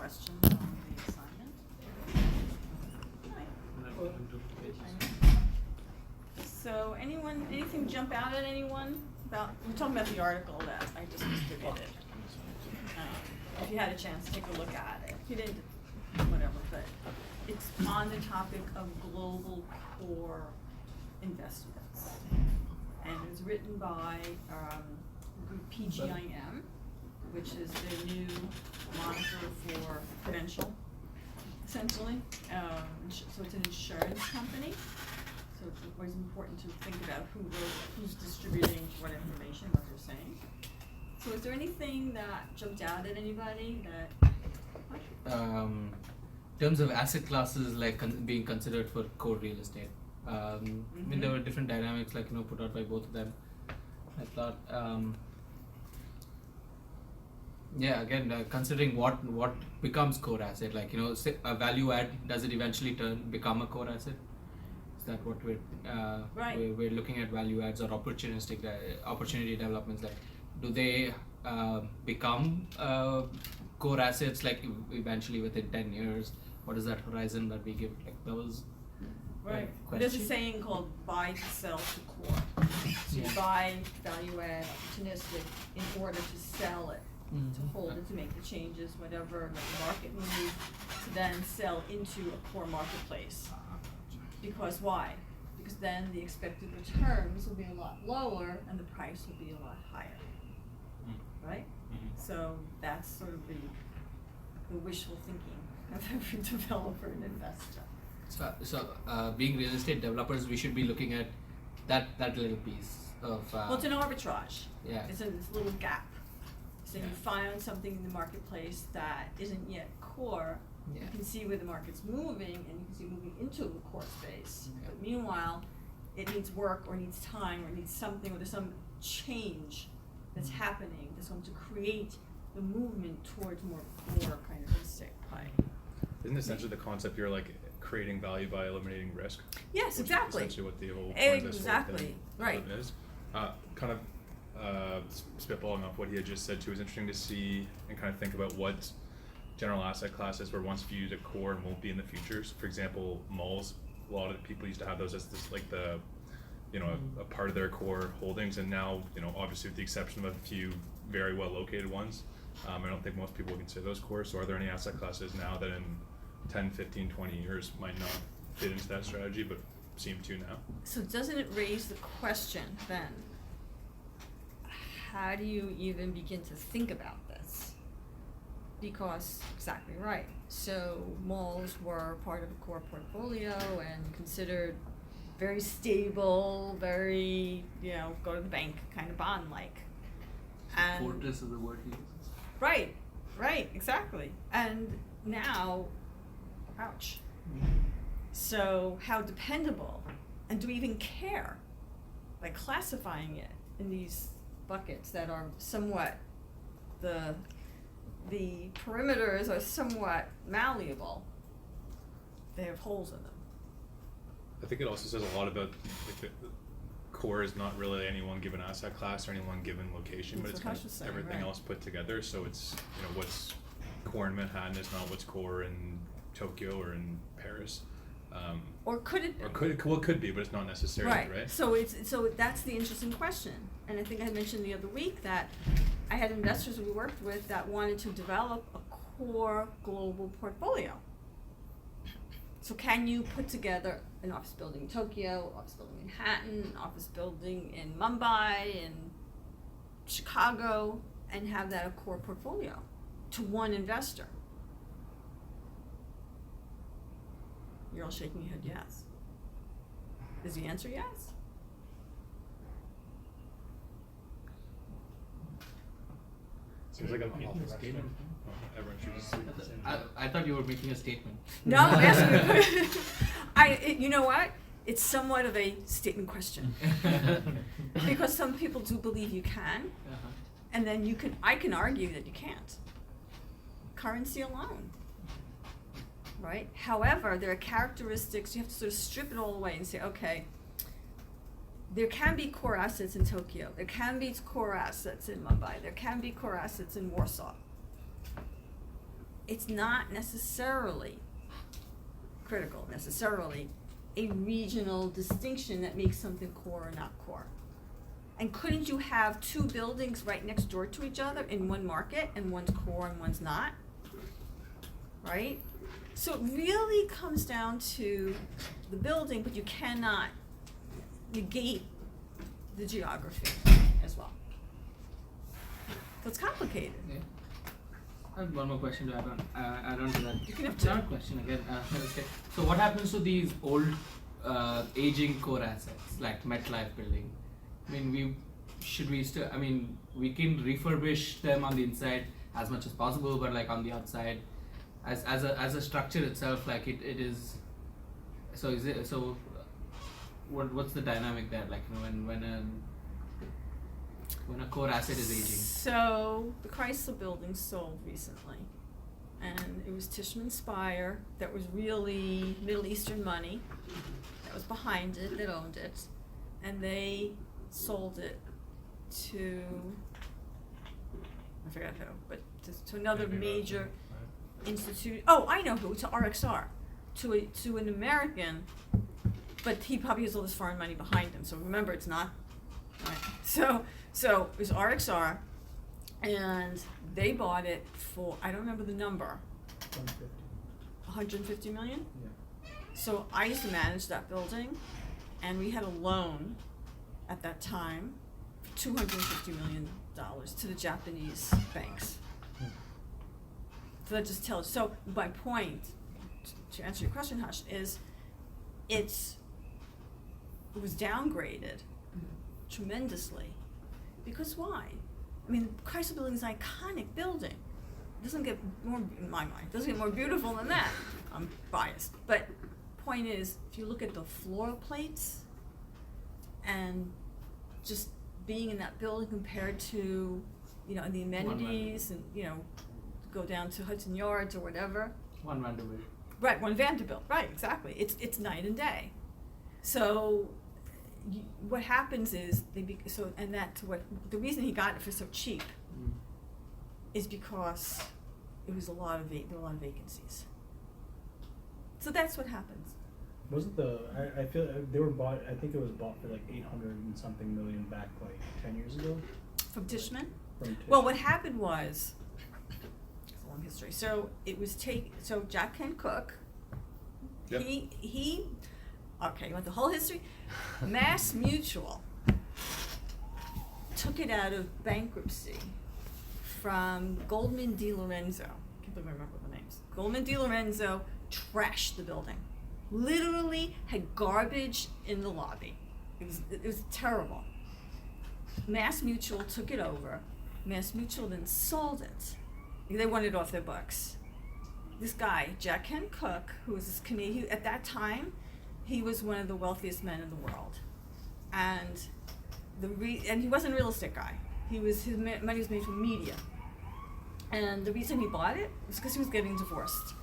questions on the assignment? So anything jump out at anyone about, we're talking about the article that I just distributed. If you had a chance to take a look at it. If you didn't, whatever, but it's on the topic of global core investments. And it was written by group PGIM, which is the new moniker for Prudential, essentially. So it's an insurance company. So it's always important to think about who's distributing what information, what they're saying. So is there anything that jumped out at anybody that? In terms of asset classes, like being considered for core real estate, I mean, there were different dynamics, like put out by both of them. I thought, considering what becomes core asset, like say a value add, does it eventually become a core asset? Is that what we're looking at value adds or opportunity developments? Like, do they become core assets like eventually within 10 years? What is that horizon that we give? Like those. Right. There's a saying called buy to sell to core. So you buy value add, opportunistic, in order to sell it, to hold it, to make the changes, whatever the market needs, to then sell into a core marketplace. Because why? Because then the expected returns will be a lot lower and the price will be a lot higher. Right? So that's sort of the wishful thinking of every developer and investor. So being real estate developers, we should be looking at that little piece of. Well, it's an arbitrage. Yeah. It's a little gap. So you find something in the marketplace that isn't yet core. Yeah. You can see where the market's moving, and you can see moving into the core space. Yeah. But meanwhile, it needs work, or needs time, or needs something, or there's some change that's happening that's going to create the movement towards more core kind of real estate play. Isn't essentially the concept you're like creating value by eliminating risk? Yes, exactly. Essentially what the whole point of this whole thing right. is. Kind of spitballing off what he had just said too, it was interesting to see and kind of think about what general asset classes were once viewed as core and won't be in the future. So for example, malls, a lot of people used to have those as this like the a part of their core holdings, and now obviously with the exception of a few very well located ones, I don't think most people would consider those core. So are there any asset classes now that in 10, 15, 20 years might not fit into that strategy but seem to now? So doesn't it raise the question then, how do you even begin to think about this? Because, exactly right, so malls were part of a core portfolio and considered very stable, very, go to the bank kind of bond-like. And Fortress is the word he uses. Right, exactly. And now, ouch. So how dependable, and do we even care by classifying it in these buckets that are somewhat, the perimeters are somewhat malleable. They have holes in them. I think it also says a lot about like the core is not really any one given asset class or any one given location, but it's kind of everything else put together. So it's what's core in Manhattan is not what's core in Tokyo or in Paris. Or could it be? Or could be, but it's not necessarily, right? So that's the interesting question. And I think I mentioned the other week that I had investors we worked with that wanted to develop a core global portfolio. So can you put together an office building in Tokyo, office building in Manhattan, office building in Mumbai, in Chicago, and have that a core portfolio to one investor? You're all shaking your head yes. Is the answer yes? Seems like an awful statement. Everyone chooses. I thought you were making a statement. No, I'm asking. You know what? It's somewhat of a statement question. Because some people do believe you can, and then I can argue that you can't. Currency alone. Right? However, there are characteristics, you have to sort of strip it all away and say, okay, there can be core assets in Tokyo, there can be core assets in Mumbai, there can be core assets in Warsaw. it's not necessarily critical, necessarily a regional distinction that makes something core or not core. And couldn't you have two buildings right next door to each other in one market, and one's core and one's not? Right? So it really comes down to the building, but you cannot negate the geography as well. So it's complicated. Yeah. I have one more question to add on to that. You can have It's not a question again. Okay. So what happens to these old, aging core assets like MetLife building? I mean, we can refurbish them on the inside as much as possible, but like on the outside, as a structure itself, like it is. So is it so? What's the dynamic there? Like, you know, when a core asset is aging. So the Chrysler building sold recently, and it was Tishman Speyer that was really Middle Eastern money that was behind it, that owned it, and they sold it to, I forgot who, but to another major institute. Oh, I know who, to RXR, to an American, but he probably has all this foreign money behind him. So remember, it's not. Right. So it was RXR, and they bought it for, I don't remember the number. 150 million? Yeah. So I used to manage that building, and we had a loan at that time for $250 million to the Japanese banks. So that just tells. So my point, to answer your question, Hush, is it was downgraded tremendously. Because why? I mean, the Chrysler Building is an iconic building. It doesn't get more, in my mind, it doesn't get more beautiful than that. I'm biased. But point is, if you look at the floor plates and just being in that building compared to, you know, the amenities and, you know, go down to Hudson Yards or whatever. One Vanderbilt. Right, one Vanderbilt. Right, exactly. It's night and day. So what happens is and that's what the reason he got it for so cheap is because it was there were a lot of vacancies. So that's what happens. Wasn't I feel they were bought, I think it was bought for like 800 and something million back like 10 years ago? From Tishman? From Tishman. Well, what happened was, it's a long history. So it was so Jack Ken Cook, Yep. he okay, you want the whole history? Mass Mutual took it out of bankruptcy from Goldman DiLorenzo. I can't believe I remember the names. Goldman DiLorenzo trashed the building. Literally had garbage in the lobby. It was terrible. Mass Mutual took it over. Mass Mutual then sold it. They wanted it off their books. This guy, Jack Ken Cook, who was this Canadian, at that time, he was one of the wealthiest men in the world. And and he wasn't a real estate guy. His money was made from media. And the reason he bought it was because he was getting divorced.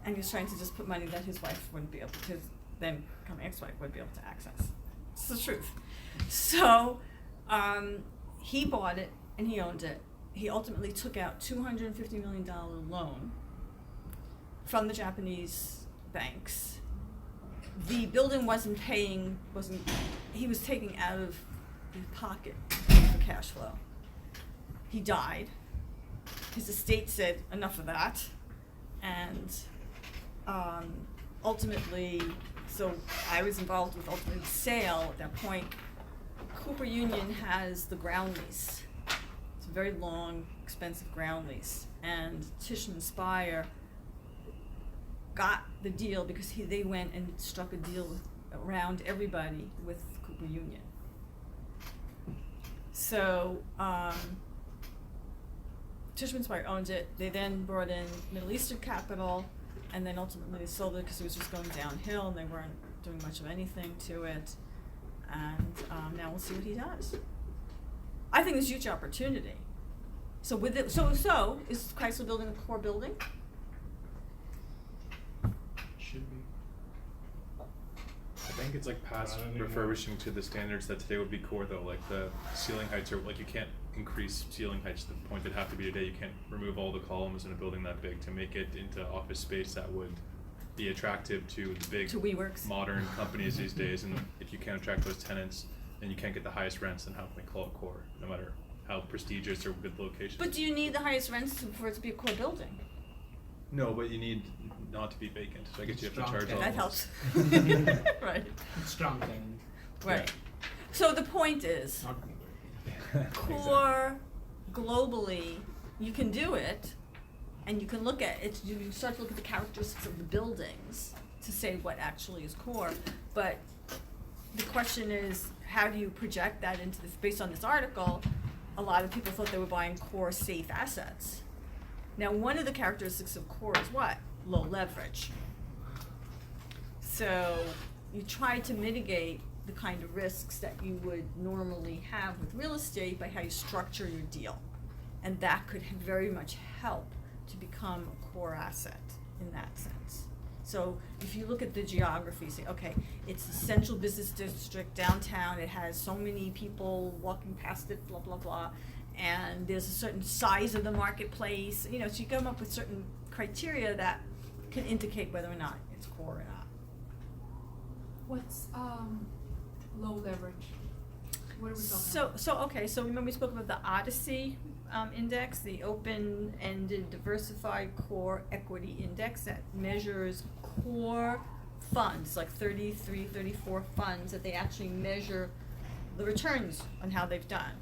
And he was trying to just put money that his wife wouldn't be able to, his then becoming ex-wife wouldn't be able to access. It's the truth. So he bought it and he owned it. He ultimately took out $250 million loan from the Japanese banks. The building he was taking out of his pocket for cash flow. He died. His estate said, enough of that. And ultimately, so I was involved with ultimately the sale at that point. Cooper Union has the ground lease. It's a very long, expensive ground lease. And Tishman Speyer got the deal because they went and struck a deal around everybody with Cooper Union. So Tishman Speyer owns it. They then brought in Middle Eastern capital, and then ultimately they sold it because it was just going downhill and they weren't doing much of anything to it. And now we'll see what he does. I think there's huge opportunity. So with it, so is Chrysler building a core building? Should be. I think it's like past I don't even know. refurbishing to the standards that today would be core though. Like the ceiling heights are like you can't increase ceiling heights to the point that have to be today. You can't remove all the columns in a building that big to make it into office space that would be attractive to the big To WeWorks. modern companies these days. And if you can't attract those tenants and you can't get the highest rents, then how can we call it core, no matter how prestigious or good the location? But do you need the highest rents for it to be a core building? No, but you need not to be vacant. So I guess you have to Strong charge all That those. helps. Right. Strong thing. Right. So the point is, Not core globally, you can do it, and you can look at it. You start to look at the characteristics of the buildings to say what actually is core. But the question is, how do you project that into this? Based on this article, a lot of people thought they were buying core safe assets. Now, one of the characteristics of core is what? Low leverage. So you try to mitigate the kind of risks that you would normally have with real estate by how you structure your deal. And that could very much help to become a core asset in that sense. So if you look at the geography, say, okay, it's a central business district downtown, it has so many people walking past it, blah, blah, blah, and there's a certain size of the marketplace, you know, so you come up with certain criteria that can indicate whether or not it's core or not. What's low leverage? What are we talking about? So remember we spoke about the Odyssey index, the open-ended diversified core equity index that measures core funds, like 33, 34 funds, that they actually measure the returns on how they've done.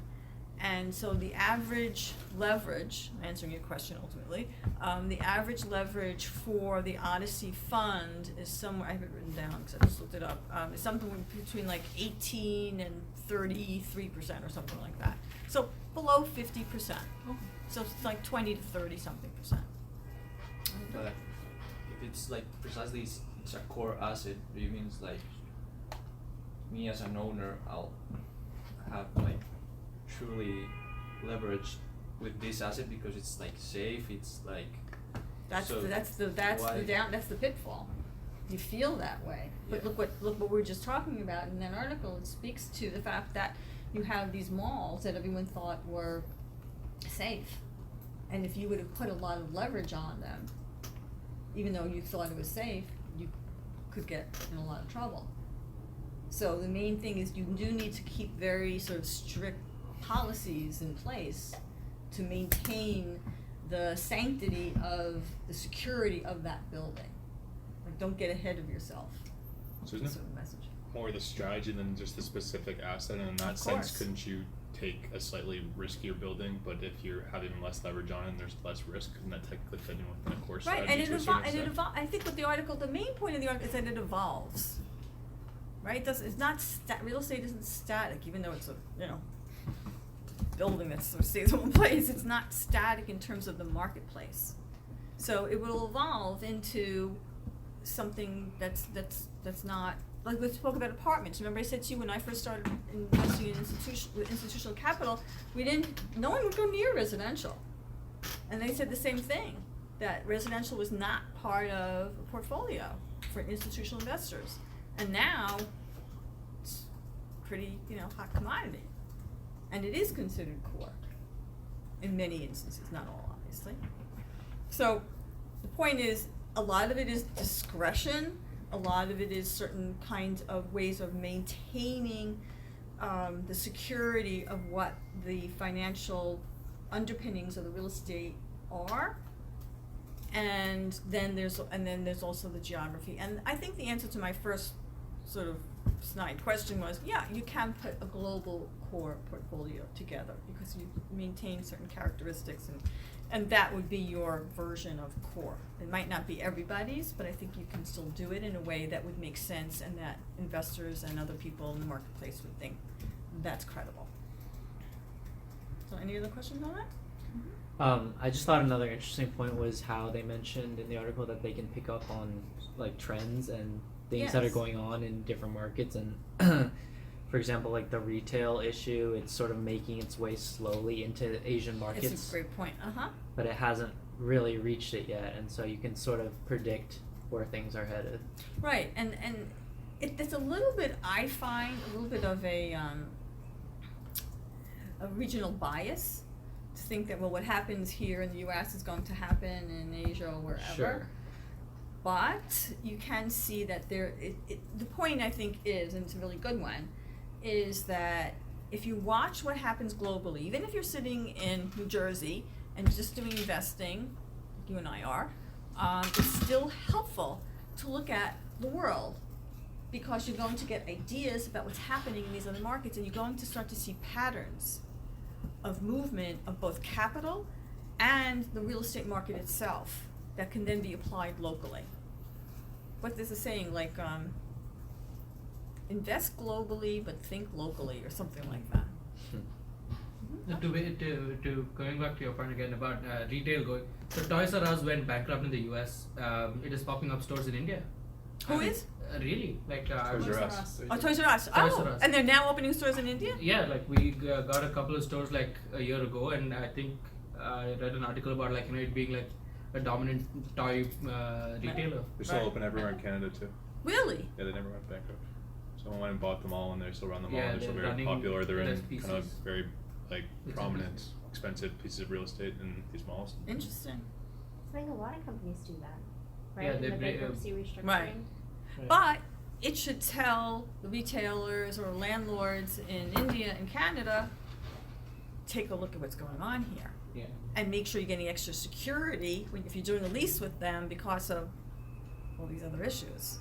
And so the average leverage, answering your question ultimately, the average leverage for the Odyssey fund is somewhere, I have it written down because I just looked it up, is something between like 18 and 33% or something like that. So below 50%. So it's like 20 to 30 something percent. But if it's like precisely it's a core asset, it means like me as an owner, I'll have like truly leverage with this asset because it's like safe. It's like That's so that's why- the pitfall. You feel that way. But Yeah. look what we were just talking about in that article. It speaks to the fact that you have these malls that everyone thought were safe. And if you would have put a lot of leverage on them, even though you thought it was safe, you could get in a lot of trouble. So the main thing is you do need to keep very sort of strict policies in place to maintain the sanctity of the security of that building. Like, don't get ahead of yourself. So isn't it Sort of message. more the strategy than just the specific asset? And in that Of sense, course. couldn't you take a slightly riskier building, but if you're having less leverage on it and there's less risk, couldn't that technically fit in within a core Right, strategy and it to a certain evolves. extent? I think what the article, the main point of the article is that it evolves. Right? It's not real estate isn't static, even though it's a building that sort of stays in one place. It's not static in terms of the marketplace. So it will evolve into something that's not, like we spoke about apartments. Remember I said to you when I first started investing in institutional capital, no one would go near residential. And they said the same thing, that residential was not part of a portfolio for institutional investors. And now it's pretty, hot commodity. And it is considered core in many instances, not all obviously. So the point is, a lot of it is discretion, a lot of it is certain kinds of ways of maintaining the security of what the financial underpinnings of the real estate are. And then there's also the geography. And I think the answer to my first sort of snide question was, yeah, you can put a global core portfolio together because you maintain certain characteristics, and that would be your version of core. It might not be everybody's, but I think you can still do it in a way that would make sense and that investors and other people in the marketplace would think that's credible. So any other questions on that? I just thought another interesting point was how they mentioned in the article that they can pick up on like trends and things that are Yes. going on in different markets, and for example, like the retail issue, it's sort of making its way slowly into Asian markets, It's a great point. but it hasn't really reached it yet, and so you can sort of predict where things are headed. Right, and it's a little bit, I find, a little bit of a regional bias to think that, well, what happens here in the US is going to happen in Asia or wherever. Sure. But you can see that the point I think is, and it's a really good one, is that if you watch what happens globally, even if you're sitting in New Jersey and just doing investing, like you and I are, it's still helpful to look at the world, because you're going to get ideas about what's happening in these other markets, and you're going to start to see patterns of movement of both capital and the real estate market itself that can then be applied locally. What there's a saying like, invest globally but think locally, or something like that. To going back to your point again about retail going, so Toys R Us went bankrupt in the US. It is popping up stores in India. Who is? Really? Like Toys R Us. Oh, Toys R Us. Toys Oh, R Us. and they're now opening stores in India? Yeah, like we got a couple of stores like a year ago, and I think I read an article about like it being like a dominant toy retailer. They're still Right. open everywhere in Canada too. Really? Yeah, they never went bankrupt. Someone went and bought them all, and they still run them all. Yeah, And they're still they're very running popular. They're in less kind of pieces. very like Bits and prominent, pieces. expensive pieces of real estate in these malls. Interesting. I think a lot of companies do that, right? Yeah, In they the break- bankruptcy restructuring. Right. But it should tell the retailers or landlords in India and Canada, take a look at what's going on here. Yeah. And make sure you're getting extra security if you're doing a lease with them because of all these other issues.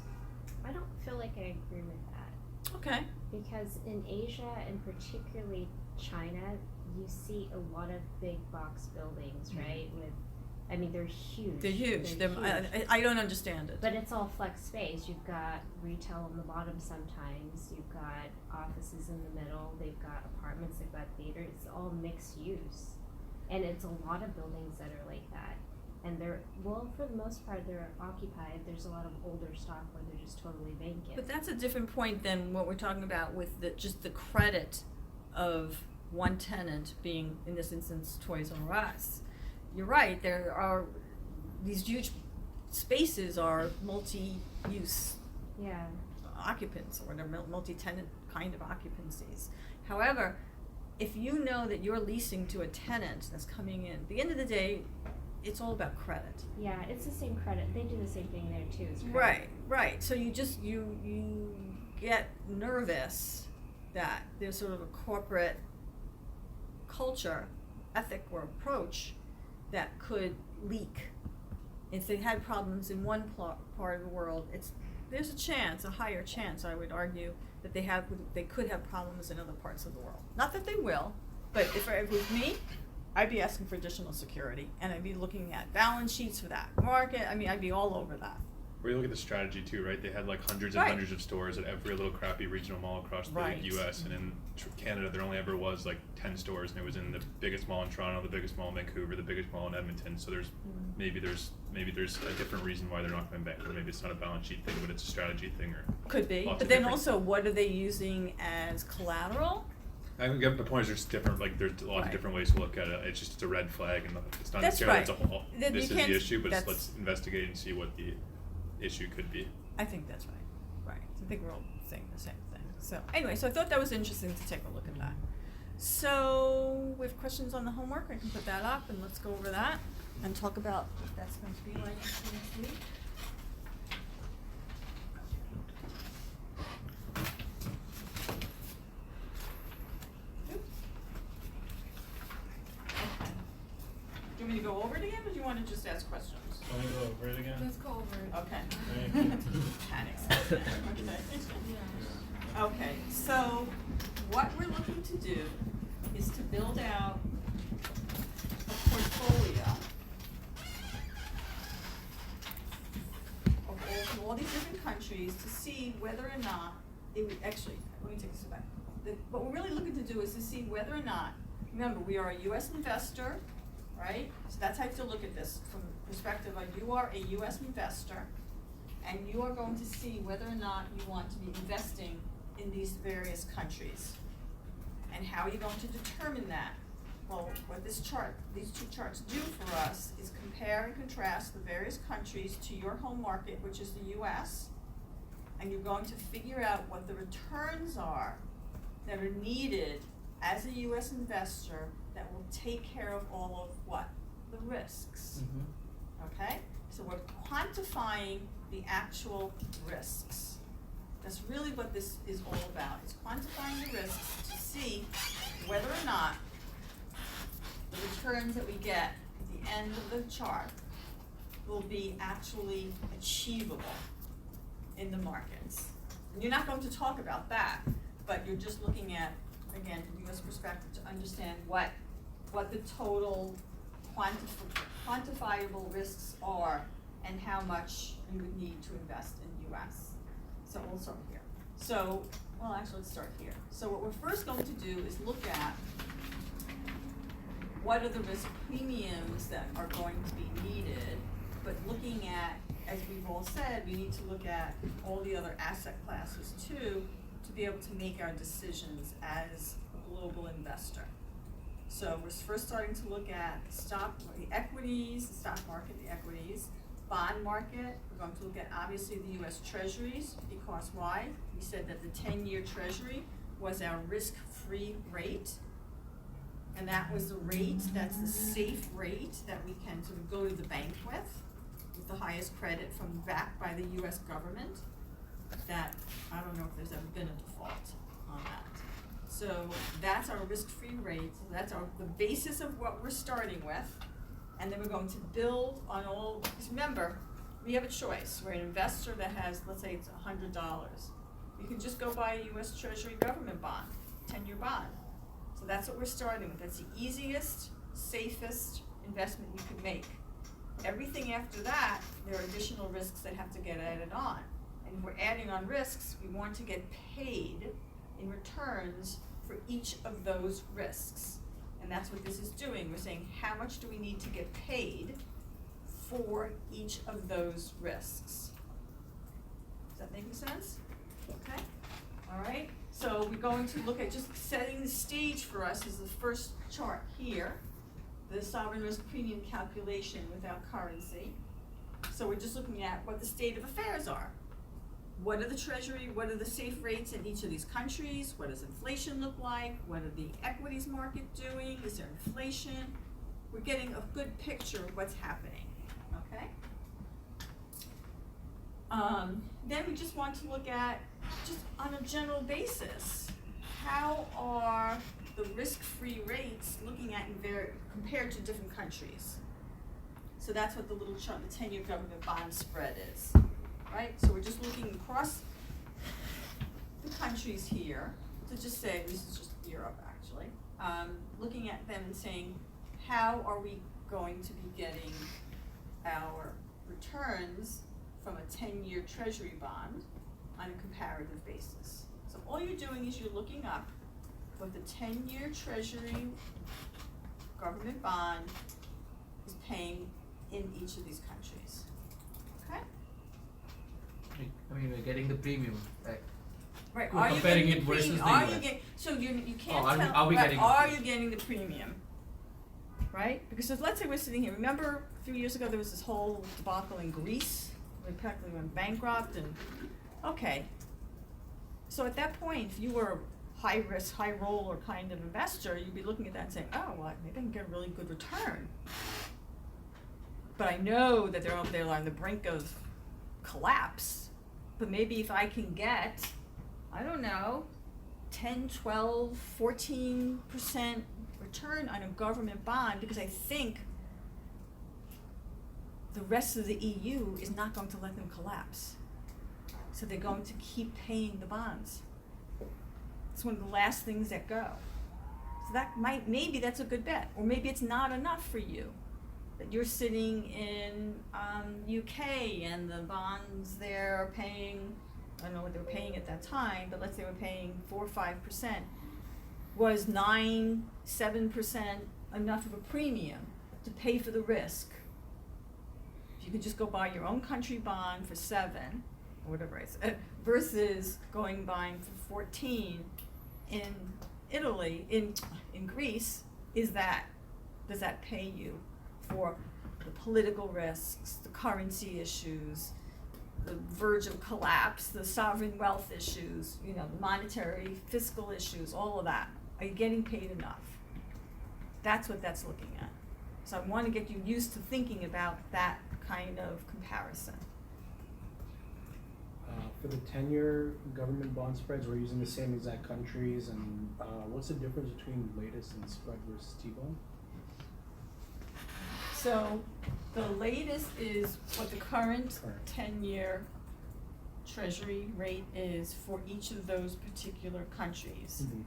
I don't feel like I agree with that, Okay. because in Asia and particularly China, you see a lot of big box buildings, right? With, I mean, they're huge. They're huge. They're They're, I don't understand it. But it's all flex space. You've got retail on the bottom sometimes. You've got offices in the middle. They've got apartments. They've got theaters. It's all mixed use, and it's a lot of buildings that are like that. And they're, well, for the most part, they're occupied. There's a lot of older stock where they're just totally vacant. But that's a different point than what we're talking about with just the credit of one tenant being, in this instance, Toys R Us. You're right, there are, these huge spaces are multi-use Yeah. occupants, or they're multi-tenant kind of occupancies. However, if you know that you're leasing to a tenant that's coming in, at the end of the day, it's all about credit. Yeah, it's the same credit. They do the same thing there too. It's credit. Right, right. So you just, you get nervous that there's sort of a corporate culture, ethic, or approach that could leak. If they had problems in one part of the world, there's a chance, a higher chance, I would argue, that they could have problems in other parts of the world. Not that they will, but if it was me, I'd be asking for additional security, and I'd be looking at balance sheets for that market. I mean, I'd be all over that. Where you look at the strategy too, right? They had like hundreds and Right. hundreds of stores at every little crappy regional mall across the Right. U.S. and in Canada, there only ever was like 10 stores, and it was in the biggest mall in Toronto, the biggest mall in Vancouver, the biggest mall in Edmonton. So there's maybe there's a different reason why they're not going bankrupt. Maybe it's not a balance sheet thing, but it's a strategy thing, or Could be, Lots but of then different- also, what are they using as collateral? I can get the point is there's different, like there's lots Right. of different ways to look at it. It's just it's a red flag, and it's not That's necessarily right. it's a whole. Then This you is can't- the issue, but that's- let's investigate and see what the issue could be. I think that's right. Right. I think we're all saying the same thing. So anyway, so I thought that was interesting to take a look at that. So we have questions on the homework. I can put that up and let's go over that and talk about what that's going to be like next week. Okay. Do you want me to go over it again, or do you want to just ask questions? Want to go over it again? Let's go over it. Okay. Thank you. Panics. Okay. Yeah. Okay, so what we're looking to do is to build out a portfolio of all these different countries to see whether or not it would, actually, let me take this back. What we're really looking to do is to see whether or not, remember, we are a US investor, right? So that's how you have to look at this from the perspective of you are a US investor, and you are going to see whether or not you want to be investing in these various countries. And how are you going to determine that? Well, what these two charts do for us is compare and contrast the various countries to your home market, which is the US, and you're going to figure out what the returns are that are needed as a US investor that will take care of all of what? The risks. Okay? So we're quantifying the actual risks. That's really what this is all about. It's quantifying the risks to see whether or not the returns that we get at the end of the chart will be actually achievable in the markets. And you're not going to talk about that, but you're just looking at, again, from the US perspective, to understand what the total quantifiable risks are and how much you would need to invest in US. So we'll start here. So, well, actually, let's start here. So what we're first going to do is look at what are the risk premiums that are going to be needed, but looking at, as we've all said, we need to look at all the other asset classes too, to be able to make our decisions as a global investor. So we're first starting to look at the equities, the stock market, the equities, bond market. We're going to look at obviously the US Treasuries, because why? We said that the 10-year Treasury was our risk-free rate. And that was the rate, that's the safe rate that we can sort of go to the bank with the highest credit backed by the US government. That, I don't know if there's ever been a default on that. So that's our risk-free rate, so that's the basis of what we're starting with. And then we're going to build on all, because remember, we have a choice. We're an investor that has, let's say it's $100. You can just go buy a US Treasury government bond, 10-year bond. So that's what we're starting with. That's the easiest, safest investment you could make. Everything after that, there are additional risks that have to get added on. And if we're adding on risks, we want to get paid in returns for each of those risks. And that's what this is doing. We're saying, how much do we need to get paid for each of those risks? Does that make sense? Okay. All right. So we're going to look at just setting the stage for us is the first chart here, the sovereign risk premium calculation without currency. So we're just looking at what the state of affairs are. What are the treasury, what are the safe rates in each of these countries? What does inflation look like? What are the equities market doing? Is there inflation? We're getting a good picture of what's happening, okay? Then we just want to look at, just on a general basis, how are the risk-free rates looking at compared to different countries? So that's what the little chart, the 10-year government bond spread is, right? So we're just looking across the countries here to just say, this is just Europe actually, looking at them and saying, how are we going to be getting our returns from a 10-year treasury bond on a comparative basis? So all you're doing is you're looking up what the 10-year treasury government bond is paying in each of these countries, okay? I mean, we're getting the premium, right? Right, We're are you comparing getting it the versus premium? the Are US. you getting, so you can't are we- tell, are we right, getting the are premium? you getting the premium? Right? Because let's say we're sitting here, remember a few years ago there was this whole debacle in Greece? We practically went bankrupt and, okay. So at that point, if you were a high risk, high roller kind of investor, you'd be looking at that and saying, oh, well, maybe I can get a really good return. But I know that they're on the brink of collapse. But maybe if I can get, I don't know, 10, 12, 14% return on a government bond, because I think the rest of the EU is not going to let them collapse. So they're going to keep paying the bonds. It's one of the last things that go. So that maybe that's a good bet. Or maybe it's not enough for you. That you're sitting in UK and the bonds there are paying, I don't know what they were paying at that time, but let's say we're paying 4 or 5%. Was 9, 7% enough of a premium to pay for the risk? If you could just go buy your own country bond for 7, or whatever I said, versus buying for 14 in Italy, in Greece, does that pay you for the political risks, the currency issues, the verge of collapse, the sovereign wealth issues, the monetary, fiscal issues, all of that? Are you getting paid enough? That's what that's looking at. So I want to get you used to thinking about that kind of comparison. For the 10-year government bond spreads, we're using the same exact countries, and what's the difference between latest and spread versus T-bond? So the latest is what the current Current. 10-year treasury rate is for each of those particular countries. Mm-hmm.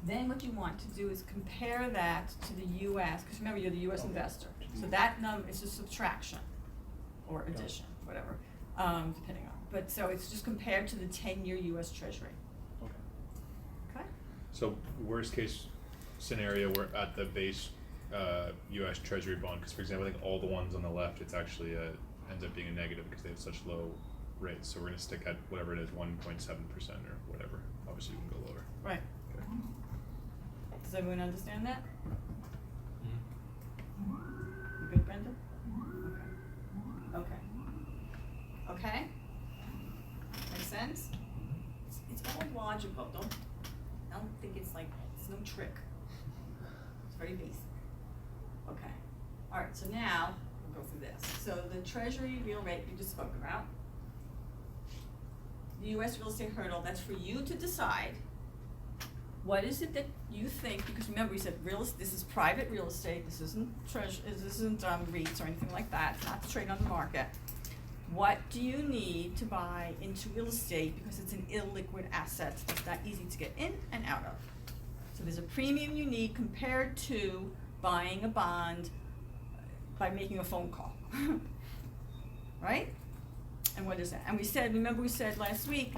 Then what you want to do is compare that to the US, because remember, you're the US Okay. investor. So Mhm. that number is a subtraction or Got it. addition, whatever, depending on. But so it's just compared to the 10-year US treasury, Okay. okay? So worst case scenario, we're at the base U.S. Treasury bond, because for example, I think all the ones on the left, it's actually ends up being a negative because they have such low rates. So we're gonna stick at whatever it is, 1.7% or whatever. Obviously, we can go lower. Right. Okay. Does everyone understand that? You good, Brenda? Okay. Okay? Make sense? It's all logical, I don't think it's like, it's no trick. It's very basic. Okay. Alright, so now, we'll go through this. So the treasury real rate we just spoke about. The US real estate hurdle, that's for you to decide. What is it that you think, because remember we said this is private real estate, this isn't REITs or anything like that, it's not to trade on the market. What do you need to buy into real estate because it's an illiquid asset that's not easy to get in and out of? So there's a premium you need compared to buying a bond by making a phone call, right? And what is that? And we said, remember we said last week,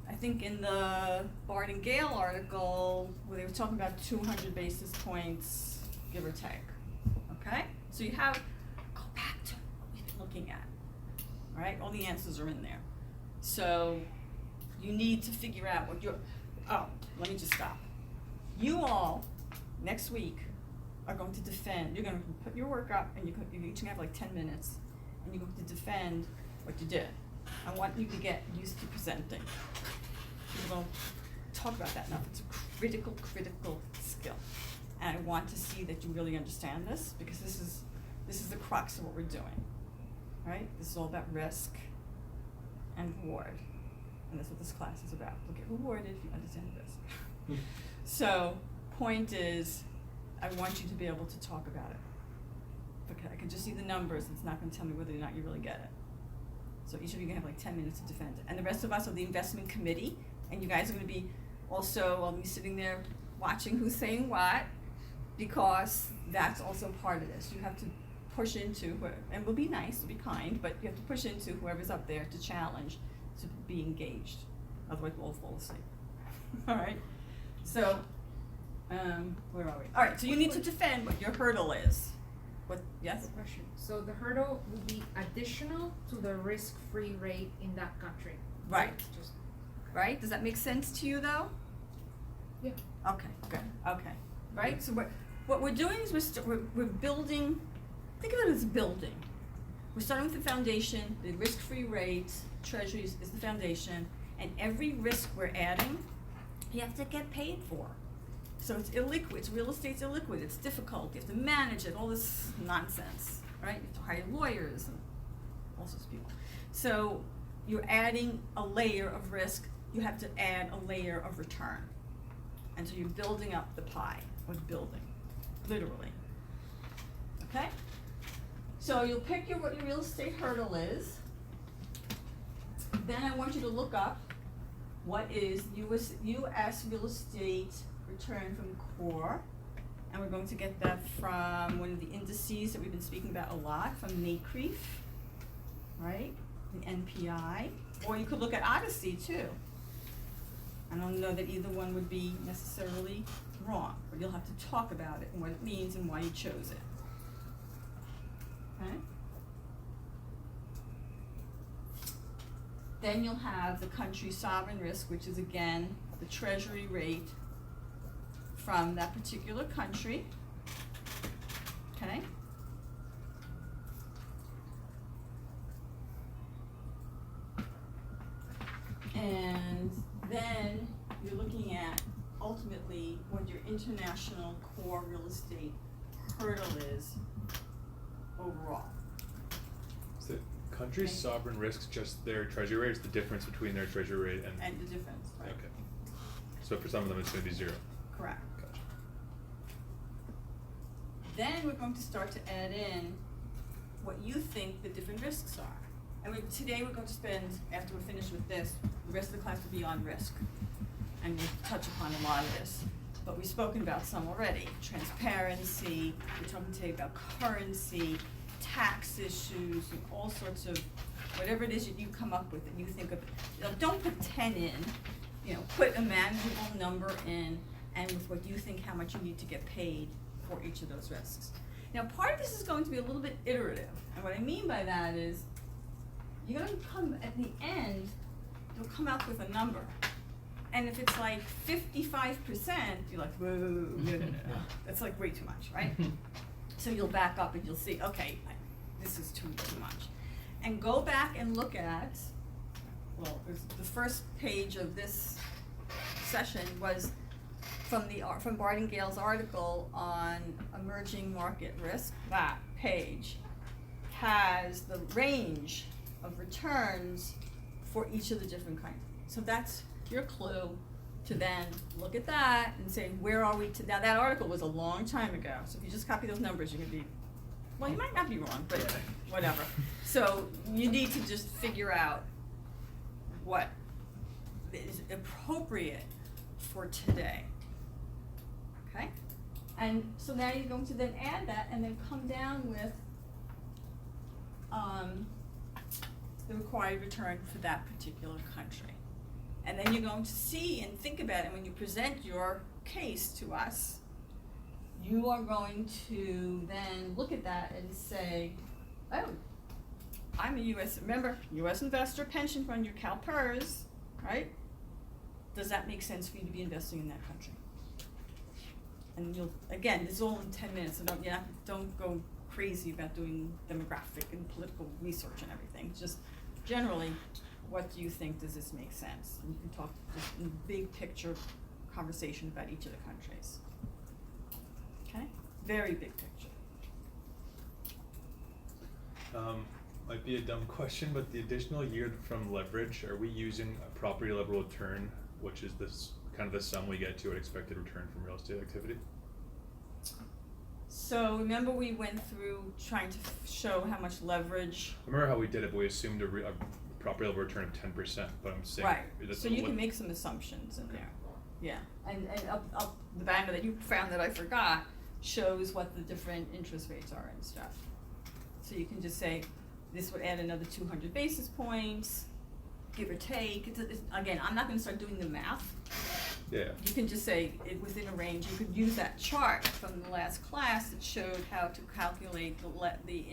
I think in the Bard and Gale article, where they were talking about 200 basis points, give or take, okay? So you have, go back to what we've been looking at, all right? All the answers are in there. So you need to figure out what let me just stop. You all, next week, are going to defend, you're gonna put your work up, and you're each gonna have like 10 minutes, and you're going to defend what you did. I want you to get used to presenting. People don't talk about that enough. It's a critical skill. And I want to see that you really understand this, because this is the crux of what we're doing, right? This is all about risk and reward. And that's what this class is about. You'll get rewarded if you understand risk. So, point is, I want you to be able to talk about it. Okay, I can just see the numbers, it's not gonna tell me whether or not you really get it. So each of you can have like 10 minutes to defend it. And the rest of us are the investment committee, and you guys are gonna be also, I'll be sitting there watching who's saying what, because that's also part of this. You have to push into, and we'll be nice, we'll be kind, but you have to push into whoever's up there to challenge, to be engaged. Otherwise we'll all fall asleep. All right? So, where are we? All right, so you need to defend what your hurdle is. What, yes? Question. So the hurdle will be additional to the risk-free rate in that country. Right. Just Right? Does that make sense to you though? Yeah. Okay, good, okay. Right? So what we're doing is we're building, think of it as building. We're starting with the foundation, the risk-free rate, treasuries is the foundation, and every risk we're adding, you have to get paid for. So it's illiquid, real estate's illiquid, it's difficult, you have to manage it, all this nonsense, right? You have to hire lawyers and all sorts of people. So you're adding a layer of risk, you have to add a layer of return. And so you're building up the pie, or building, literally. Okay? So you'll pick what your real estate hurdle is. Then I want you to look up what is US real estate return from core. And we're going to get that from one of the indices that we've been speaking about a lot, from NCREIF, right? The NPI. Or you could look at Odyssey too. I don't know that either one would be necessarily wrong, but you'll have to talk about it and what it means and why you chose it. Okay? Then you'll have the country sovereign risk, which is again the treasury rate from that particular country. Okay? And then you're looking at ultimately what your international core real estate hurdle is overall. Is the country's Okay. sovereign risks just their treasury rate? It's the difference between their treasury rate and. And the difference, right? Okay. So for some of them, it's going to be zero. Correct. Gotcha. Then we're going to start to add in what you think the different risks are. And today we're going to spend, after we're finished with this, the rest of the class will be on risk. And we'll touch upon a lot of this. But we've spoken about some already. Transparency, we're talking today about currency, tax issues, and all sorts of, whatever it is that you come up with that you think of. Don't put 10 in, put a manageable number in, and with what you think how much you need to get paid for each of those risks. Now, part of this is going to be a little bit iterative. And what I mean by that is, you're going to come, at the end, you'll come up with a number. And if it's like 55%, you're like, whoa, no. That's like way too much, right? So you'll back up and you'll see, okay, this is too much. And go back and look at, well, the first page of this session was from Bardingale's article on emerging market risk. That page has the range of returns for each of the different kinds. So that's your clue to then look at that and say, where are we now that article was a long time ago, so if you just copy those numbers, you're gonna be, well, you might not be wrong, but whatever. So you need to just figure out what is appropriate for today. Okay? And so now you're going to then add that and then come down with the required return for that particular country. And then you're going to see and think about it when you present your case to us. You are going to then look at that and say, oh, I'm a U.S. investor, pension fund, your CalPERS, right? Does that make sense for you to be investing in that country? And you'll, again, this is all in 10 minutes, so don't go crazy about doing demographic and political research and everything. Just generally, what do you think, does this make sense? And you can talk just in big picture conversation about each of the countries. Okay? Very big picture. Might be a dumb question, but the additional yield from leverage, are we using a property level return, which is this kind of the sum we get to an expected return from real estate activity? So remember we went through trying to show how much leverage. I remember how we did it, but we assumed a property level return of 10%, but I'm saying. Right, that's so you can make some assumptions in there. Yeah, and up the banner that you found that I forgot shows what the different interest rates are and stuff. So you can just say, this would add another 200 basis points, give or take. Again, I'm not gonna start doing the math. Yeah. You can just say within a range. You could use that chart from the last class that showed how to calculate the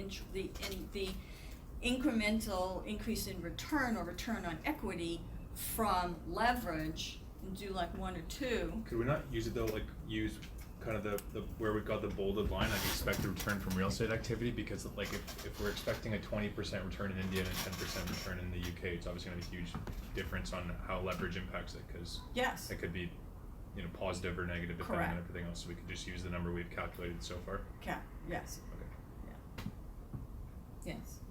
incremental increase in return or return on equity from leverage, and do like 1 or 2. Could we not use it though, like use kind of the where we got the bolded line, like expected return from real estate activity? Because like if we're expecting a 20% return in India and a 10% return in the UK, it's obviously gonna be a huge difference on how leverage impacts it, because Yes. it could be, positive or negative depending Correct. on everything else. So we could just use the number we've calculated so far. Yes. Okay. Yeah. Yes.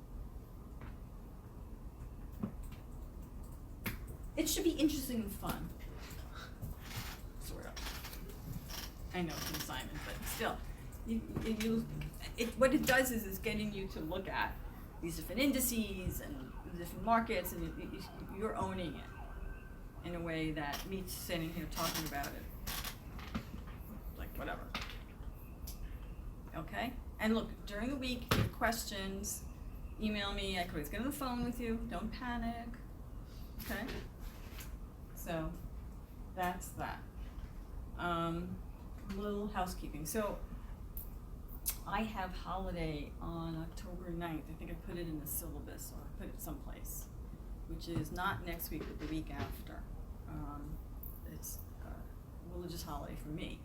It should be interesting and fun. Sort of. I know it's an assignment, but still, what it does is it's getting you to look at these different indices and the different markets, and you're owning it in a way that meets sitting here talking about it. Like whatever. Okay? And look, during the week, if you have questions, email me. I could always get on the phone with you. Don't panic. Okay? So, that's that. Little housekeeping. So, I have holiday on October 9th. I think I put it in the syllabus, or I put it someplace, which is not next week, but the week after. It's a religious holiday for me.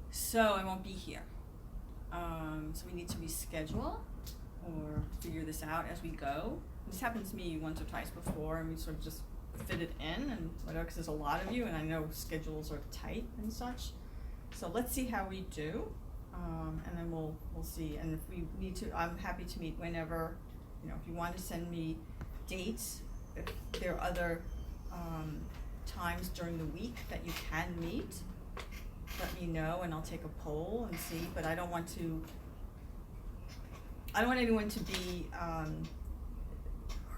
So, I won't be here. So we need to reschedule or figure this out as we go. This happened to me once or twice before, and we sort of just fit it in and whatever, cause there's a lot of you and I know schedules are tight and such. So let's see how we do, and then we'll see, and if we need to, I'm happy to meet whenever, you know, if you wanna send me dates, if there are other, times during the week that you can meet, let me know and I'll take a poll and see, but I don't want anyone to be,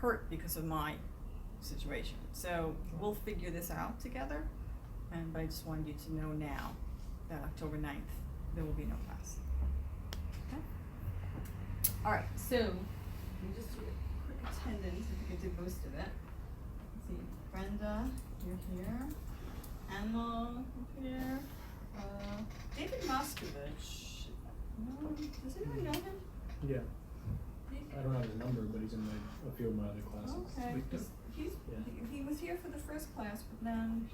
hurt because of my situation. So we'll figure this out together, but I just wanted you to know now that October 9th, there will be no class. Okay? Alright, so we just do a quick attendance, I think I did most of it. Let's see, Brenda, you're here. Anil, you're here. David Moskovich, no, does anyone know him? Yeah. I don't have his number, but he's in a few of my other classes. Okay, he was here for the first class, but then,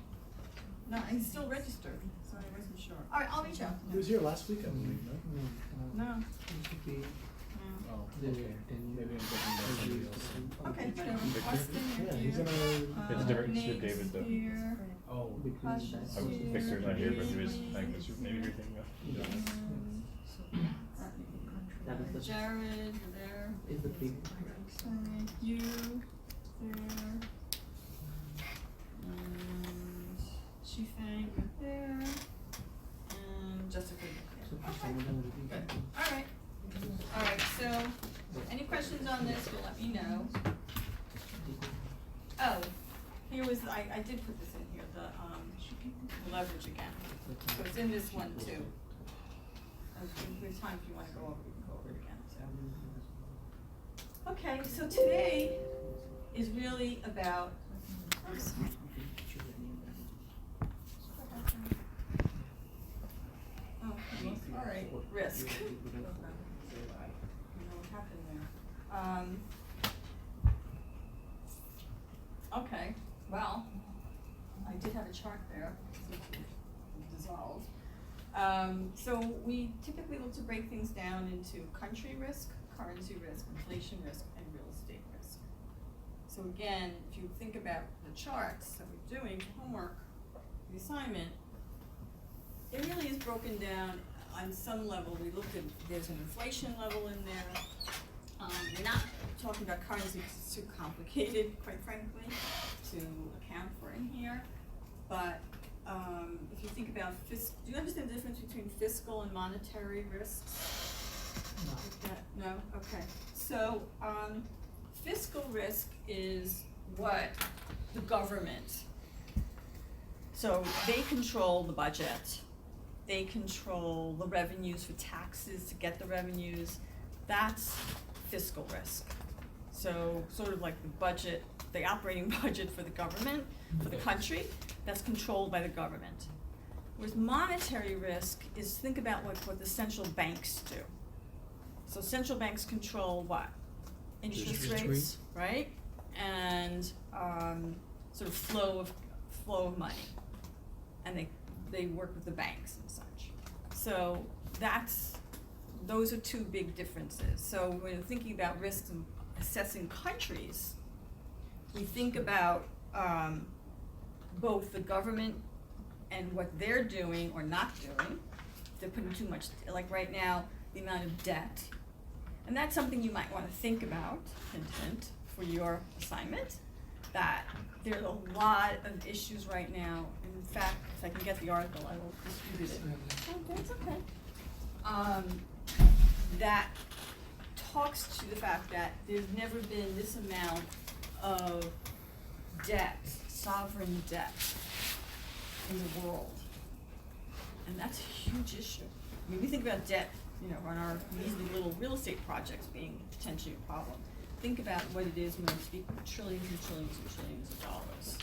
no, he's still registered, so I wasn't sure. Alright, I'll reach out to him. He was here last week, I believe, no? No. Oh, okay. Maybe I'm thinking about somebody else. Okay, whatever. Austin, you're Yeah, here. he's in our. It's a different Nate's David, though. here. Oh. Pasha's I was, here. Victor's not here, but he was, Amy. I think was maybe you're thinking of. Jared, you're there. Is the big Okay, you, there. And Shifang, you're there. And Jessica, you're there. Okay, good. Alright. Alright, so, any questions on this, you'll let me know. Oh, here was, I did put this in here, the leverage again. So it's in this one too. With time, if you wanna go over, we can go over it again, so. Okay, so today is really about, oops. Oh, alright, risk. I don't know what happened there. Okay, well, I did have a chart there, which dissolved. So we typically look to break things down into country risk, currency risk, inflation risk, and real estate risk. So again, if you think about the charts that we're doing, homework, the assignment, it really is broken down on some level. We looked at, there's an inflation level in there. We're not talking about currency because it's too complicated, quite frankly, to account for in here. But if you think about do you understand the difference between fiscal and monetary risks? No? Okay. So fiscal risk is what the government, so they control the budget, they control the revenues for taxes to get the revenues. That's fiscal risk. So sort of like the budget, the operating budget for the government, for the country, that's controlled by the government. Whereas monetary risk is, think about what the central banks do. So central banks control what? Interest rates, right? And sort of flow of money. And they work with the banks and such. So those are two big differences. So when you're thinking about risks and assessing countries, we think about both the government and what they're doing or not doing. They're putting too much, like right now, the amount of debt. And that's something you might want to think about, hint, hint, for your assignment, that there's a lot of issues right now. In fact, if I can get the article, I will distribute it. Oh, that's okay. That talks to the fact that there's never been this amount of debt, sovereign debt in the world. And that's a huge issue. I mean, we think about debt, on our measly little real estate projects being potentially a problem. Think about what it is when we speak of trillions and trillions and trillions of dollars.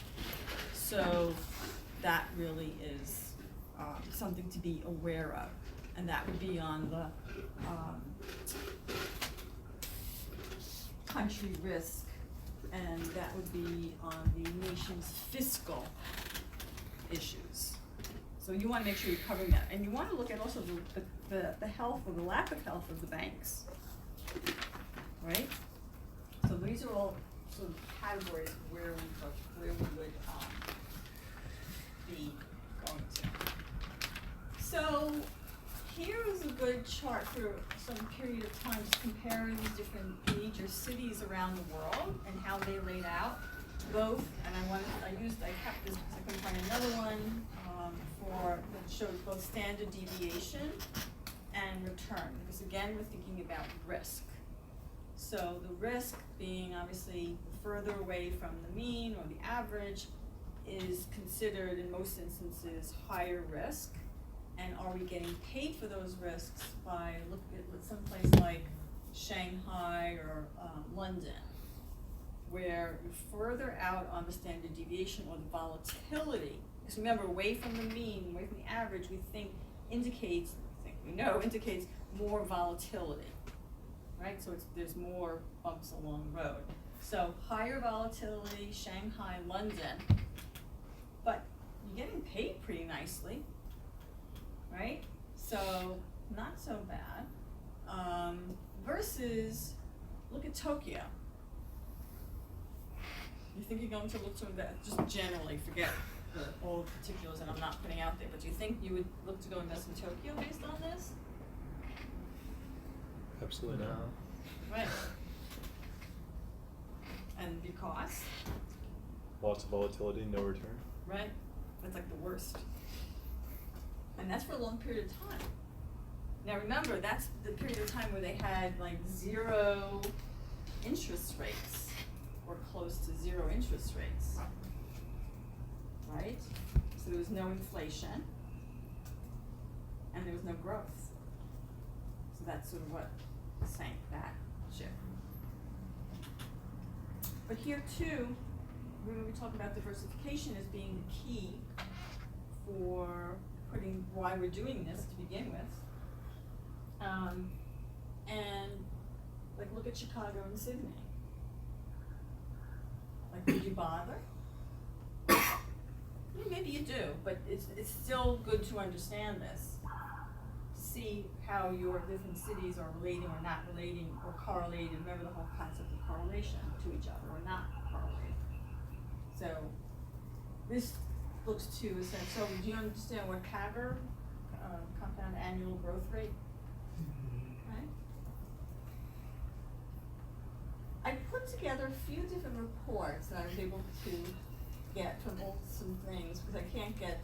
So that really is something to be aware of. And that would be on the country risk, and that would be on the nation's fiscal issues. So you want to make sure you're covering that, and you want to look at also the health or the lack of health of the banks, right? So these are all sort of categories of where we would be going to. So here is a good chart for some period of time, just comparing the different major cities around the world and how they laid out both. And I kept this because I couldn't find another one that shows both standard deviation and return. Because again, we're thinking about risk. So the risk being obviously further away from the mean or the average is considered in most instances higher risk. And are we getting paid for those risks by looking at someplace like Shanghai or London, where you're further out on the standard deviation or the volatility? Because remember, away from the mean, away from the average, indicates more volatility, right? So there's more bumps along the road. So higher volatility, Shanghai, London, but you're getting paid pretty nicely, right? So not so bad. Versus, look at Tokyo. You think you're going to look to invest, just generally, forget all the particulars that I'm not putting out there, but do you think you would look to go invest in Tokyo based on this? Absolutely not. Right. And because? Lots of volatility, no return. Right? That's like the worst. And that's for a long period of time. Now remember, that's the period of time where they had like 0 interest rates, or close to 0 interest rates. Right? So there was no inflation, and there was no growth. So that's sort of what sank that ship. But here too, when we talk about diversification as being the key for why we're doing this to begin with. And like look at Chicago and Sydney. Like, would you bother? Maybe you do, but it's still good to understand this. See how your different cities are relating or not relating or correlated. Remember the whole concept of correlation to each other or not correlated. So this looks to essentially, so do you understand what CAGR, compound annual growth rate? Right? I put together a few different reports that I was able to get from some things, because I can't get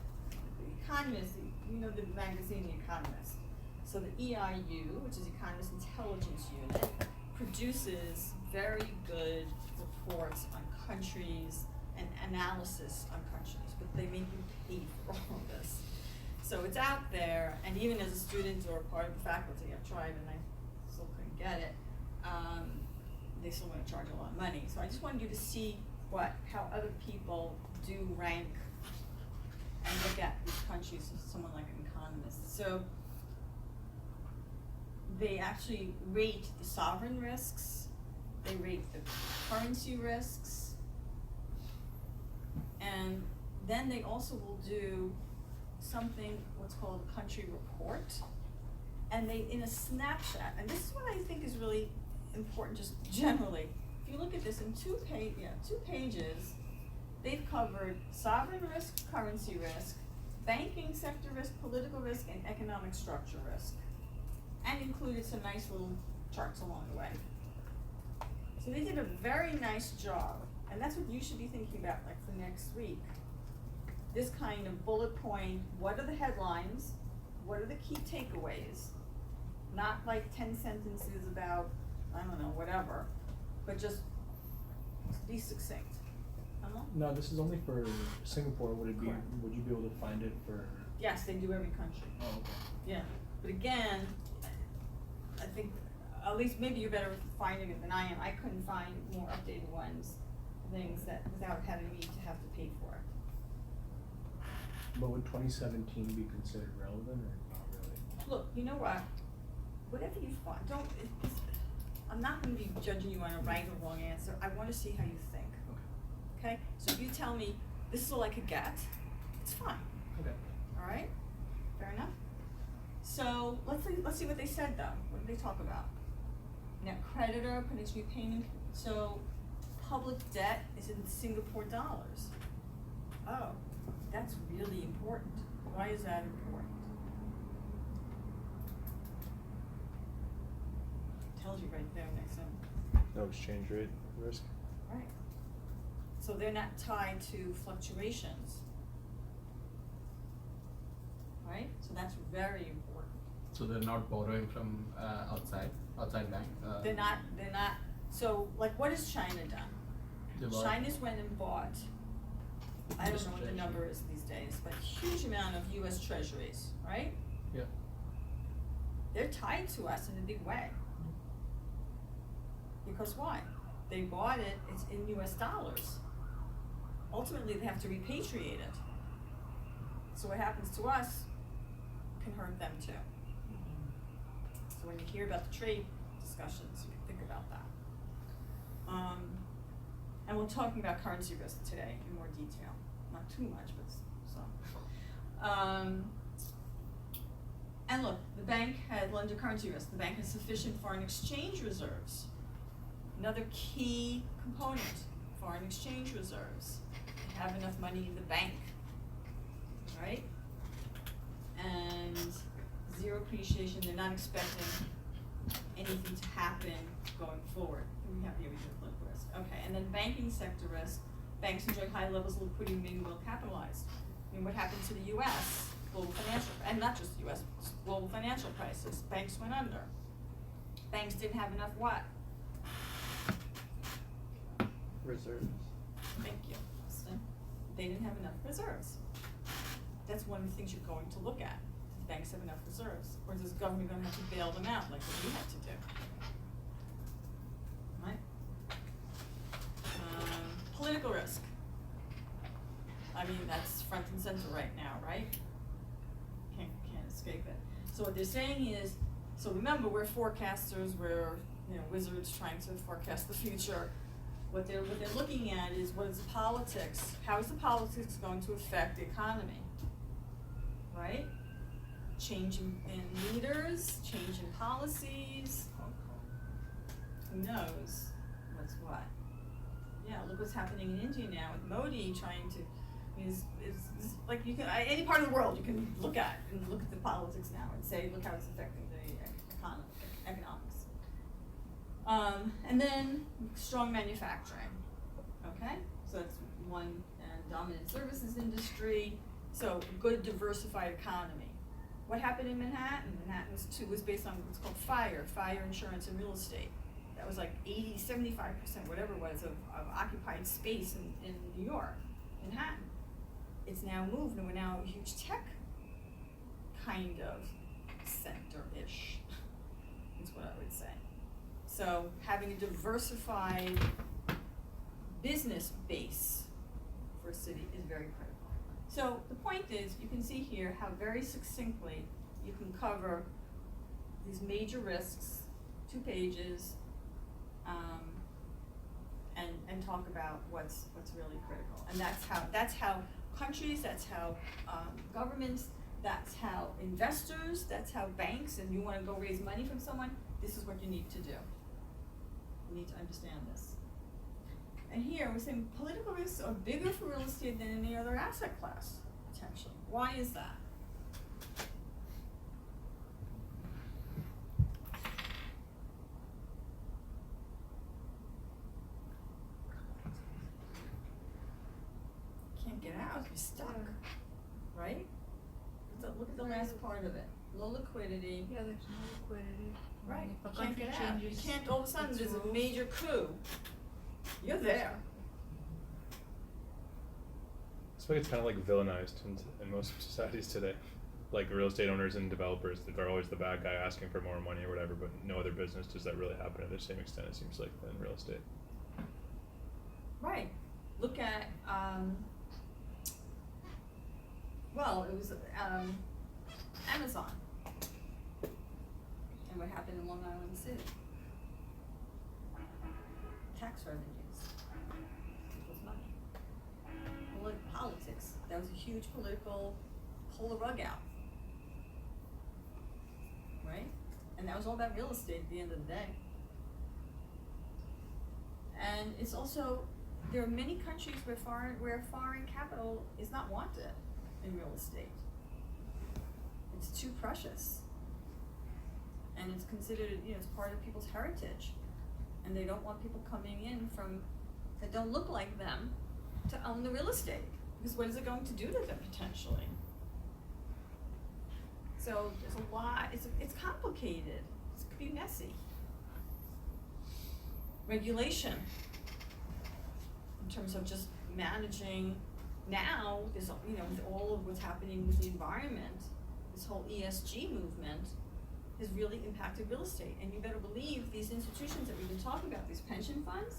The Economist, you know the magazine The Economist. So the EIU, which is Economist Intelligence Unit, produces very good reports on countries and analysis on countries, but they make you pay for all of this. So it's out there, and even as a student or part of the faculty, I've tried and I still couldn't get it. They still want to charge a lot of money. So I just wanted you to see how other people do rank and look at these countries, someone like an economist. So they actually rate the sovereign risks, they rate the currency risks, and then they also will do something, what's called a country report, and they, in a snapshot, and this is what I think is really important just generally. If you look at this in 2 pages, they've covered sovereign risk, currency risk, banking sector risk, political risk, and economic structure risk, and included some nice little charts along the way. So they did a very nice job, and that's what you should be thinking about like for next week. This kind of bullet point, what are the headlines, what are the key takeaways, not like 10 sentences about, I don't know, whatever, but just be succinct. No, this is only for Singapore. Would it be? Correct. Would you be able to find it for? Yes, they do every country. Oh, okay. Yeah, but again, I think, at least maybe you're better finding it than I am. I couldn't find more updated ones, things that, without having me to have to pay for it. But would 2017 be considered relevant or not really? Look, you know what? Whatever you find, I'm not gonna be judging you on a right or wrong answer. I wanna see how you think. Okay? So if you tell me, this is all I could get, it's fine. Okay. All right? Fair enough? So let's see what they said though. What did they talk about? Net creditor, potential repayment. So public debt is in Singapore dollars. Oh, that's really important. Why is that important? Tells you right there next to No exchange rate risk. right. So they're not tied to fluctuations. Right? So that's very important. So they're not borrowing from outside bank. They're not, so like what has China done? They borrow- China's went and bought, I don't US know what the Treasury. number is these days, but huge amount of US treasuries, right? Yeah. They're tied to us in a big way. Because why? They bought it, it's in US dollars. Ultimately, they have to repatriate it. So what happens to us can hurt them too. So when you hear about the trade discussions, you can think about that. And we're talking about currency risk today in more detail. Not too much, but some. And look, the bank had lender currency risk. The bank has sufficient foreign exchange reserves. Another key component, foreign exchange reserves. They have enough money in the bank, right? And zero appreciation, they're not expecting anything to happen going forward. We have here political risk. Okay, and then banking sector risk. Banks enjoy high levels of liquidity and being well capitalized. I mean, what happened to the US? Global financial, and not just the US, global financial crisis. Banks went under. Banks didn't have enough what? Reserves. Thank you, Austin. They didn't have enough reserves. That's one of the things you're going to look at. Do banks have enough reserves? Or is the government gonna have to bail them out like what we had to do? Right? Political risk. I mean, that's front and center right now, right? Can't escape it. So what they're saying is, so remember, we're forecasters, we're, wizards trying to forecast the future. What they're looking at is what is the politics, how is the politics going to affect the economy, right? Change in leaders, change in policies, who knows what's what. Yeah, look what's happening in India now with Modi trying to, is like you can, any part of the world you can look at and look at the politics now and say, look how it's affecting the economics. And then strong manufacturing, okay? So that's one, and dominant services industry, so good diversified economy. What happened in Manhattan? Manhattan was based on what's called fire insurance and real estate. That was like 75%, whatever it was, of occupied space in New York, Manhattan. It's now moved, and we're now a huge tech kind of center-ish, is what I would say. So having a diversified business base for a city is very critical. So the point is, you can see here how very succinctly you can cover these major risks, 2 pages, and talk about what's really critical. And that's how countries, that's how governments, that's how investors, that's how banks, and you want to go raise money from someone, this is what you need to do. You need to understand this. And here we're saying political risks are bigger for real estate than any other asset class, potentially. Why is that? Can't get out, you're stuck, right? Look at the last part of it. Low liquidity. Yeah, there's no liquidity. Right, If a you can't country get out, you changes can't, all of a sudden, its there's a rules. major coup, you're there. I feel like it's kind of like villainized in most societies today. Like real estate owners and developers, they're always the bad guy asking for more money or whatever, but no other business does that really happen to the same extent, it seems like, than real estate. Right, look at, well, it was, Amazon. And what happened in Long Island City? Tax revenues, people's money. Politics, that was a huge political, pull the rug out. Right? And that was all about real estate at the end of the day. And it's also, there are many countries where foreign capital is not wanted in real estate. It's too precious. And it's considered, it's part of people's heritage. And they don't want people coming in that don't look like them to own the real estate. Because what is it going to do to them potentially? So there's a lot, it's complicated. It could be messy. Regulation, in terms of just managing, now, there's, with all of what's happening with the environment, this whole ESG movement has really impacted real estate. And you better believe these institutions that we've been talking about, these pension funds,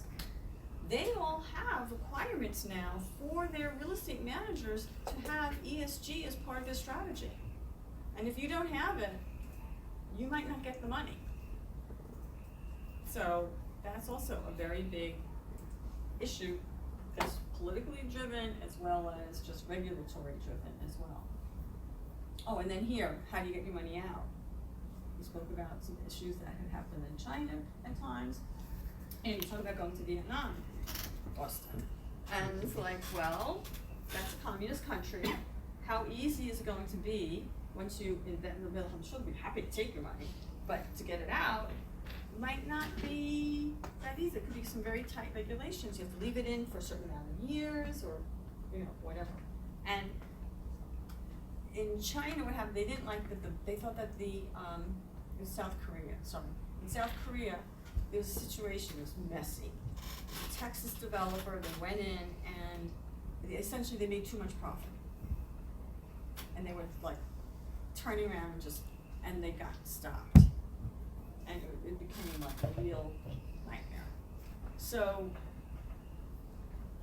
they all have requirements now for their real estate managers to have ESG as part of their strategy. And if you don't have it, you might not get the money. So that's also a very big issue that's politically driven as well as just regulatory driven as well. Oh, and then here, how do you get your money out? We spoke about some issues that had happened in China at times, and you talk about going to Vietnam, Austin. And it's like, well, that's a communist country. How easy is it going to be once you invent in the middle? I'm sure they'll be happy to take your money, but to get it out might not be that easy. It could be some very tight regulations. You have to leave it in for a certain amount of years or, whatever. And in China, what happened, they didn't like they thought that in South Korea, in South Korea, there was a situation, it was messy. A Texas developer, they went in and essentially they made too much profit. And they were like turning around and they got stopped. And it became like a real nightmare. So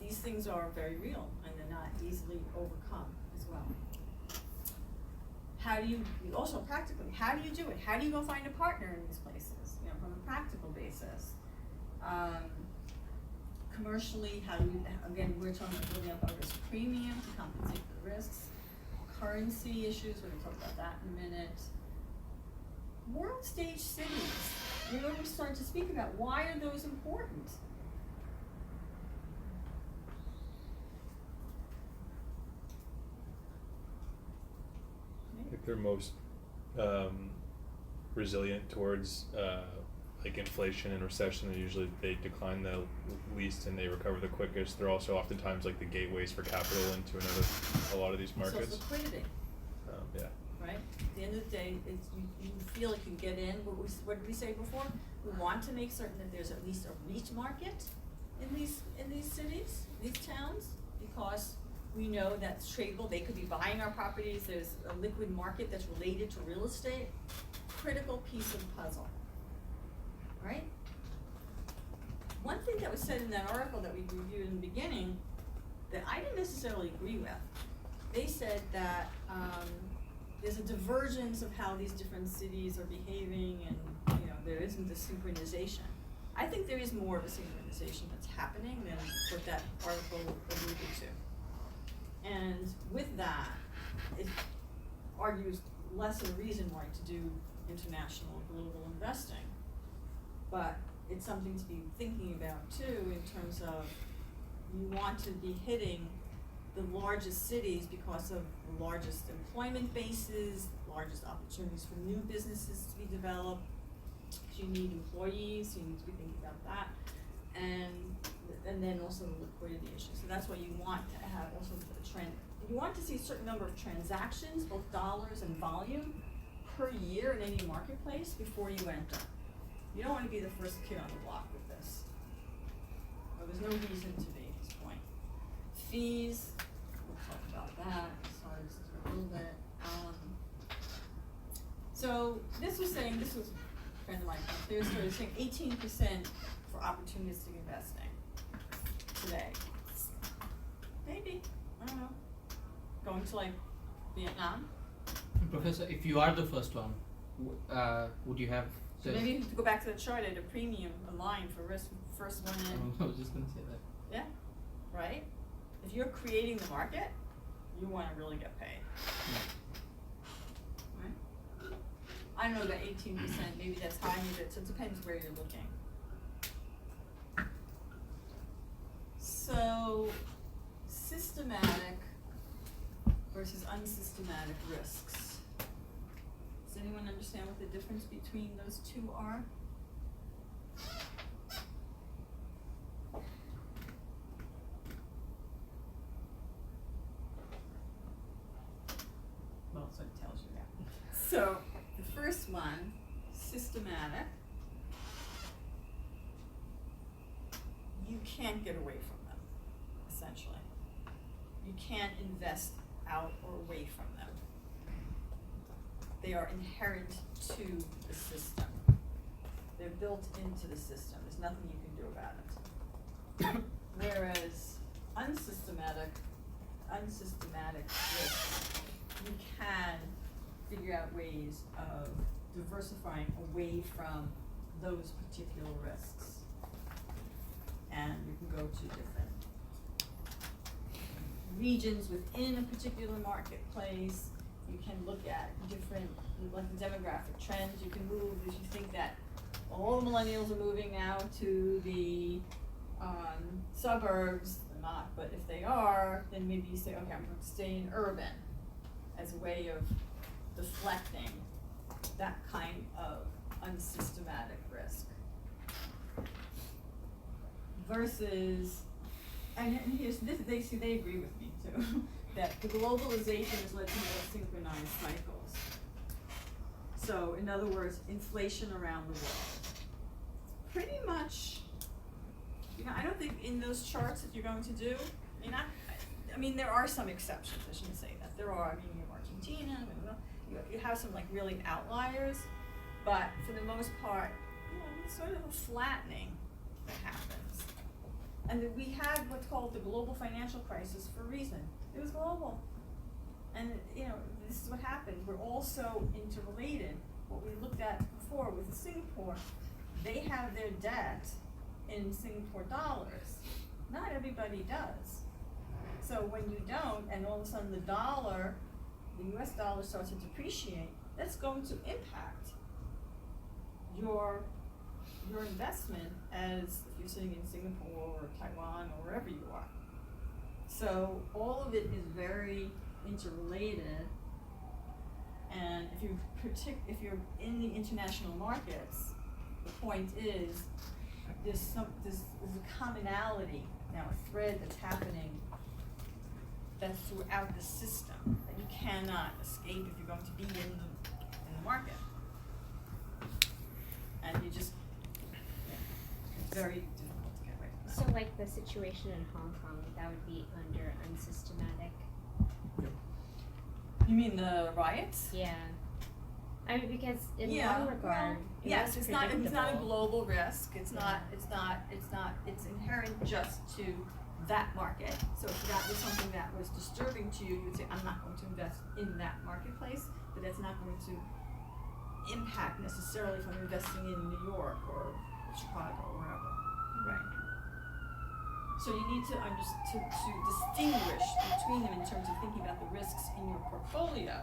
these things are very real and they're not easily overcome as well. How do you, also practically, how do you do it? How do you go find a partner in these places, from a practical basis? Commercially, how do you, again, we're talking about building up a risk premium to compensate for the risks. Currency issues, we're gonna talk about that in a minute. World stage cities, we're going to start to speak about why are those important? I think they're most resilient towards like inflation and recession. They decline the least and they recover the quickest. They're also oftentimes like the gateways for capital into a lot of these markets. So it's liquidity. Yeah. Right? At the end of the day, it's, you feel like you get in. What did we say before? We want to make certain that there's at least a REIT market in these cities, these towns, because we know that's tradable. They could be buying our properties. There's a liquid market that's related to real estate. Critical piece of the puzzle. Right? One thing that was said in that article that we reviewed in the beginning that I didn't necessarily agree with, they said that there's a divergence of how these different cities are behaving and there isn't the synchronization. I think there is more of a synchronization that's happening than what that article alluded to. And with that, it argues less of a reason why to do international global investing. But it's something to be thinking about too in terms of you want to be hitting the largest cities because of the largest employment bases, largest opportunities for new businesses to be developed. You need employees, so you need to be thinking about that. And then also the liquidity issue. So that's why you want to have also the trend. You want to see a certain number of transactions, both dollars and volume, per year in any marketplace before you enter. You don't want to be the first kid on the block with this. Well, there's no reason to be at this point. Fees, we'll talk about that. Sorry, this is a little bit. So this was a friend of mine, they started saying 18% for opportunistic investing today. Maybe, I don't know. Going to like Vietnam. Professor, if you are the first one, would you have? So maybe you have to go back to the chart at a premium, a line for risk, first one in. I was just gonna say that. Yeah, right? If you're creating the market, you want to really get paid. Right? I don't know about 18%, maybe that's high, maybe it depends where you're looking. unsystematic risks. Does anyone understand what the difference between those two are? Well, so it tells you that. So, the first one, systematic, you can't get away from them, essentially. You can't invest out or away from them. They are inherent to the system. They're built into the system. There's nothing you can do about it. Whereas unsystematic risk, you can figure out ways of diversifying away from those particular risks. And you can go to different regions within a particular marketplace. You can look at different, like the demographic trends. You can move if you think that all millennials are moving now to the suburbs. They're not, but if they are, then maybe you say, okay, I'm going to stay in urban as a way of deflecting that kind of unsystematic risk. Versus, and here's this, they agree with me too, that the globalization has led to more synchronized cycles. So, in other words, inflation around the world. Pretty much, I don't think in those charts that you're going to do, I mean, there are some exceptions, I shouldn't say that. There are, you have Argentina, you have some like really outliers, but for the most part, it's sort of a flattening that happens. And that we had what's called the global financial crisis for a reason. It was global. And this is what happened. We're all so interrelated. What we looked at before with Singapore, they have their debt in Singapore dollars. Not everybody does. So when you don't, and all of a sudden the dollar, the US dollar starts to depreciate, that's going to impact your investment as if you're sitting in Singapore or Taiwan or wherever you are. So all of it is very interrelated, and if you're in the international markets, the point is there's a commonality now, a thread that's happening that's throughout the system that you cannot escape if you're going to be in the market, and you just it's very difficult to get away from that. So like the situation in Hong Kong, that would be under unsystematic? You mean the riots? Yeah. I mean, because in Yeah, one regard, it yes, was it's not a predictable. global risk. It's Yeah. it's inherent just to that market. So if that was something that was disturbing to you, you would say, I'm not going to invest in that marketplace, but that's not going to impact necessarily if I'm investing in New York or Chicago or wherever. Right. So you need to distinguish between them in terms of thinking about the risks in your portfolio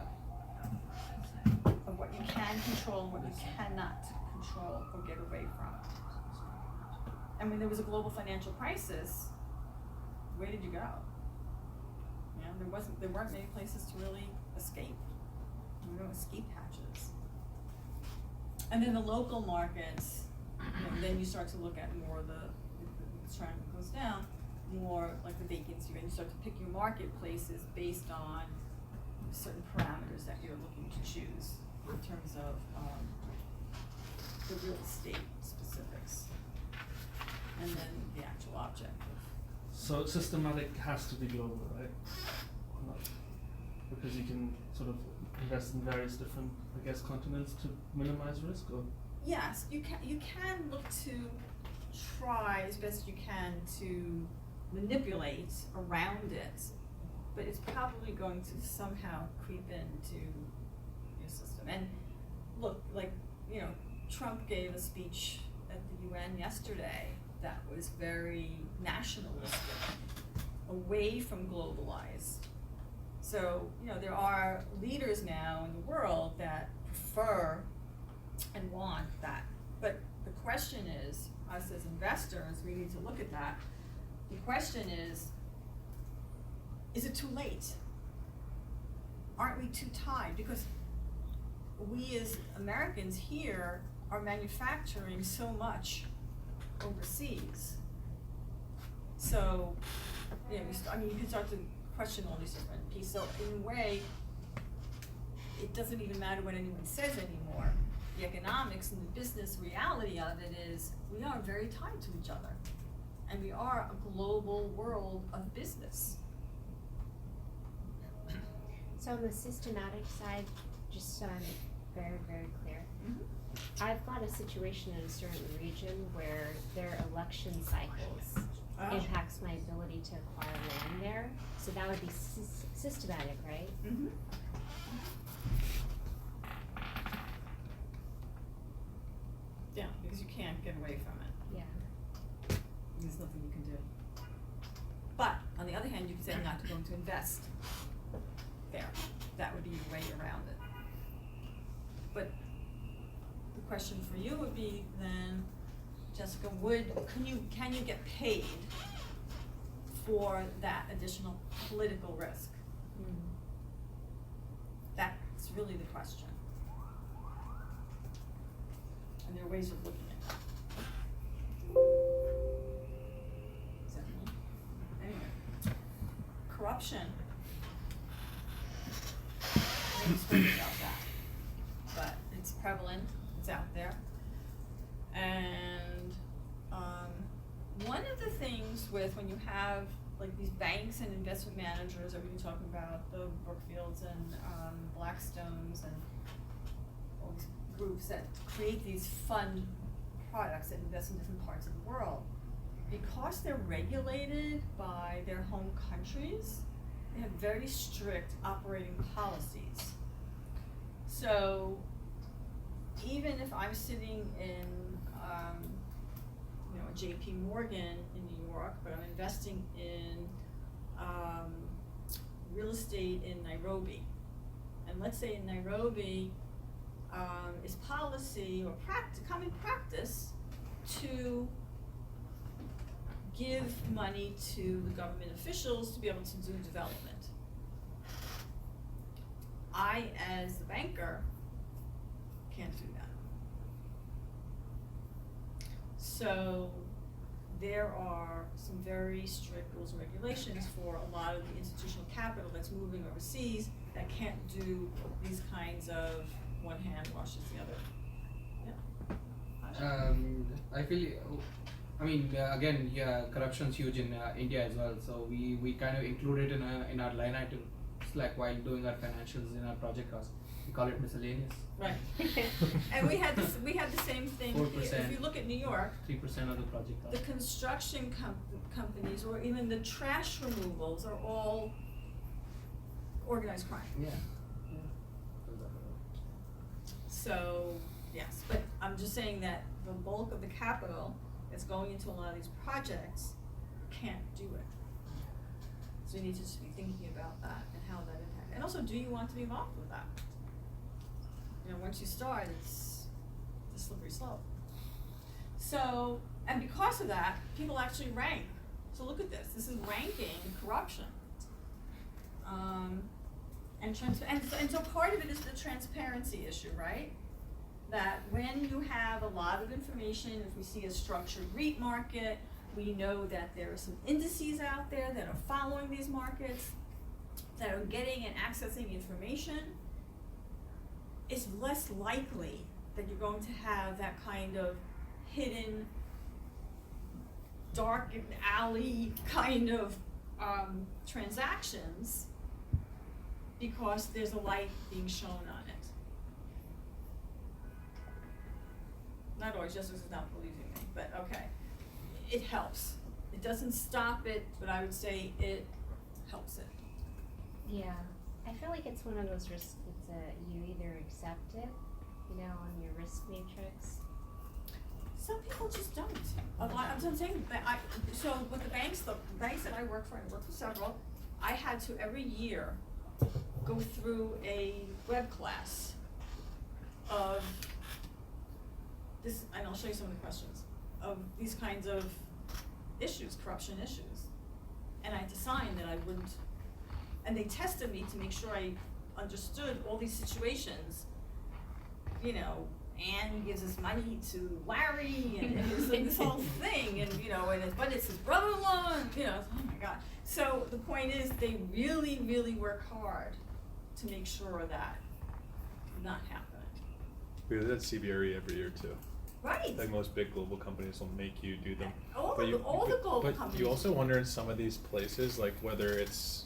of what you can control and what you cannot control or get away from. And when there was a global financial crisis, where did you go? There weren't many places to really escape. There were no escape hatches. And then the local markets, then you start to look at more the triangle goes down, more like the vacancy rate. You start to pick your marketplaces based on certain parameters that you're looking to choose in terms of the real estate specifics, and then the actual object. So systematic has to be global, right? Or not? Because you can sort of invest in various different, I guess, continents to minimize risk, or? Yes, you can look to try as best you can to manipulate around it, but it's probably going to somehow creep into your system. And look, Trump gave a speech at the UN yesterday that was very nationalistic, away from globalized. So, there are leaders now in the world that prefer and want that. But the question is, us as investors, we need to look at that. The question is it too late? aren't we too tied? Because we as Americans here are manufacturing so much overseas. So, yeah, you can start to question all these different pieces. So in a way, it doesn't even matter what anyone says anymore. The economics and the business reality of it is we are very tied to each other. And we are a global world of business. So on the systematic side, just so I'm very, very clear, I've got a situation in a certain region where their election cycles impacts my ability to acquire land there. So that would be systematic, right? Mm-hmm. Yeah, because you can't get away from it. Yeah. There's nothing you can do. But on the other hand, you could say I'm not going to invest there. That would be your way around it. But the question for you would be then, Jessica, can you get paid for that additional political risk? That's really the question. And there are ways of looking at that. Is that me? Anyway, corruption. I haven't spoken about that, but it's prevalent, it's out there. And one of the things with when you have like these banks and investment managers, are we talking about the Brookfields and Blackstones and all these groups that create these fund products that invest in different parts of the world, because they're regulated by their home countries, they have very strict operating policies. So even if I'm sitting in a JP Morgan in New York, but I'm investing in real estate in Nairobi, and let's say in Nairobi is policy or common practice to give money to the government officials to be able to do development. I, as the banker, can't do that. So there are some very strict rules and regulations for a lot of the institutional capital that's moving overseas that can't do these kinds of one hand washes the other. I feel, again, corruption's huge in India as well. So we kind of include it in our line item. It's like while doing our financials in our project cost, we call it miscellaneous. Right. And we had the same thing here. 4%. If you look at New York, 3% of the project cost. the construction companies or even the trash removals are all organized crime. Yeah. So, yes, but I'm just saying that the bulk of the capital that's going into a lot of these projects can't do it. So you need to just be thinking about that and how that impacts. And also, do you want to be involved with that? Once you start, it's a slippery slope. So, and because of that, people actually rank. So look at this. This is ranking corruption. And so part of it is the transparency issue, right? That when you have a lot of information, if we see a structured REIT market, we know that there are some indices out there that are following these markets, that are getting and accessing information. It's less likely that you're going to have that kind of hidden, dark alley kind of transactions, because there's a light being shown on it. Not always, just as not believing me, but okay. It helps. It doesn't stop it, but I would say it helps it. Yeah, I feel like it's one of those risks. You either accept it, on your risk matrix. Some people just don't. I'm saying that so with the banks that I work for, and I work for several, I had to every year go through a web class of this, and I'll show you some of the questions, of these kinds of issues, corruption issues. And I had to sign that I wouldn't, and they tested me to make sure I understood all these situations, you know, Anne gives his money to Larry, and it's like this whole thing, and you know, but it's his brother-in-law, and you know, oh my God. So the point is, they really, really work hard to make sure that not happening. We do that CBRE every year too. Right. Like most big global companies will make you do them. All But the global but companies. you also wonder in some of these places, like whether it's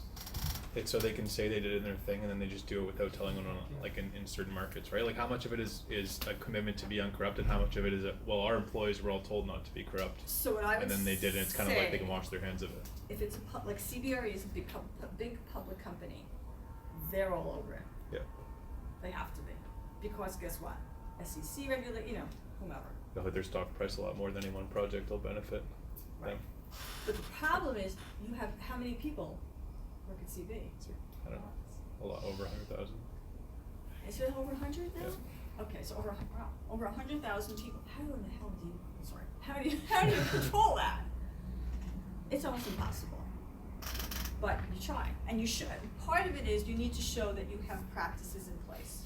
so they can say they did it in their thing and then they just do it without telling anyone, like in certain markets, right? Like how much of it is a commitment to be uncorrupt and how much of it is well, our employees were all told not to be corrupt. So what I would And then they did it, it's kind of like they can say, wash their hands of it. if it's like CBRE is a big public company, they're all over it. Yeah. They have to be, because guess what? SEC regulate, you know, whomever. They'll hit their stock price a lot more than any one project will benefit Right. them. But the problem is, you have how many people work at CB? So, I don't know, a lot over 100,000. Is it over 100 now? Yeah. Okay, so over 100,000 people. How in the hell do you? Sorry. How do you control that? It's almost impossible. But you try, and you should. Part of it is you need to show that you have practices in place.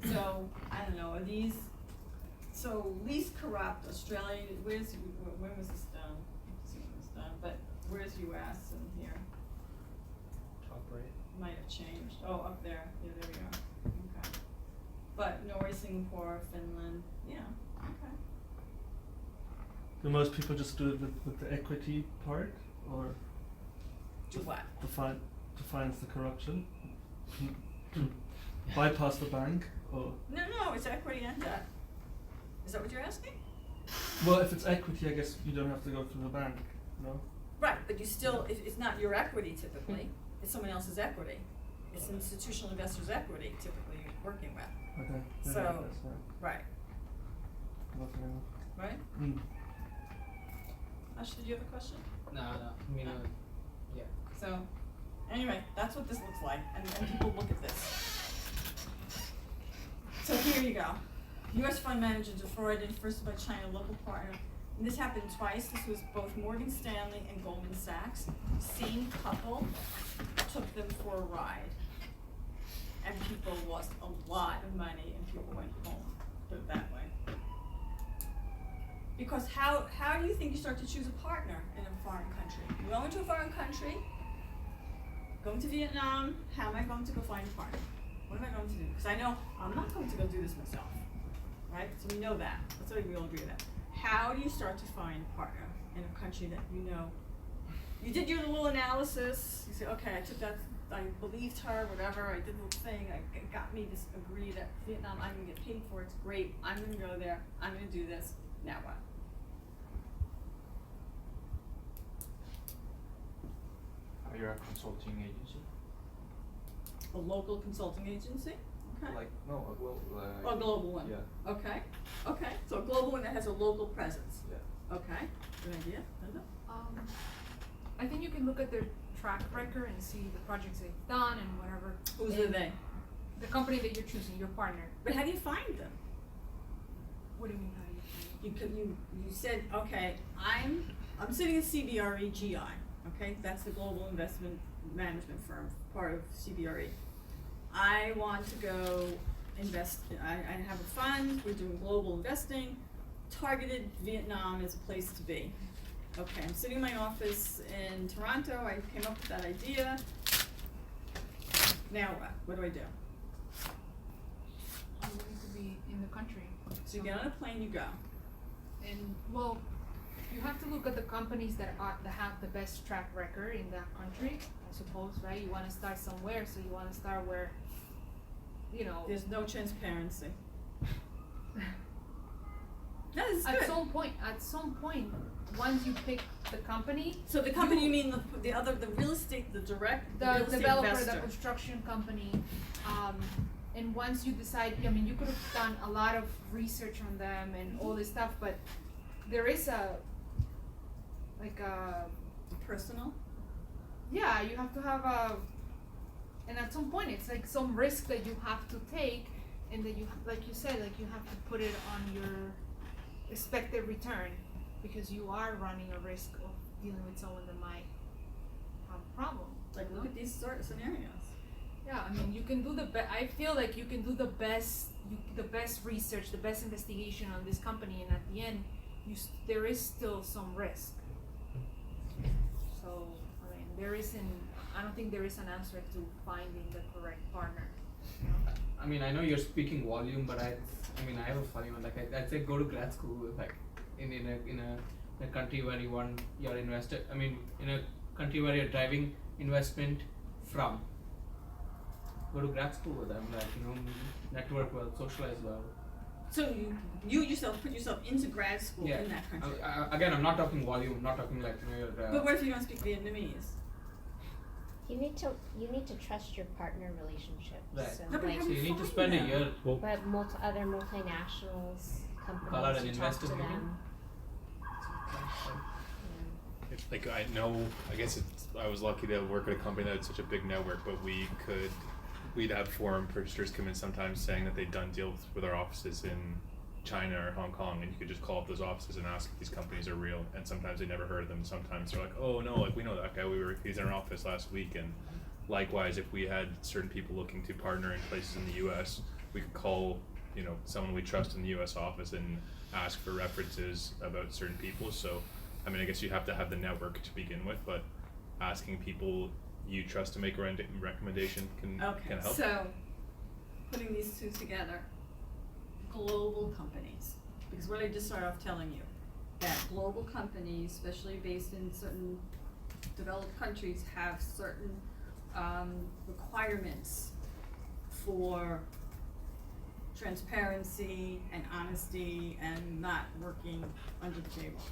So I don't know. Are these? So least corrupt Australia. When was this done? Let's see when it was done. But where's U.S. in here? Top right. Might have changed. Oh, up there. Yeah, there we are. Okay. But Norway, Singapore, Finland. Yeah. Okay. Do most people just do it with the equity part, or Do what? to finance the corruption? To bypass the bank, or No, it's equity and debt. Is that what you're asking? well, if it's equity, I guess you don't have to go through the bank, no? Right, but you still, it's not your equity typically. It's someone else's equity. It's institutional investors' equity typically you're working with. Okay. Yeah, So- I guess, yeah. Right. Nothing else. Right? Mm. Ash, did you have a question? No, I mean, yeah. So, anyway, that's what this looks like, and people look at this. So here you go. U.S. fund manager defrauded first by China local partner. And this happened twice. This was both Morgan Stanley and Goldman Sachs. Same couple took them for a ride. And people lost a lot of money and people went home, put it that way. Because how do you think you start to choose a partner in a foreign country? You go into a foreign country, going to Vietnam, how am I going to go find a partner? What am I going to do? Because I know I'm not going to go do this myself, right? So we know that. That's why we all agree with that. How do you start to find a partner in a country that you know? You did your little analysis. You say, okay, I took that, I believed her, whatever. I did the little thing. It got me this agree that Vietnam, I'm going to get paid for it. It's great. I'm going to go there. I'm going to do this. Now what? You're a consulting agency? A local consulting agency? Okay. Like, no, well, A global one? Yeah. Okay, okay, so a global one that has a local presence. Yeah. Okay, good idea, Linda? I think you can look at their track record and see the projects they've done and whatever. Who's and the they? The company that you're choosing, your partner. But how do you find them? What do you mean, how do you find You said, okay, I'm sitting at CBRE GI, okay, that's the global investment management firm, part of CBRE. I want to go invest, I have a fund, we're doing global investing, targeted Vietnam is a place to be. Okay, I'm sitting in my office in Toronto, I came up with that idea. Now what do I do? You need to be in the country. So you get on a plane, you go. And well, you have to look at the companies that have the best track record in that country, I suppose, right? You want to start somewhere, so you want to start where, you know. There's no transparency. That is good. At some point, once you pick the company, So the company, you mean the real estate, the real the estate developer, investor. the construction company, and once you decide, I mean, you could have done a lot of research on them and all this stuff, but there is Personal? yeah, you have to have and at some point it's like some risk that you have to take, and that you, like you said, like you have to put it on your expected return, because you are running a risk of dealing with someone that might have a problem. Like, look at these sort of scenarios. Yeah, I mean, you can do I feel like you can do the best research, the best investigation on this company, and at the end, there is still some risk. So, I mean, I don't think there is an answer to finding the correct partner. You know? I mean, I know you're speaking volume, but I have a funny one. Like I'd say go to grad school, like in a country where you're invested. I mean, in a country where you're driving investment from. Go to grad school with them, like, network well, socialize well. So you yourself put yourself into grad school Yeah. in that country. Again, I'm not talking volume. I'm not talking like your. But what if you don't speak Vietnamese? You need to trust your partner relationship. Right. So, No, but like, So you need to Find spend a them. year. but other multinationals, Call out companies, an you talk investor to meeting? them. Like I know, I guess I was lucky to work at a company that had such a big network, but we'd have foreign purchasers come in sometimes saying that they'd done deals with our offices in China or Hong Kong, and you could just call up those offices and ask if these companies are real, and sometimes they never heard of them. Sometimes they're like, oh no, like we know that guy, he's in our office last week. And likewise, if we had certain people looking to partner in places in the US, we could call, someone we trust in the US office and ask for references about certain people. So I mean, I guess you have to have the network to begin with, but asking people you trust to make a recommendation can help. So, putting these two together, global companies, because what I just started off telling you, that global companies, especially based in certain developed countries, have certain requirements for transparency and honesty and not working under the table.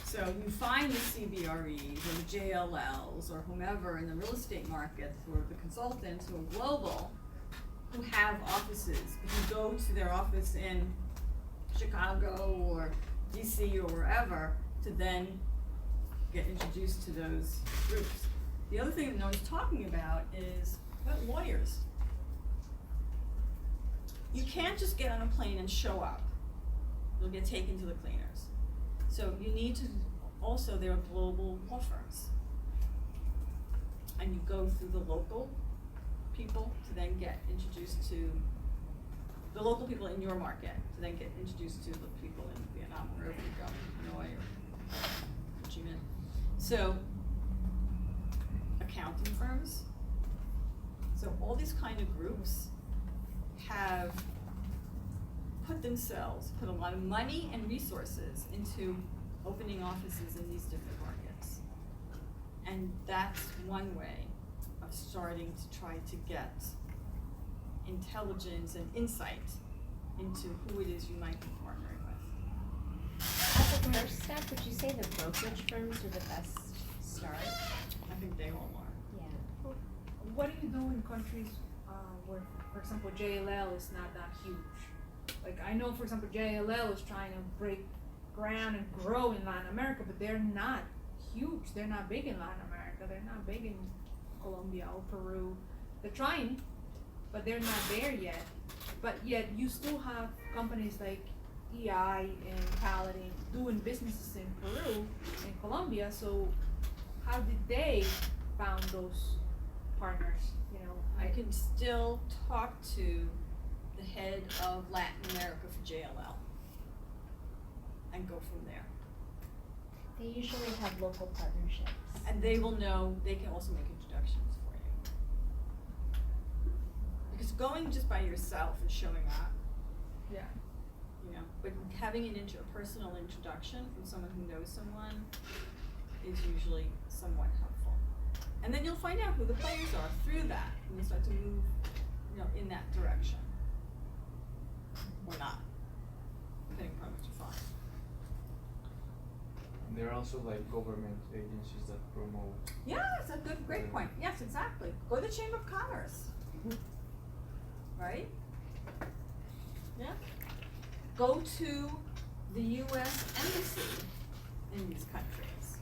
So you find the CBREs or the JLLs or whomever in the real estate market, or the consultants who are global, who have offices. If you go to their office in Chicago or DC or wherever, to then get introduced to those groups. The other thing that no one's talking about is lawyers. You can't just get on a plane and show up. You'll get taken to the cleaners. So you need to, also there are global law firms. And you go through the local people to then get introduced to, the local people in your market, to then get introduced to the people in Vietnam, wherever you go, Hanoi or Ho Chi Minh. So, accounting firms. So all these kind of groups have put a lot of money and resources into opening offices in these different markets. And that's one way of starting to try to get intelligence and insight into who it is you might be partnering with. As a first step, would you say the brokerage firms are the best start? I think they all are. Yeah. What do you do in countries where, for example, JLL is not that huge? Like I know, for example, JLL is trying to break ground and grow in Latin America, but they're not huge. They're not big in Latin America. They're not big in Colombia or Peru. They're trying, but they're not there yet. But yet you still have companies like EI and Paladin doing businesses in Peru and Colombia. So how did they found those partners? I can still talk to the head of Latin America for JLL and go from there. They usually have local partnerships. And they will know, they can also make introductions for you. Because going just by yourself and showing up, Yeah. but having a personal introduction from someone who knows someone is usually somewhat helpful. And then you'll find out who the players are through that, and you'll start to move, in that direction. Or not, depending upon what you find. There are also like government agencies that promote. Yeah, it's a great point. Yes, exactly. Go to the Chamber of Commerce. Right? Yeah. Go to the US Embassy in these countries.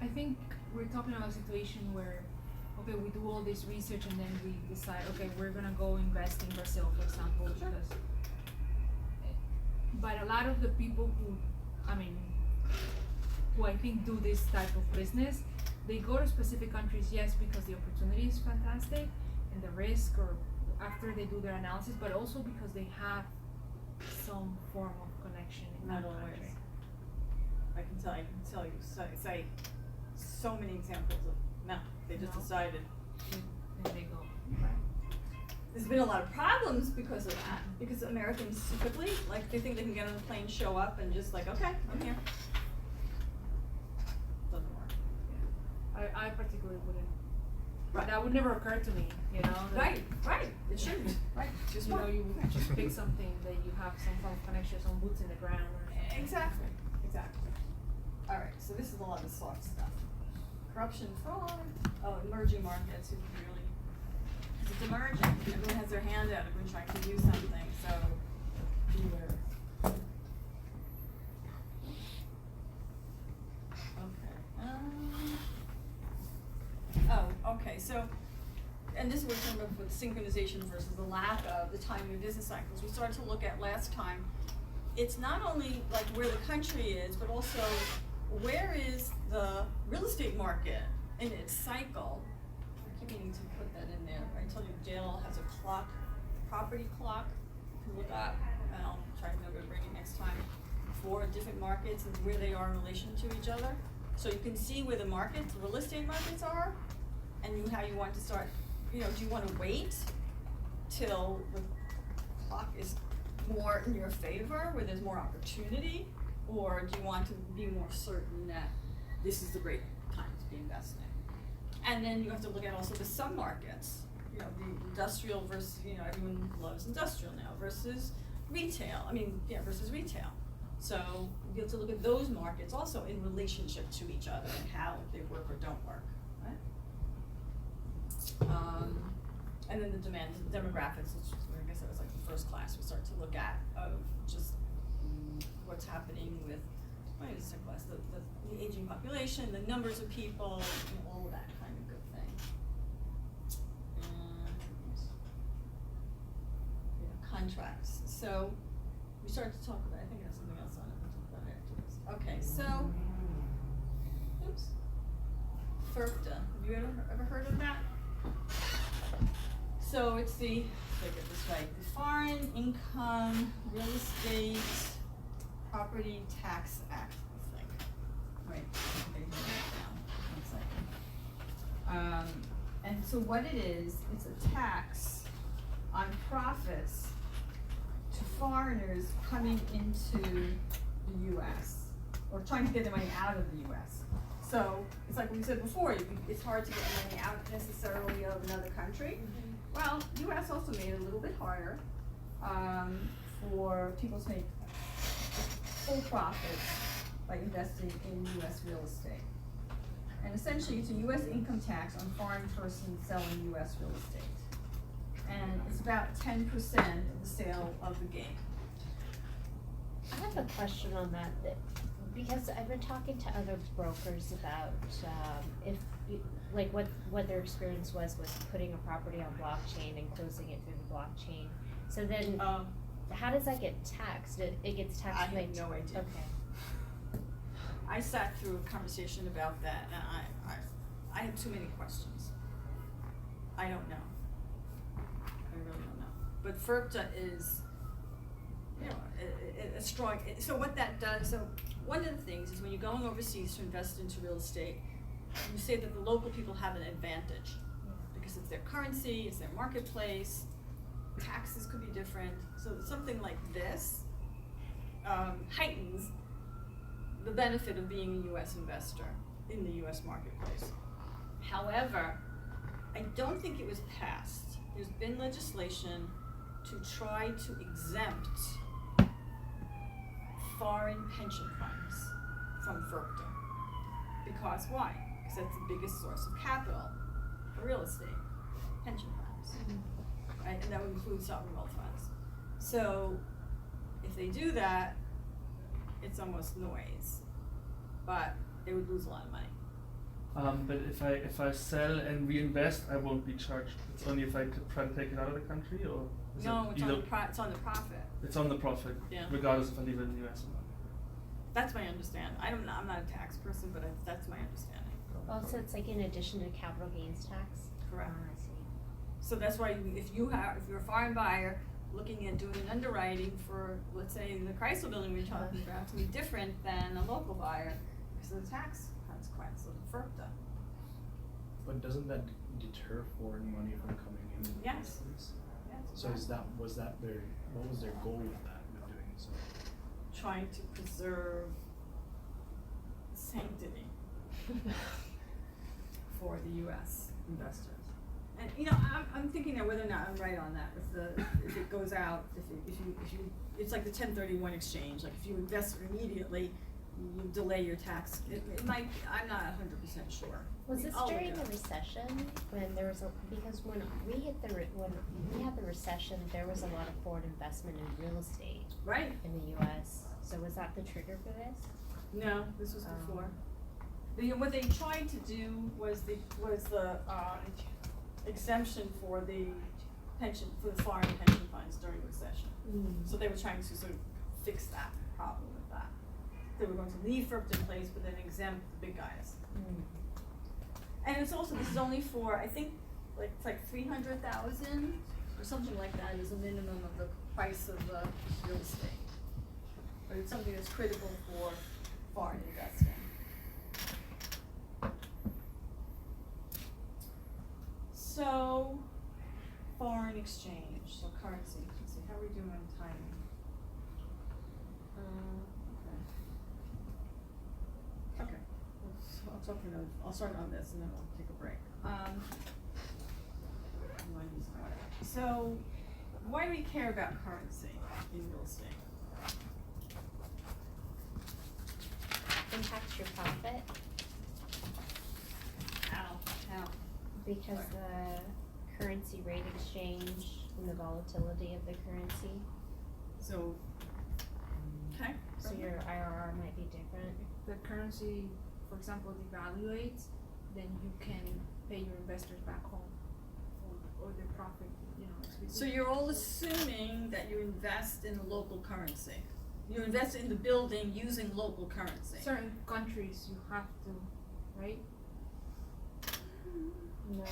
I think we're talking about a situation where, okay, we do all this research and then we decide, okay, we're gonna go invest in Brazil, for example, Sure. because. But a lot of the people who I think do this type of business, they go to specific countries, yes, because the opportunity is fantastic and the risk, or after they do their analysis, but also because they have some form of connection in Not that always. country. I can tell you, cite so many examples of, no, they just No. decided. And they go. There's been a lot of problems because of that, because Americans typically, like, they think they can get on a plane, show up, and just like, okay, I'm here. Doesn't work. I particularly wouldn't. Right. That would never occur to me, you know. that, Right, it shouldn't, right, just You know, one. you would just pick something that you have some form of connection, some boots in the ground or something. Exactly. Alright, so this is a lot of soft stuff. Corruption, fraud, emerging markets, really, 'cause it's emerging, everyone has their hand out, everyone's trying to do something, so beware. Okay, so, and this is what we're talking about with synchronization versus the lack of the timing of business cycles. We started to look at last time, it's not only like where the country is, but also where is the real estate market in its cycle. I keep meaning to put that in there. I told you jail has a clock, property clock, you can look up, and I'll try to remember to bring it next time, for different markets and where they are in relation to each other. So you can see where the markets, real estate markets are, and how you want to start, do you wanna wait till the clock is more in your favor, where there's more opportunity, or do you want to be more certain that this is the great time to be investing? And then you have to look at also the sub-markets, the industrial versus, everyone loves industrial now, versus retail, versus retail. So you have to look at those markets also in relationship to each other and how they work or don't work, right? And then the demand, demographics, which I guess that was like the first class we start to look at of just what's happening with, what is the class, the aging population, the numbers of people, all of that kind of good thing. And contracts. So we started to talk about, I think I have something else on it, we'll talk about it afterwards. Okay, so, oops. FERPTA, have you ever heard of that? So it's the, if I get this right, the Foreign Income Real Estate Property Tax Act, I think. Right, okay, here's it now, 1 second. And so what it is, it's a tax on profits to foreigners coming into the US, or trying to get their money out of the US. So, it's like we said before, it's hard to get money out necessarily of another country. Well, US also made it a little bit harder, for people to make full profits by investing in US real estate. And essentially, it's a US income tax on foreign persons selling US real estate. And it's about 10% of the sale of the gain. I have a question on that, because I've been talking to other brokers about, what their experience was with putting a property on blockchain and closing it through the blockchain. So then, how does that get taxed? It gets taxed I by have no idea. Okay. I sat through a conversation about that, and I have too many questions. I don't know. I really don't know. But FERPTA is, a strong, so what that does, so one of the things is when you're going overseas to invest into real estate, you say that the local people have an advantage, because it's their currency, it's their marketplace, taxes could be different, so something like this heightens the benefit of being a US investor in the US marketplace. However, I don't think it was passed. There's been legislation to try to exempt foreign pension funds from FERPTA. Because why? Because that's the biggest source of capital for real estate, pension funds, right? And that would include sovereign wealth funds. So if they do that, it's almost noise, but they would lose a lot of money. But if I sell and reinvest, I won't be charged. It's only if I try to take it out of the country, or is No, it it's either? it's on the profit. It's on the profit, Yeah. regardless if I leave it in the US or not. That's my understanding. I'm not a tax person, but that's my understanding. Oh, so it's like in addition to capital gains tax? Correct. Oh, I see. So that's why if you're a foreign buyer looking at doing an underwriting for, let's say, the Chrysler building we're talking about, to be different than a local buyer because of the tax consequence of the FERPTA. But doesn't that deter foreign money from coming in? Yes. Yes, So was that what was their goal with that, with doing so? trying to preserve sanctity for the U.S. investors. And I'm thinking that whether or not I'm right on that. If it goes out, if you, it's like the 1031 exchange. Like if you invest immediately, you delay your tax. It might. I'm not 100% sure. Was this I'll look during it the up. recession when there was because when we had the recession, there was a lot of foreign investment in real estate Right. in the U.S. So was that the trigger for this? No, this was Oh. before. What they tried to do was the exemption for the foreign pension funds during recession. So they were trying to sort of fix that problem with that. They were going to leave FERPTA in place, but then exempt the big guys. And it's also, this is only for, I think, it's like 300,000 or something like that is a minimum of the price of the real estate. But it's something that's critical for foreign investing. So, foreign exchange, so currency. Let's see, how are we doing on timing? Okay. I'll start on this and then we'll take a break. So, why do we care about currency in real estate? Impacts your profit How? because the currency rate exchange and the volatility of the currency. So, okay. So your IRR might be different. If the currency, for example, devaluates, then you can pay your investors back home, or their profit, it's reduced. So you're all assuming that you invest in the local currency. You invest in the building using local currency. Certain countries you have to, right? No.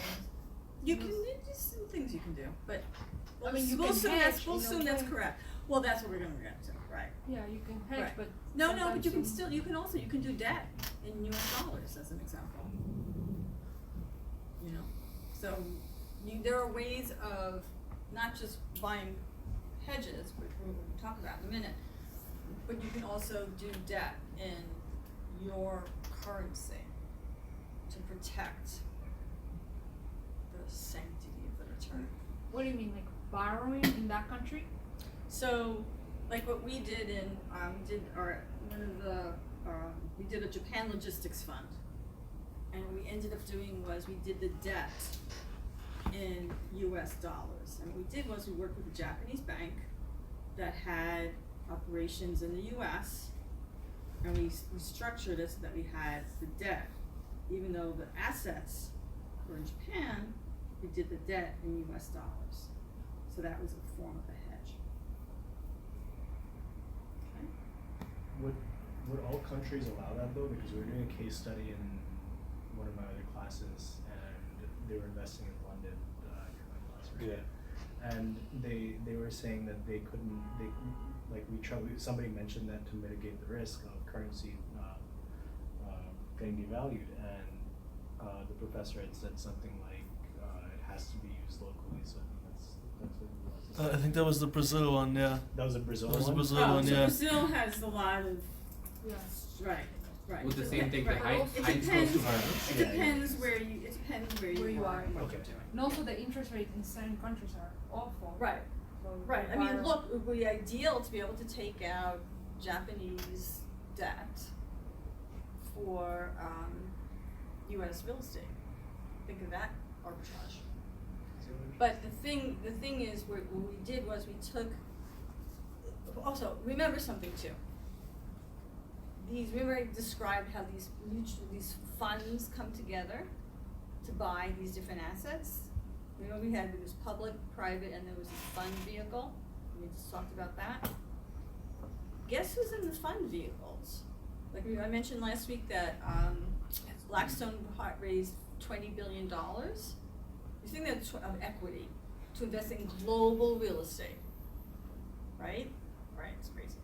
You can, there's some things you can do, but I mean, you we'll can assume hedge, we'll you know, assume that's when- correct. Well, that's what we're gonna get to, right? Yeah, you can hedge, Right. but No, but sometimes you can still, you can do debt in US dollars as an example. So there are ways of not just buying hedges, which we'll talk about in a minute, but you can also do debt in your currency to protect the sanctity of the return. What do you mean, like borrowing in that country? So, like what we did we did a Japan logistics fund, and what we ended up doing was we did the debt in U.S. dollars. And what we did was we worked with a Japanese bank that had operations in the U.S., and we structured it so that we had the debt, even though the assets were in Japan, we did the debt in U.S. dollars. So that was a form of a hedge. Okay. Would all countries allow that though? Because we were doing a case study in one of my other classes, and they were investing in London during my class, right? Yeah. And they were saying that they couldn't. Somebody mentioned that to mitigate the risk of currency getting devalued, and the professor had said something like it has to be used locally. So that's what it was. I think that was the Brazil one, yeah. That was a Brazil That was the one? Brazil Oh, one, so yeah. Brazil has a lot of, Yes. right. With the same thing, Right. the height It goes depends, to higher. it depends where you are and what Okay. you're doing. And also the interest rate in certain countries are awful. Right, So right. I you mean, borrow- look, it would be ideal to be able to take out Japanese debt for U.S. real estate. Think of that arbitrage. But the thing is, what we did was we took. Also, remember something too. Remember I described how these funds come together to buy these different assets. Remember there was public, private, and there was this fund vehicle. We just talked about that. Guess who's in the fund vehicles? Like I mentioned last week that Blackstone raised $20 billion. You think that's of equity to invest in global real estate, right? Right, it's crazy.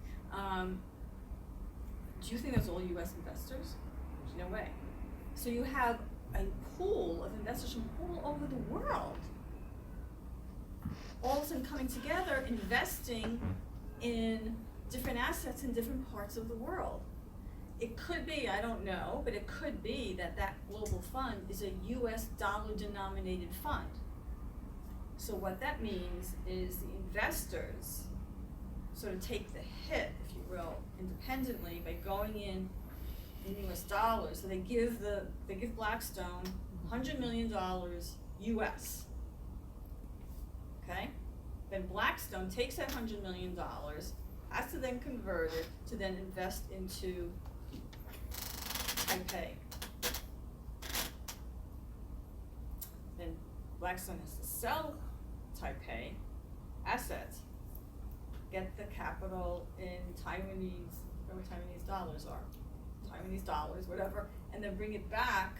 Do you think that's all U.S. investors? No way. So you have a pool of investors from all over the world, all of a sudden coming together, investing in different assets in different parts of the world. It could be, I don't know, but it could be that that global fund is a US dollar denominated fund. So what that means is the investors sort of take the hit, if you will, independently by going in US dollars. So they give Blackstone $100 million US. Okay? Then Blackstone takes that $100 million, has to then convert it to then invest into Taipei. Then Blackstone has to sell Taipei assets, get the capital in Taiwanese, whatever Taiwanese dollars are, Taiwanese dollars, whatever, and then bring it back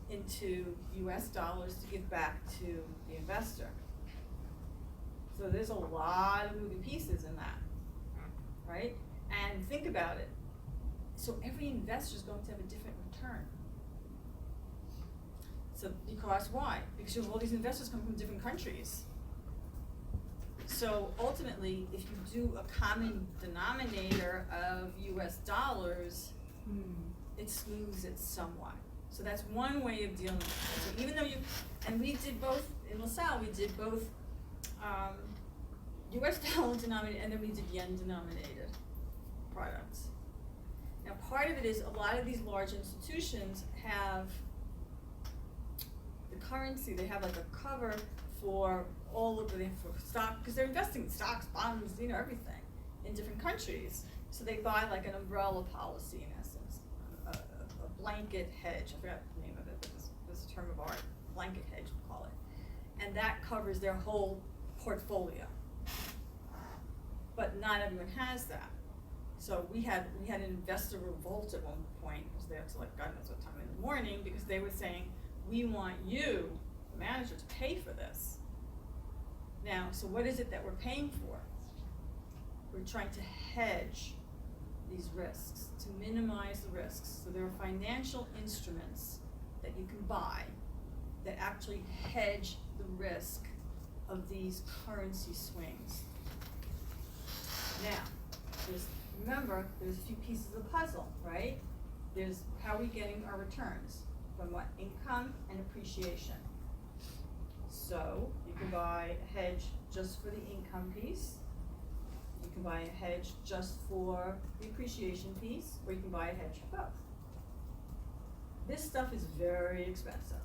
into US dollars to give back to the investor. So there's a lot of moving pieces in that, right? And think about it. So every investor is going to have a different return. So because why? Because you have all these investors come from different countries. So ultimately, if you do a common denominator of US dollars, it smooths it somewhat. So that's one way of dealing with it. So even though and we did both, in LaSalle, we did both US dollar denominated and then we did yen denominated products. Now part of it is a lot of these large institutions have the currency, they have like a cover for all of the stock, because they're investing in stocks, bonds, everything in different countries. So they buy like an umbrella policy in essence, a blanket hedge, I forgot the name of it, but this is a term of art, blanket hedge we call it. And that covers their whole portfolio. But not everyone has that. So we had an investor revolt at one point. It was there till like God knows what time in the morning, because they were saying, we want you, the manager, to pay for this. Now, so what is it that we're paying for? We're trying to hedge these risks, to minimize the risks. So there are financial instruments that you can buy that actually hedge the risk of these currency swings. Now, remember, there's a few pieces of the puzzle, right? There's how are we getting our returns? From what? Income and appreciation. So you can buy a hedge just for the income piece. You can buy a hedge just for the appreciation piece, or you can buy a hedge for both. This stuff is very expensive.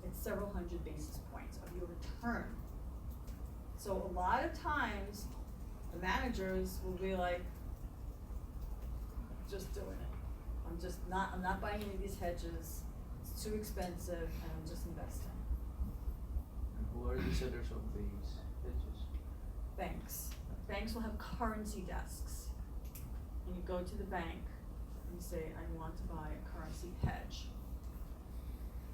It's several hundred basis points of your return. So a lot of times, the managers will be like, just doing it. I'm not buying any of these hedges. It's too expensive, and I'm just investing. And who are the sellers of these hedges? Banks. Banks will have currency desks. And you go to the bank and you say, I want to buy a currency hedge.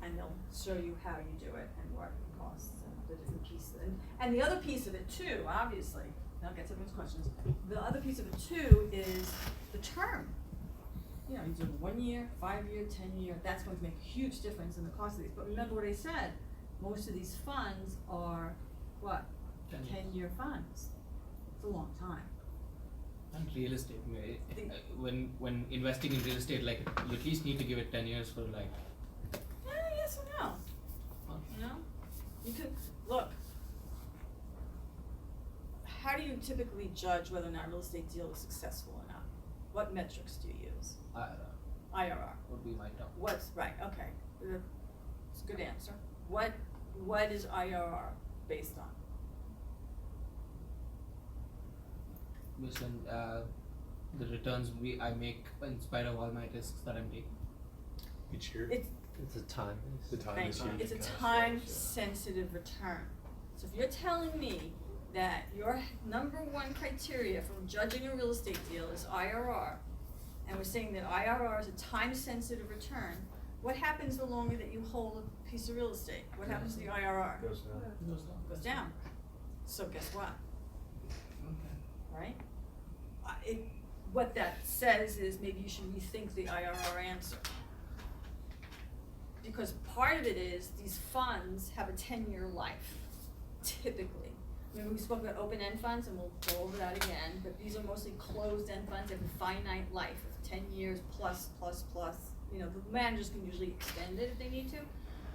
And they'll show you how you do it and what it costs and the different pieces. And the other piece of it too, obviously, and I'll get to those questions. The other piece of it too is the term. You do 1 year, 5 year, 10 year, that's going to make a huge difference in the cost of these. But remember what I said, most of these funds are, what? 10-year funds. It's a long time. And real estate, when investing in real estate, like you at least need to give it 10 years for like. Yes or no? You could look. How do you typically judge whether or not a real estate deal is successful or not? What metrics do you use? IRR would be my term. What's right? Okay, it's a good answer. What is IRR based on? Based on the returns I make in spite of all my risks that I'm taking. Each year? It's a time. The time Thank is you. huge. It's a time-sensitive return. So if you're telling me that your number one criteria for judging a real estate deal is IRR, and we're saying that IRR is a time-sensitive return, What happens the longer that you hold a piece of real estate? What happens to the IRR? Goes down. Goes down. So guess what? Right? What that says is maybe you should rethink the IRR answer. Because part of it is these funds have a 10-year life, typically. Remember we spoke about open-end funds, and we'll go over that again, but these are mostly closed-end funds that have a finite life of 10 years plus. You know, the managers can usually extend it if they need to,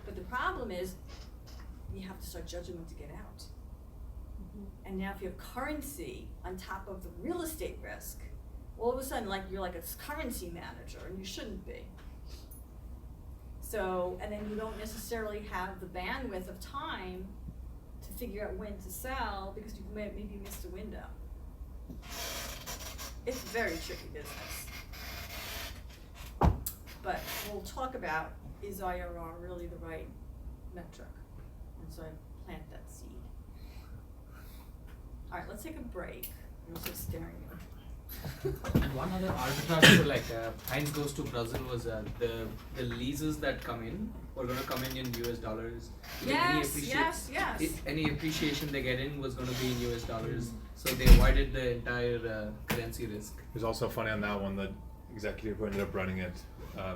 but the problem is you have to start judging when to get out. And now if you have currency on top of the real estate risk, all of a sudden you're like a currency manager, and you shouldn't be. So, and then you don't necessarily have the bandwidth of time to figure out when to sell because you maybe missed a window. It's a very tricky business. But we'll talk about, is IRR really the right metric? And so I plant that seed. All right, let's take a break. I'm just staring at you. And one other arbitrage, so like Heinz goes to Brazil was the leases that come in were going to come in US dollars. Yes. Any appreciation they get in was going to be in US dollars, so they avoided the entire currency risk. It was also funny on that one, the executive who ended up running it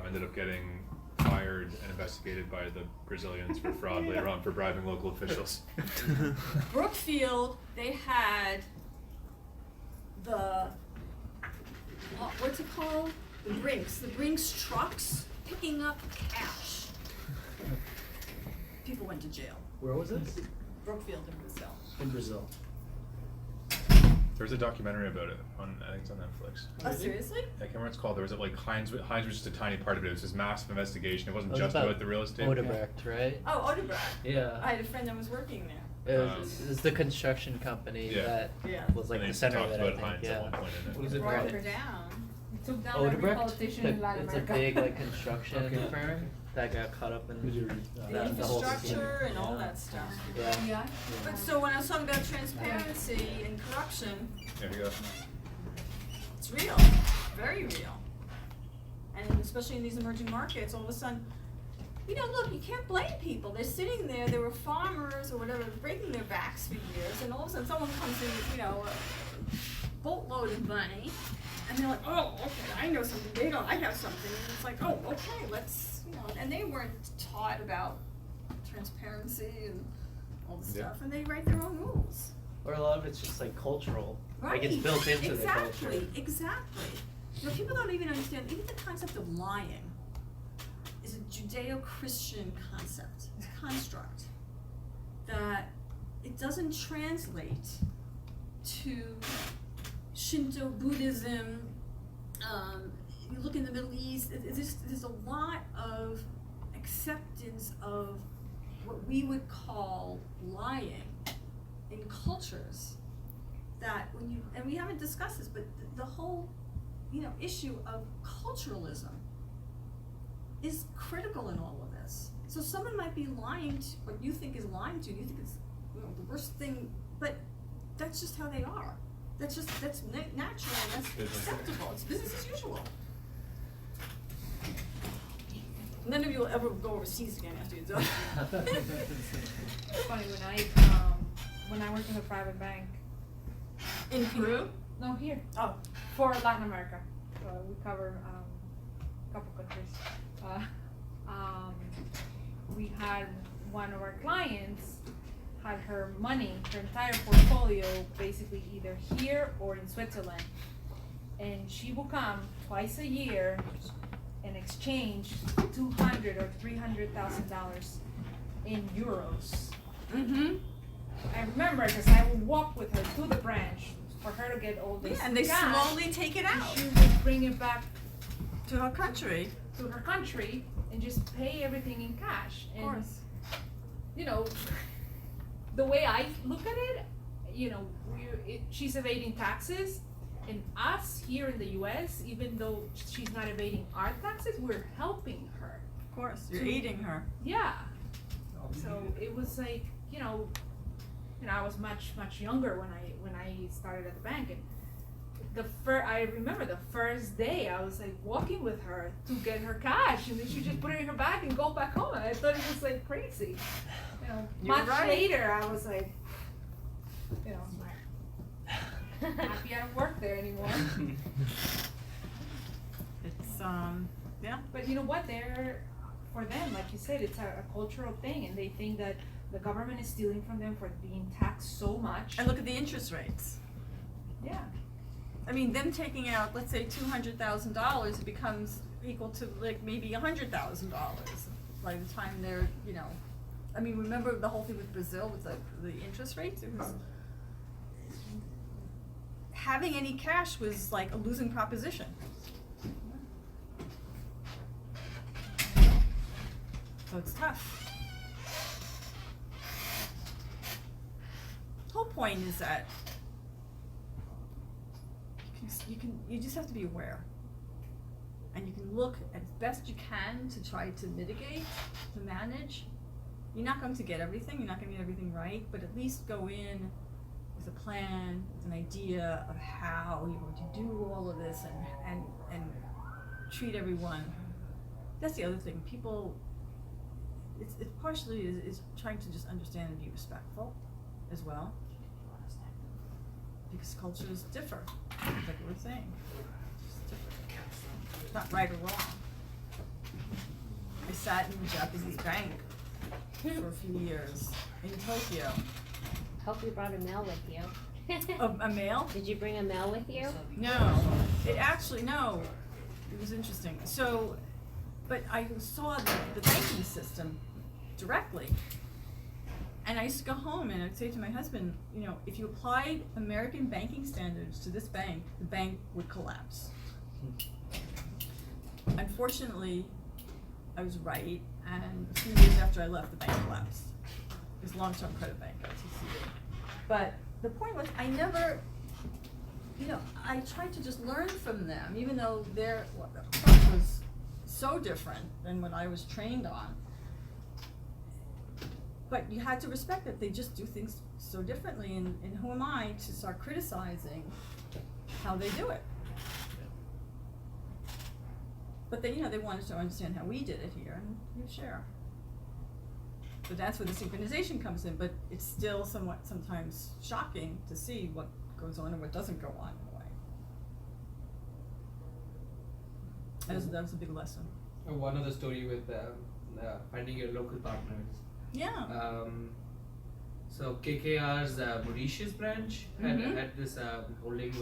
ended up getting fired and investigated by the Brazilians for fraud later on for bribing local officials. Brookfield, they had the, what's it called? The Brinks trucks picking up cash. People went to jail. Where was this? Brookfield in Brazil. In Brazil. There was a documentary about it I think it's on Netflix. Oh, seriously? I can't remember what it's called. There was Heinz was just a tiny part of it. It was this massive investigation. It wasn't It was just about the real estate. Odebrecht, right? Oh, Odebrecht. Yeah. I had a friend that was working there. It was the construction company Yeah. that Yeah. was like And the they center of talked it, I about think. Heinz at one Yeah. point in it. What is it? Brought Right. her down. It took down every Odebrecht? politician in Latin It's America. a big like construction Okay. firm that got caught up in The the whole infrastructure system. and all Yeah. that stuff. Yeah. Yeah. But so when I was talking about transparency and corruption, There you go. it's real, very real. And especially in these emerging markets, all of a sudden, look, you can't blame people. They're sitting there, they were farmers or whatever, breaking their backs for years, and all of a sudden someone comes in with, a boatload of money, and they're like, oh, okay, I know something, they don't, I have something, and it's like, oh, okay, let's, and they weren't taught about transparency and all the Yeah. stuff, and they write their own rules. Or a lot of it's just like cultural. Right. Like it's built into the culture. Exactly. People don't even understand, even the concept of lying is a Judeo-Christian concept, it's a construct, that it doesn't translate to Shinto, Buddhism, you look in the Middle East, there's a lot of acceptance of what we would call lying in cultures that and we haven't discussed this, but the whole, issue of culturalism is critical in all of this. So someone might be lying to what you think is lying to, you think it's the worst thing, but that's just how they are. That's natural, that's acceptable, it's business as usual. None of you will ever go overseas again after you're done. It's funny when I worked in a private bank. In Peru? No, here. Oh. For Latin America. We cover a couple countries. We had one of our clients had her money, her entire portfolio, basically either here or in Switzerland, and she will come twice a year and exchange $200,000 or $300,000 in euros. Mm-hmm. I remember because I would walk with her to the branch for her to get all this Yeah, and they cash. slowly take it out She would bring it back to her country. to her country and just pay everything in cash. Of And course. The way I look at it, she's evading taxes, and us here in the U.S., even though she's not evading our taxes, we're helping her. Of course, you're To- aiding her. Yeah. So it was like, I was much younger when I started at the bank, and I remember the first day I was like walking with her to get her cash, and then she just put it in her bag and go back home. I thought it was like crazy. You know, You're much right. later I was like, you know, I'm not happy I don't work there anymore. It's yeah. But you know what? For them, like you said, it's a cultural thing, and they think that the government is stealing from them for being taxed so much. And look at the interest rates. Yeah. I mean, them taking out, let's say, $200,000, it becomes equal to like maybe $100,000 by the time they're, you know. I mean, remember the whole thing with Brazil with the interest rates? It was having any cash was like a losing proposition. So it's tough. The whole point is that you just have to be aware, and you can look as best you can to try to mitigate, to manage. You're not going to get everything. You're not going to get everything right, but at least go in with a plan, with an idea of how you're going to do all of this and treat everyone. That's the other thing. People, it's partially is trying to just understand and be respectful as well, because cultures differ, like we were saying. It's different. It's not right or wrong. I sat in a Japanese bank for a few years in Tokyo. Hope you brought a mail with you. A mail? Did you bring a mail with you? No, no. It was interesting. So, but I saw the banking system directly. And I used to go home and I'd say to my husband, you know, if you applied American banking standards to this bank, the bank would collapse. Unfortunately, I was right, and a few years after I left, the bank collapsed. It was a long-term credit bank, TCB. But the point was, I never, you know, I tried to just learn from them, even though their approach was so different than what I was trained on. But you had to respect that they just do things so differently, and who am I to start criticizing how they do it? But then, you know, they wanted to understand how we did it here, and you share. But that's where the synchronization comes in, but it's still somewhat sometimes shocking to see what goes on and what doesn't go on in a way. That was a big lesson. One other story with finding your local partners. Yeah. So KKR's Mauritius branch Mhm. had this holding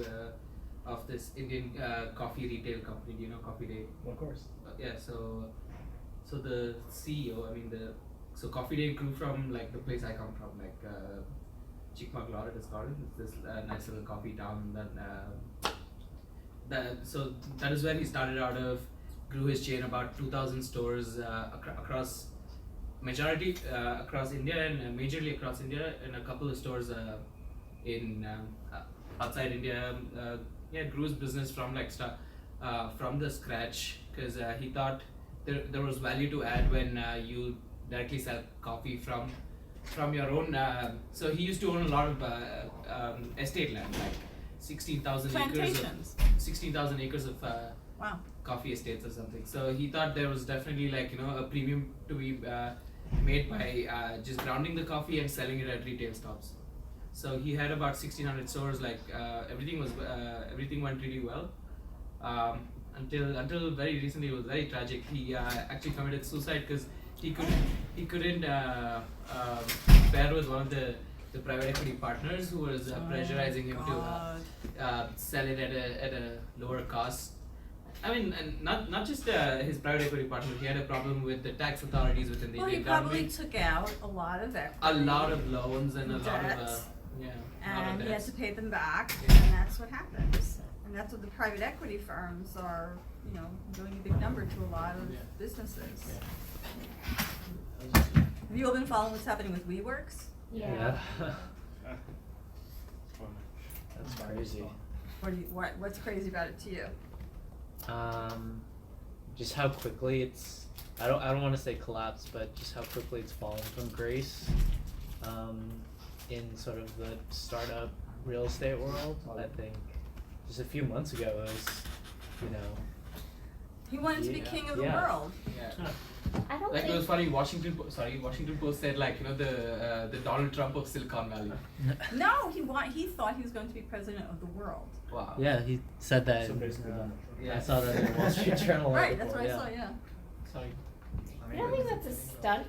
of this Indian coffee retail company. Do you know Coffee Day? Of course. Yeah. So the CEO, so Coffee Day grew from like the place I come from, like Chikmagalur, it is called. It's this nice little coffee town. So that is where he started out of. Grew his chain about 2,000 stores across. Majority across India and majorly across India, and a couple of stores in outside India. Grew his business from from the scratch, because he thought there was value to add when you directly sell coffee from your own. So he used to own a lot of estate land, like 16,000 acres. Plantations. 16,000 acres of Wow. coffee estates or something. So he thought there was definitely a premium to be made by just grounding the coffee and selling it at retail stops. So he had about 1,600 stores. Everything went really well until very recently. It was very tragic. He actually committed suicide because he couldn't bear with one of the private equity partners who was pressurizing him to sell it at a lower cost. I mean, and not just his private equity partner. He had a problem with the tax authorities within the Well, he Indian probably government. took out a lot of equity. A lot of loans and a lot of debts, lot of and he had debts. to pay them back, Yeah. and that's what happens. And that's what the private equity firms are, you know, doing a big number to a lot of Yeah. businesses. Have you all been following what's happening with WeWorks? Yeah. That's crazy. What's crazy about it to you? Just how quickly it's, I don't want to say collapse, but just how quickly it's fallen from grace in sort of the startup real estate world. I think just a few months ago it was, you know. He wanted to be Yeah. king of the Yeah. world. Yeah. I don't Like it think was funny. Washington Post said like the Donald Trump of Silicon Valley. No, he thought he was going to be president of the world. Wow. Yeah, he said that. So in, basically Donald Trump. Yeah. I saw that in the Wall Street Journal. Right, that's article, what I saw, yeah. Sorry. I don't think that's a stunt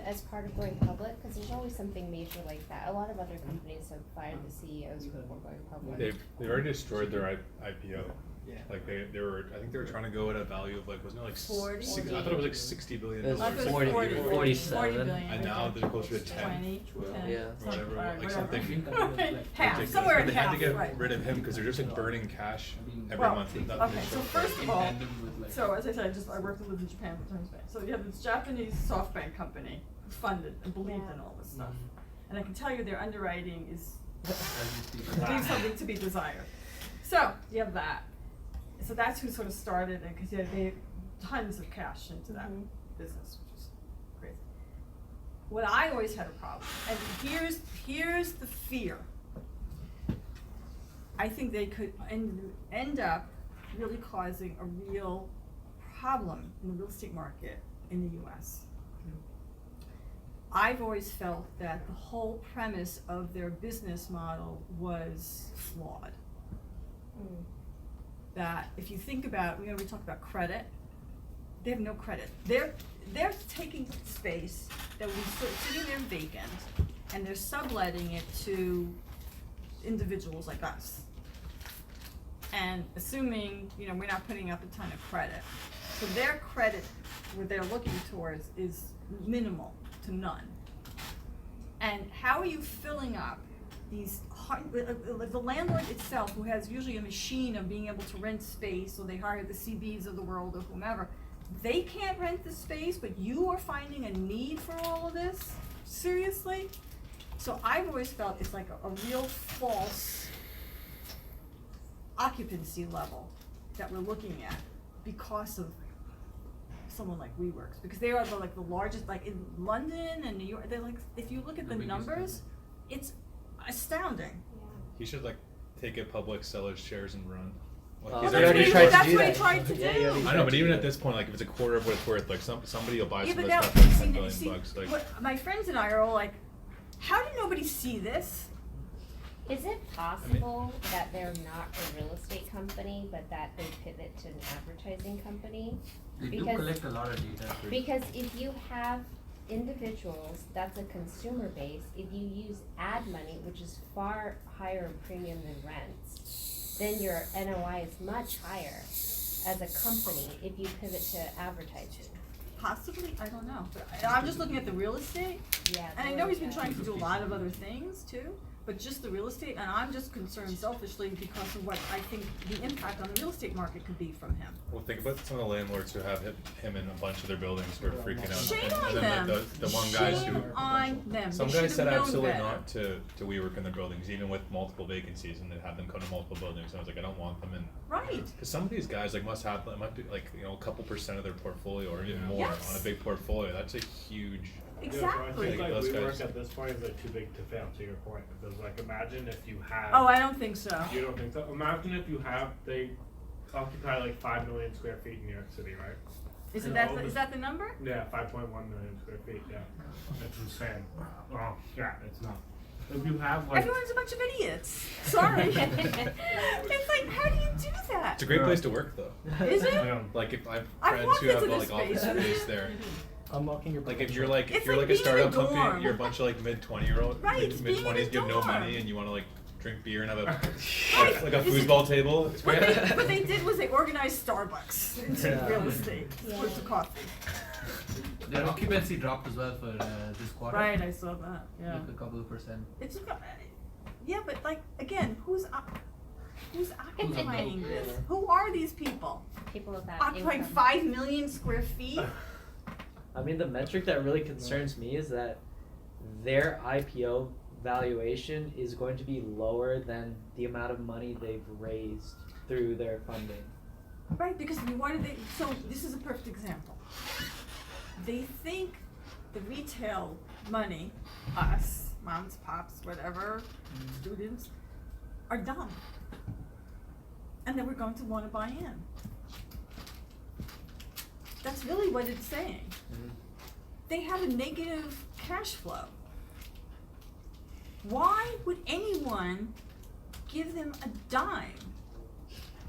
as part of going public, because there's always something major like that. A lot of other companies have fired the CEOs before going public. They've already destroyed their IPO. Yeah. Like they were, I think they were trying to go at a value of like, wasn't it like 40? I thought it was like $60 billion. It was I thought it was 40, 40, 47. billion. And now they're closer to 10. 20, 10, Yeah. Or whatever, something, like something half, ridiculous. somewhere But in they had half, to get right. rid of him because they're just like burning cash every Well, month. And okay, so first of In all, tandem with like. so as I said, I worked and lived in Japan for times back. So you have this Japanese SoftBank company who funded and believed in all this stuff. And I can tell you their underwriting is leaves something to be desired. So you have that. So that's who sort of started it, because they had tons of cash into that business, which is crazy. What I always had a problem, and here's the fear. I think they could end up really causing a real problem in the real estate market in the US. I've always felt that the whole premise of their business model was flawed. That if you think about, we talk about credit, they have no credit. They're taking space that was sitting there vacant, and they're subletting it to individuals like us. And assuming, we're not putting up a ton of credit. So their credit, what they're looking towards, is minimal to none. And how are you filling up these, the landlord itself, who has usually a machine of being able to rent space, so they hire the CBs of the world or whomever, they can't rent the space, but you are finding a need for all of this? Seriously? So I've always felt it's like a real false occupancy level that we're looking at because of someone like WeWorks, because they are the largest, like in London and New York, they're like, if you look at the biggest numbers, it's astounding. He should like take it public, sell his shares and run. Like, Oh, he's they already- already tried to That's do what he that. tried to Yeah, do. he already I know, tried but to even do at that. this point, like if it's a quarter of what it's worth, like somebody will buy Yeah, some but of now, this stuff for $10 see, billion see, bucks. Like, what my friends and I are all like, how did nobody see this? Is it possible that they're not a real estate company, but that they pivot to an advertising company? They do Because- collect a lot of data. Because if you have individuals, that's a consumer base, if you use ad money, which is far higher in premium than rents, then your NOI is much higher as a company if you pivot to advertising. Possibly, I don't know, but I'm just looking at the real estate, Yeah. and I know he's been trying to do a lot of other things too, but just the real estate, and I'm just concerned selfishly because of what I think the impact on the real estate market could be from him. well, think about some of the landlords who have him in a bunch of their buildings who are freaking out. Shame and on then them. the one guys who, Shame on them. some They guys should said have known absolutely better. not to WeWork in their buildings, even with multiple vacancies, and they'd have them come to multiple buildings. And I was like, I don't want them in. Right. Because some of these guys like must have, it might be like a couple percent of their portfolio or even more Yes. on a big portfolio. That's a huge. Exactly. Yeah, so I think Those like guys- WeWork at this point is like too big to fail, to your point, because like imagine if you have. Oh, I don't think so. You don't think so? Imagine if you have, they occupy like 5 million square feet in New York City, right? Is And that all is this- that the number? Yeah, 5.1 million square feet, yeah. That's insane. Oh, yeah, it's not. If you have like. Everyone's a bunch of idiots. Sorry. It's like, how do you do that? It's a great place to work though. Is it? Yeah. Like if I have I've friends walked who have into like this office space. space there. Unlocking your Like if you're like It's you're like like a being in a startup company, dorm. you're a bunch of like mid-20-year-old, Right, it's being in a mid-20s, you have no dorm. money, and you want to like drink beer and have a Right. like a This is- foosball table. It's What great. they did was they organized Starbucks into Yeah. real estate, Yeah. opposed to coffee. The occupancy dropped as well for this quarter. Right, I saw that. Yeah. Like a couple of percent. It's yeah, but like again, who's occupying this? Who are these people? People of that Occupying income. 5 million square feet? I mean, the metric that really concerns me is that their IPO valuation is going to be lower than the amount of money they've raised through their funding. Right, because why did they? So this is a perfect example. They think the retail money, us, moms, pops, whatever, students, are dumb. and then we're going to wanna buy in. That's really what it's saying. They have a negative cash flow. Why would anyone give them a dime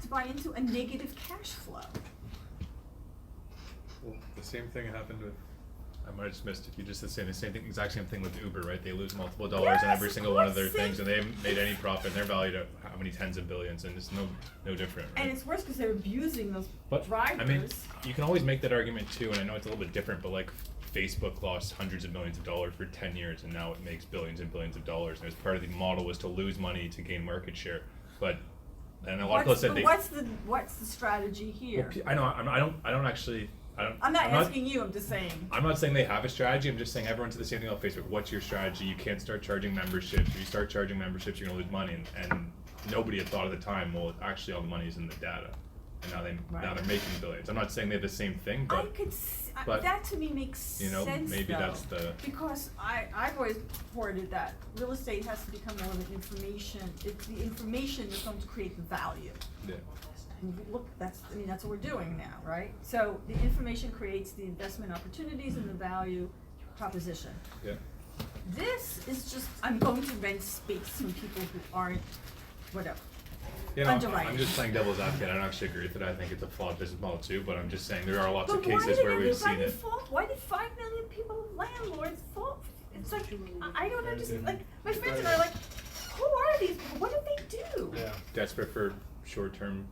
to buy into a negative cash flow? Well, the same thing happened with, I might have just missed it, you just said the same thing, exact same thing with Uber, right? They lose multiple dollars on Yes, every of single one of course, their things, same. and they haven't made any profit, and they're valued at how many tens of billions, and it's no different, right? And it's worse because they're abusing those But, drivers. I mean, you can always make that argument too, and I know it's a little bit different, but like Facebook lost hundreds of millions of dollars for 10 years, and now it makes billions and billions of dollars, and as part of the model was to lose money to gain market share, but, and a lot of people said they. What's the strategy here? Well, I know, I don't actually, I'm not asking you, I'm just saying. I'm not saying they have a strategy, I'm just saying everyone said the same thing on Facebook. What's your strategy? You can't start charging memberships. If you start charging memberships, you're gonna lose money, and nobody had thought at the time, well, actually all the money's in the data. And now they're making billions. I'm not saying they have the same thing, I but, could, but, that to me makes you know, sense maybe though. that's the, Because I've always reported that real estate has to become more of an information, it's the information that's going to create the value. yeah. And if you look, that's what we're doing now, right? So the information creates the investment opportunities and the value proposition. Yeah. This is just, I'm going to rent space from people who aren't, whatever. You know, Underwriting. I'm just playing devil's advocate. I don't actually agree with it. I think it's a flawed business model too, but I'm just saying there are lots of But why cases did where we've seen everybody it. fall? Why did 5 million people, landlords, fall? It's like, I don't understand, like, my friends and I are like, who are these people? What did they do? Yeah, Desperate for short-term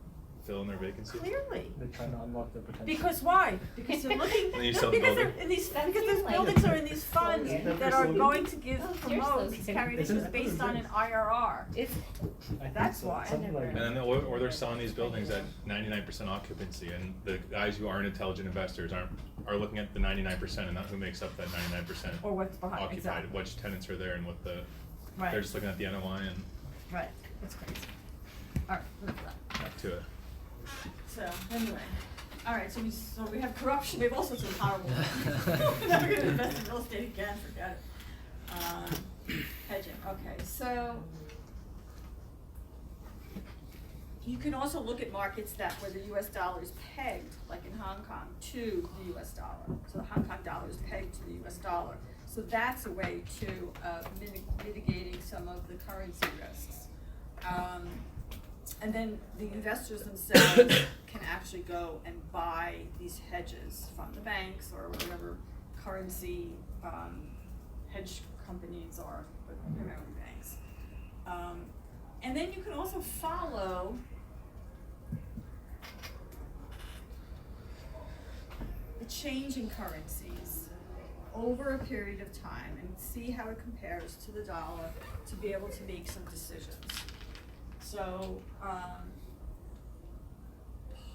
fill in their vacancy. Clearly. they're trying to unlock their potential. Because why? Because they're looking, And then you no, sell the because they're building. in these, That's because those like- buildings are in these funds Yeah. that are going to give, Oh, here's promote, those. carry Isn't this it- based on an IRR. It's I think That's so, why. something like And that. then, or they're selling these buildings at 99% occupancy, and the guys who aren't intelligent investors are looking at the 99% and not who makes up that 99% Or what's behind, occupied, exactly. which tenants are there, and what the, Right. they're just looking at the NOI and Right, it's crazy. Alright, enough of that. back to it. So, anyway, alright, so we have corruption, we have all sorts of horrible things. We're never gonna invest in real estate again, forget it. Hedging, okay, so you can also look at markets where the US dollar is pegged, like in Hong Kong, to the US dollar. So the Hong Kong dollar is pegged to the US dollar. So that's a way to mitigating some of the currency risks. And then the investors themselves can actually go and buy these hedges from the banks or whatever currency hedge companies are, but primarily banks. And then you can also follow the change in currencies over a period of time and see how it compares to the dollar to be able to make some decisions. So,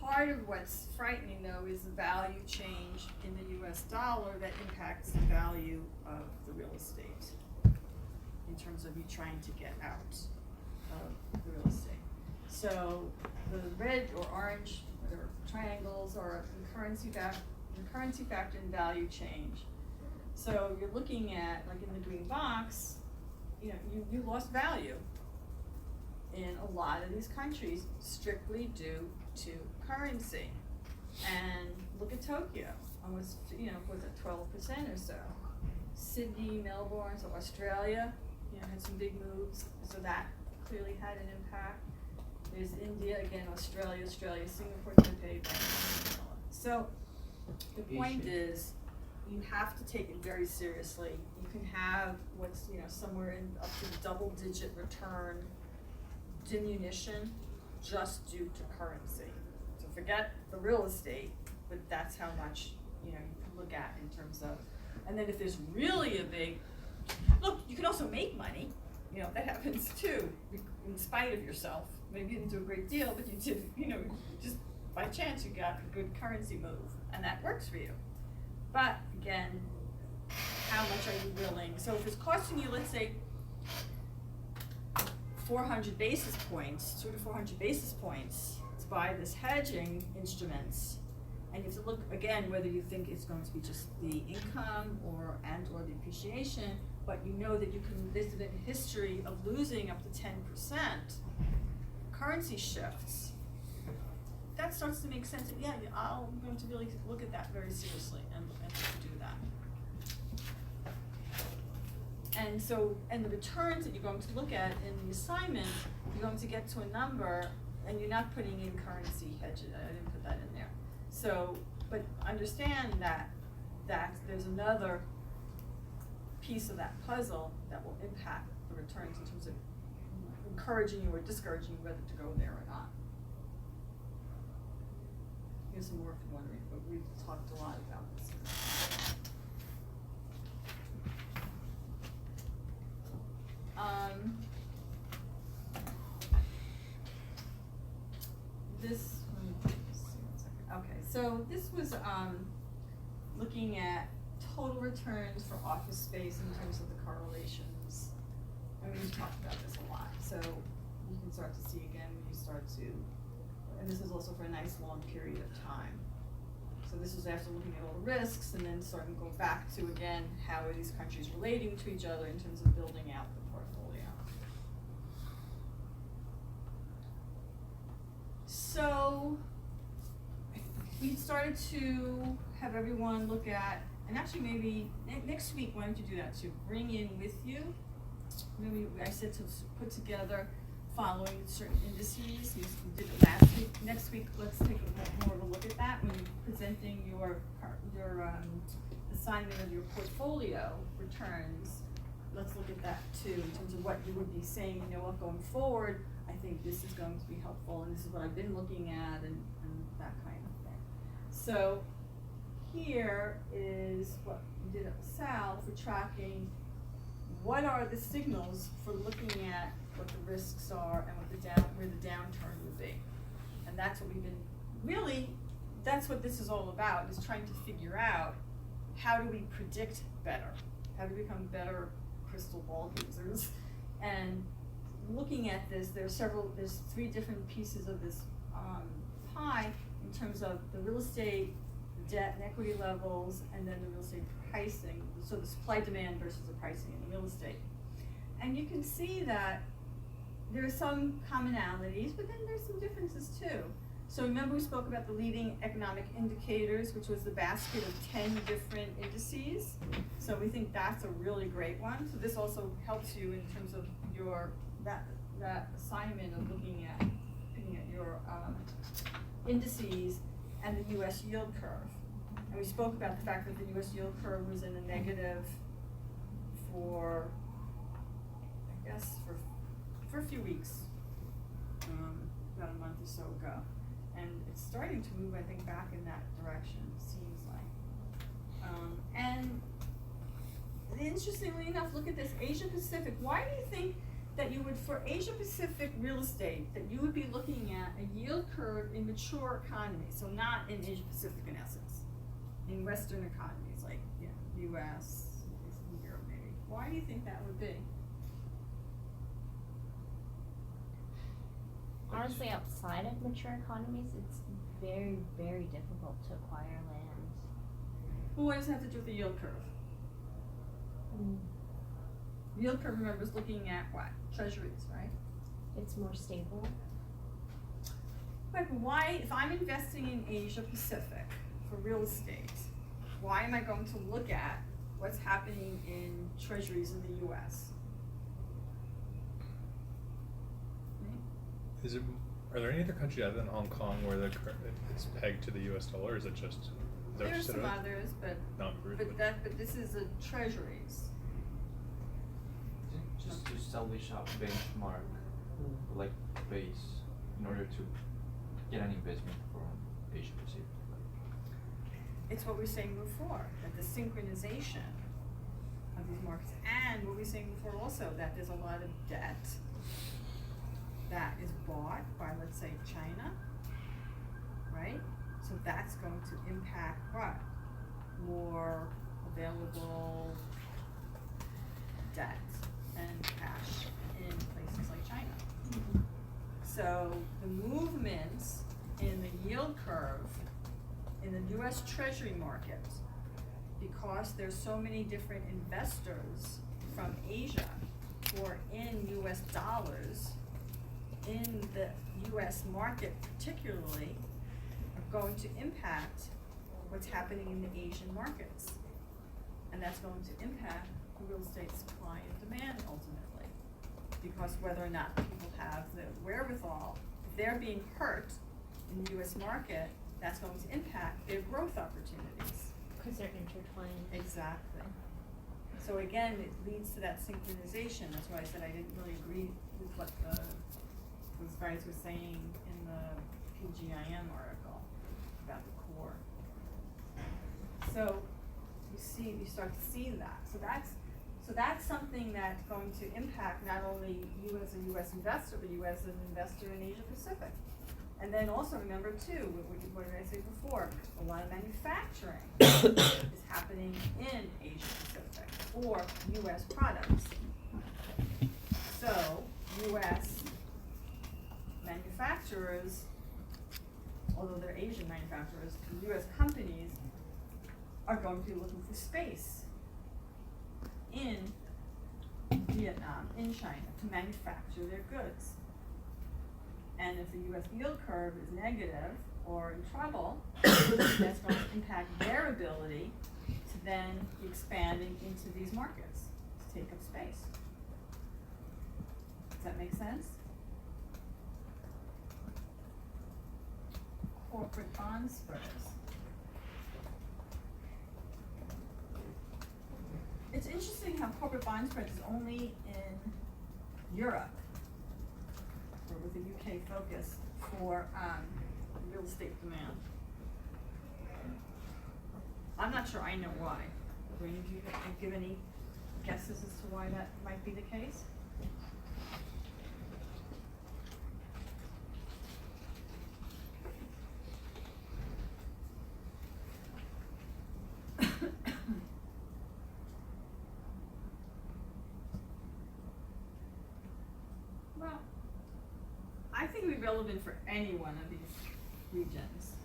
part of what's frightening though is the value change in the US dollar that impacts the value of the real estate in terms of you trying to get out of the real estate. So the red or orange, whatever, triangles are the currency factor and value change. So you're looking at, like in the green box, you know, you lost value in a lot of these countries strictly due to currency. And look at Tokyo, almost, you know, was it 12% or so? Sydney, Melbourne, so Australia, you know, had some big moves, so that clearly had an impact. There's India, again, Australia, Singapore, Taipei, Bangkok. So the point is, you have to take it very seriously. You can have what's, you know, somewhere in up to double-digit return diminution just due to currency. So forget the real estate, but that's how much, you know, you can look at in terms of, and then if there's really a big, look, you can also make money, you know, that happens too, in spite of yourself. Maybe you didn't do a great deal, but you did, you know, just by chance you got a good currency move, and that works for you. But again, how much are you willing? So if it's costing you, let's say, 400 basis points, 200 to 400 basis points to buy this hedging instruments, and you have to look again whether you think it's going to be just the income or the appreciation, but you know that you can visit a history of losing up to 10% currency shifts. that starts to make sense, yeah, I'm going to really look at that very seriously and do that. And so, and the returns that you're going to look at in the assignment, you're going to get to a number, and you're not putting in currency hedges, I didn't put that in there. So, but understand that there's another piece of that puzzle that will impact the returns in terms of encouraging you or discouraging you whether to go there or not. Here's some more if you want to read, but we've talked a lot about this. Okay, so this was looking at total returns for office space in terms of the correlations. And we've talked about this a lot, so you can start to see again when you start to, and this is also for a nice long period of time. So this is after looking at all the risks and then starting to go back to, again, how are these countries relating to each other in terms of building out the portfolio. So we started to have everyone look at, and actually maybe next week, why don't you do that too? Bring in with you, maybe I said to put together following certain indices. You did it last week. Next week, let's take more of a look at that when you're presenting your assignment of your portfolio returns. Let's look at that too in terms of what you would be saying, you know what, going forward, I think this is going to be helpful and this is what I've been looking at and that kind of thing. So here is what we did at LaSalle for tracking what are the signals for looking at what the risks are and what where the downturn will be. And that's what we've been, really, that's what this is all about, is trying to figure out how do we predict better? How do we become better crystal ball users? And looking at this, there's three different pieces of this pie in terms of the real estate, the debt and equity levels, and then the real estate pricing, so the supply demand versus the pricing in the real estate. And you can see that there are some commonalities, but then there's some differences too. So remember we spoke about the leading economic indicators, which was the basket of 10 different indices. So we think that's a really great one. So this also helps you in terms of your that assignment of looking at your indices and the U.S. yield curve. And we spoke about the fact that the U.S. yield curve was in the negative for, I guess, for a few weeks, about a month or so ago. And it's starting to move, I think, back in that direction, it seems like. And interestingly enough, look at this, Asia Pacific. Why do you think that you would, for Asia Pacific real estate, that you would be looking at a yield curve in mature economies, so not in Asia Pacific in essence, in Western economies like US, Europe maybe. Why do you think that would be? Honestly, outside of mature economies, it's very, very difficult to acquire land. Well, what does it have to do with the yield curve? Yield curve, remember, is looking at what? Treasuries, right? It's more stable. But why, if I'm investing in Asia Pacific for real estate, why am I going to look at what's happening in treasuries in the US? Are there any other countries other than Hong Kong where it's pegged to the US dollar, or is it just, There's some others, but this is a treasuries. Just to establish a benchmark, like base, in order to get an investment from Asia Pacific. It's what we were saying before, that the synchronization of these markets, and what we were saying before also, that there's a lot of debt that is bought by, let's say, China, right? So that's going to impact what? More available debt and cash in places like China. So the movements in the yield curve in the US Treasury market, because there's so many different investors from Asia who are in US dollars, in the US market particularly, going to impact what's happening in the Asian markets. And that's going to impact real estate supply and demand ultimately. Because whether or not people have the wherewithal, if they're being hurt in the US market, that's going to impact their growth opportunities. Because they're intertwined. Exactly. So again, it leads to that synchronization. That's why I said I didn't really agree with what those guys were saying in the PGIM article about the core. So you start to see that. So that's something that's going to impact not only you as a US investor, but you as an investor in Asia Pacific. And then also remember too, what did I say before? A lot of manufacturing is happening in Asia Pacific for US products. So US manufacturers, although they're Asian manufacturers, US companies are going to be looking for space in Vietnam, in China, to manufacture their goods. And if the US yield curve is negative or in trouble, that's going to impact their ability to then be expanding into these markets, to take up space. Does that make sense? Corporate bond spreads. It's interesting how corporate bond spreads is only in Europe, or with a UK focus, for real estate demand. I'm not sure I know why. Do any of you give any guesses as to why that might be the case? Well, I think it would be relevant for any one of these regions,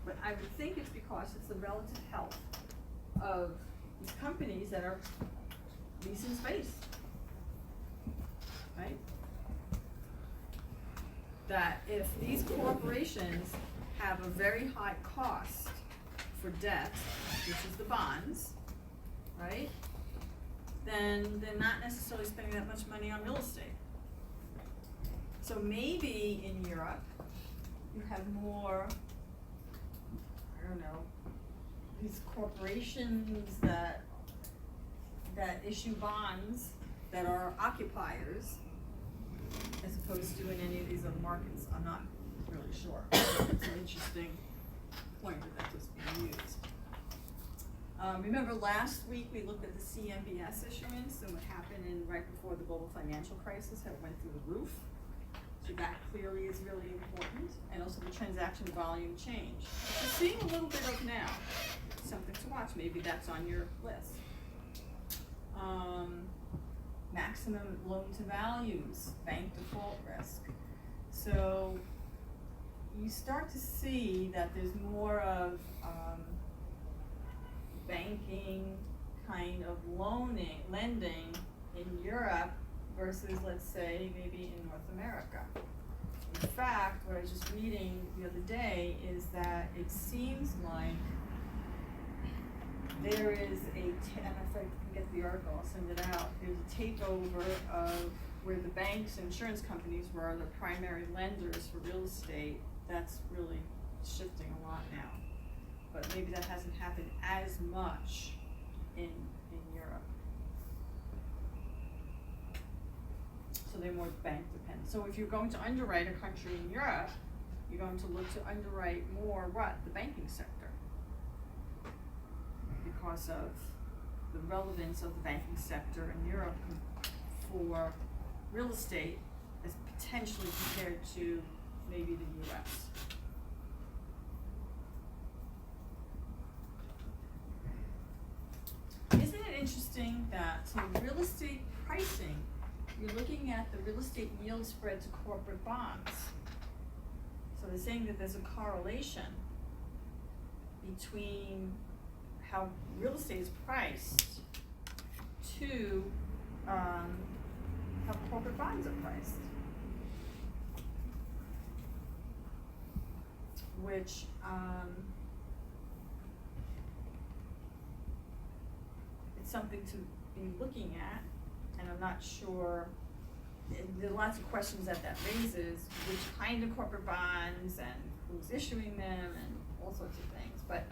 but I would think it's because it's the relative health of these companies that are leasing space, right? That if these corporations have a very high cost for debt, which is the bonds, right? Then they're not necessarily spending that much money on real estate. So maybe in Europe, you have more, I don't know, these corporations that issue bonds that are occupiers, as opposed to in any of these other markets. I'm not really sure. It's an interesting point that was being used. Remember last week we looked at the CMBS issuance and what happened right before the global financial crisis, how it went through the roof. So that clearly is really important, and also the transaction volume change. We're seeing a little bit of now, something to watch. Maybe that's on your list. Maximum loan to values, bank default risk. So you start to see that there's more of banking kind of lending in Europe versus, let's say, maybe in North America. In fact, what I was just reading the other day is that it seems like there is and if I can get the article, I'll send it out. There's a takeover of where the banks and insurance companies were the primary lenders for real estate. That's really shifting a lot now. But maybe that hasn't happened as much in Europe. So they're more bank dependent. So if you're going to underwrite a country in Europe, you're going to look to underwrite more the banking sector, because of the relevance of the banking sector in Europe for real estate as potentially compared to maybe the US. Isn't it interesting that real estate pricing, you're looking at the real estate yield spread to corporate bonds. So they're saying that there's a correlation between how real estate is priced to how corporate bonds are priced. which, it's something to be looking at, and I'm not sure, there are lots of questions that raises, which kind of corporate bonds and who's issuing them and all sorts of things, but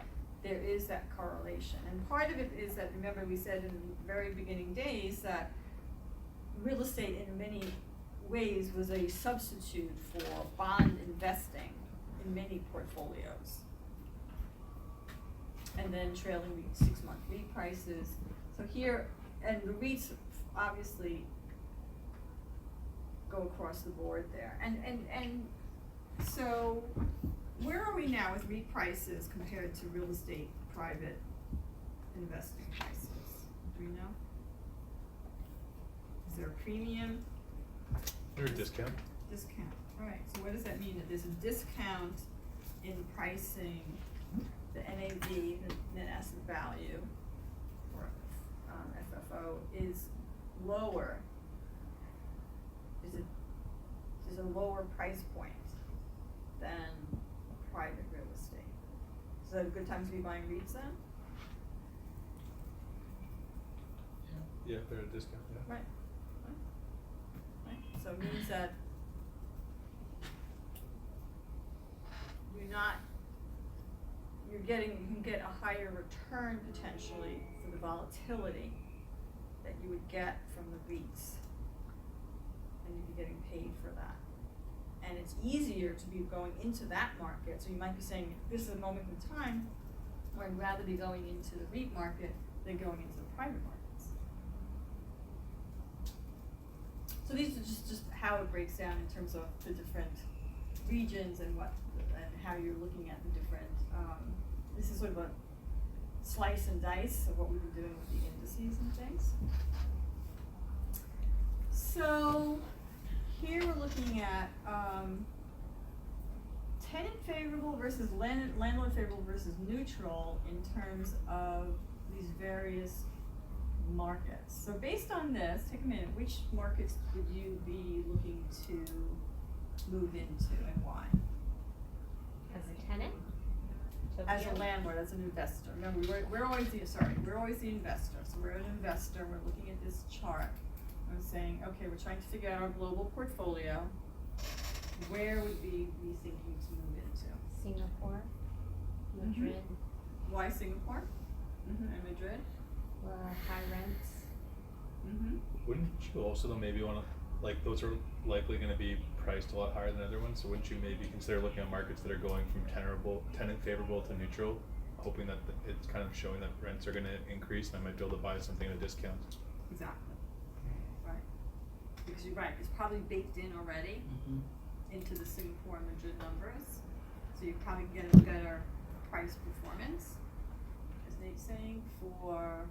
there is that correlation. And part of it is that, remember we said in the very beginning days that real estate in many ways was a substitute for bond investing in many portfolios. And then trailing 6-month REIT prices. So here, and the REITs obviously go across the board there. And so where are we now with REIT prices compared to real estate private investing prices? Do we know? Is there a premium? Or a discount? Discount, right. So what does that mean? That there's a discount in pricing the NAV, the net asset value, or FFO, is lower. Is a lower price point than private real estate. Is that a good time to be buying REITs then? Yeah, if they're at a discount, yeah. Right. Right. So it means that you can get a higher return potentially for the volatility that you would get from the REITs. And you'd be getting paid for that. And it's easier to be going into that market. So you might be saying, this is a moment in time where I'd rather be going into the REIT market than going into the private markets. So these are just how it breaks down in terms of the different regions and how you're looking at the different, this is sort of a slice and dice of what we've been doing with the indices and things. So here we're looking at tenant favorable versus landlord favorable versus neutral in terms of these various markets. So based on this, take a minute, which markets would you be looking to move into and why? As a tenant? As a landlord, as an investor. Remember, we're always the investor. So we're an investor, we're looking at this chart. I'm saying, okay, we're trying to figure out our global portfolio. Where would we be thinking to move into? Singapore, Madrid, Why Singapore? And Madrid? high rents. Wouldn't you also though maybe want to, like those are likely going to be priced a lot higher than other ones, so wouldn't you maybe consider looking at markets that are going from tenant favorable to neutral, hoping that it's kind of showing that rents are going to increase and I might be able to buy something at a discount? Exactly. Right. Because you're right, it's probably baked in already into the Singapore and Madrid numbers. So you probably get a better price performance, as Nate's saying, for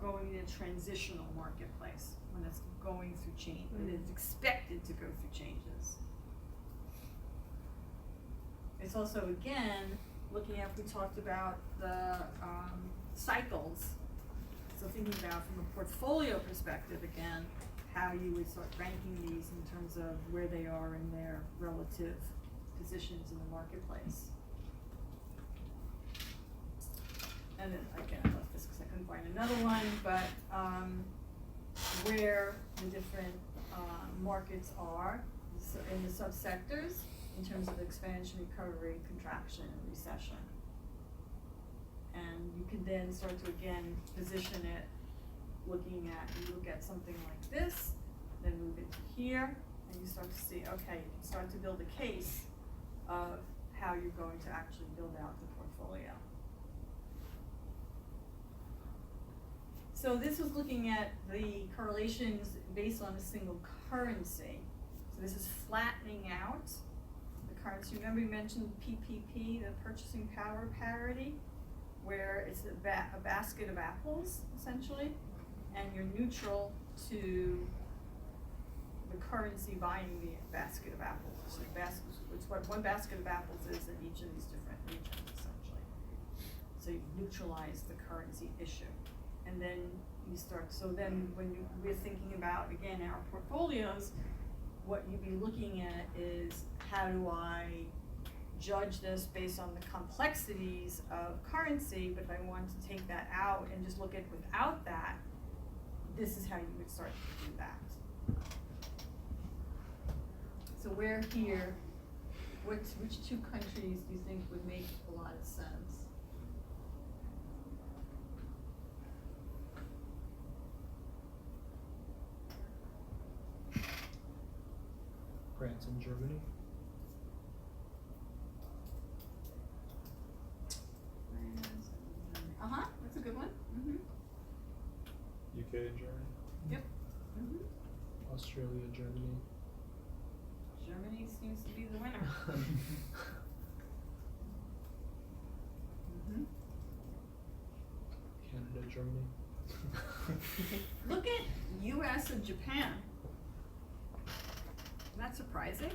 going in a transitional marketplace when it's going through change, when it's expected to go through changes. It's also, again, looking at, we talked about the cycles. So thinking about from a portfolio perspective, again, how you would start ranking these in terms of where they are in their relative positions in the marketplace. And then, again, I left this because I couldn't find another one, but where the different markets are in the subsectors in terms of expansion, recovery, contraction, and recession. And you can then start to, again, position it, looking at, you look at something like this, then move into here, and you start to see, okay, you can start to build a case of how you're going to actually build out the portfolio. So this was looking at the correlations based on a single currency. So this is flattening out the currency. Remember you mentioned PPP, the purchasing power parity, where it's a basket of apples, essentially, and you're neutral to the currency buying the basket of apples. So it's what one basket of apples is in each of these different regions, essentially. So you neutralize the currency issue. And then you start, so then when we're thinking about, again, our portfolios, what you'd be looking at is how do I judge this based on the complexities of currency, but if I want to take that out and just look at without that, this is how you would start to do that. So where here, which two countries do you think would make a lot of sense? France and Germany. Uh-huh, that's a good one. Mm-hmm. UK and Germany. Yep. Mm-hmm. Australia, Germany. Germany seems to be the winner. Mm-hmm. Canada, Germany. Look at US and Japan. Not surprising.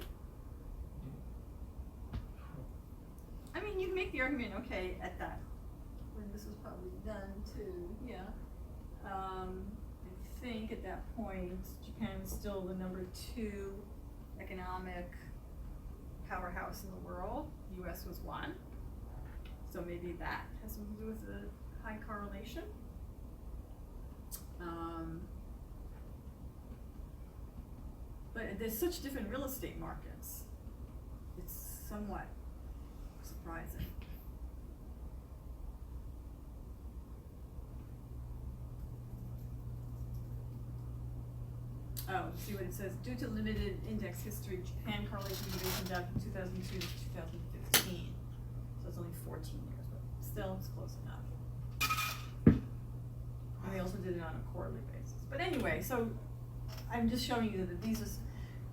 I mean, you can make the argument, okay, at that, when this was probably done too, yeah. I think at that point, Japan is still the #2 economic powerhouse in the world. US was 1. So maybe that has something to do with the high correlation. But there's such different real estate markets. It's somewhat surprising. Oh, see what it says. Due to limited index history, Japan correlation division down from 2002 to 2015. So it's only 14 years, but still it's close enough. And they also did it on a quarterly basis. But anyway, so I'm just showing you that these are.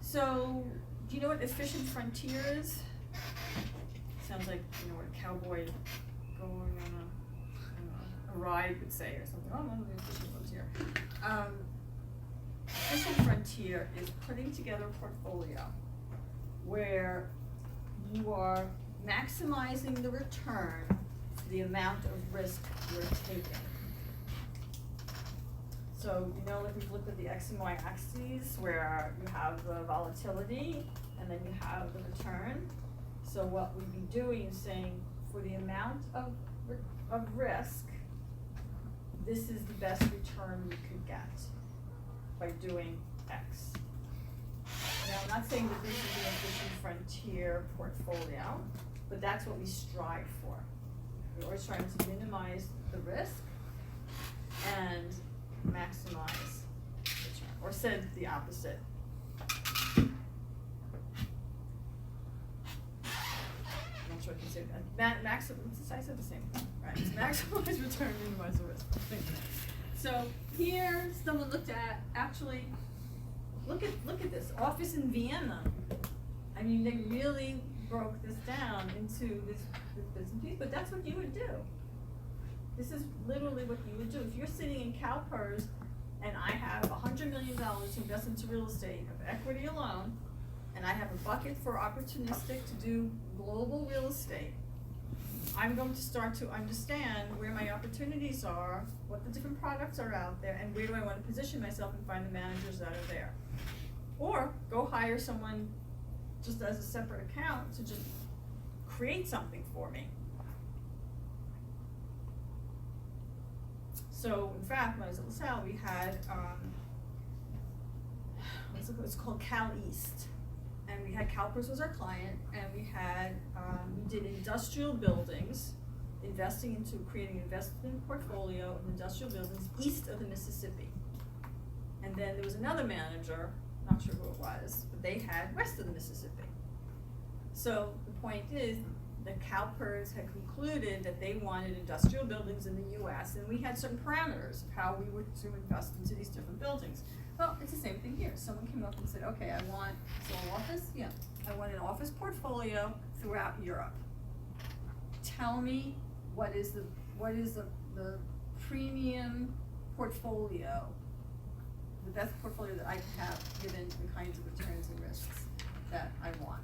So, do you know what efficient frontier is? Sounds like, you know, what a cowboy going on a ride would say or something. Oh, no, the efficient frontier. Efficient frontier is putting together a portfolio where you are maximizing the return for the amount of risk you're taking. So, you know, like we've looked at the X and Y axes where you have the volatility and then you have the return. So what we'd be doing is saying for the amount of risk, this is the best return we could get by doing X. Now, I'm not saying that this is the efficient frontier portfolio, but that's what we strive for. We're always trying to minimize the risk and maximize return, or said the opposite. I'm not sure I can say that. I said the same thing, right? It's maximize return, minimize the risk. So here, someone looked at, actually, look at this, office in Vienna. I mean, they really broke this down into this bits and pieces, but that's what you would do. This is literally what you would do. If you're sitting in CalPERS and I have $100 million to invest into real estate of equity alone, and I have a bucket for opportunistic to do global real estate, I'm going to start to understand where my opportunities are, what the different products are out there, and where do I want to position myself and find the managers that are there. Or go hire someone just as a separate account to just create something for me. So, in fact, when I was at LaSalle, we had, it's called Cal East. And we had CalPERS was our client, and we had, we did industrial buildings, investing into creating an investment portfolio of industrial buildings east of the Mississippi. And then there was another manager, not sure who it was, but they had west of the Mississippi. So the point is that CalPERS had concluded that they wanted industrial buildings in the US, and we had certain parameters of how we were to invest into these different buildings. Well, it's the same thing here. Someone came up and said, okay, I want, so office, yeah, I want an office portfolio throughout Europe. Tell me what is the premium portfolio, the best portfolio that I can have given the kinds of returns and risks that I want.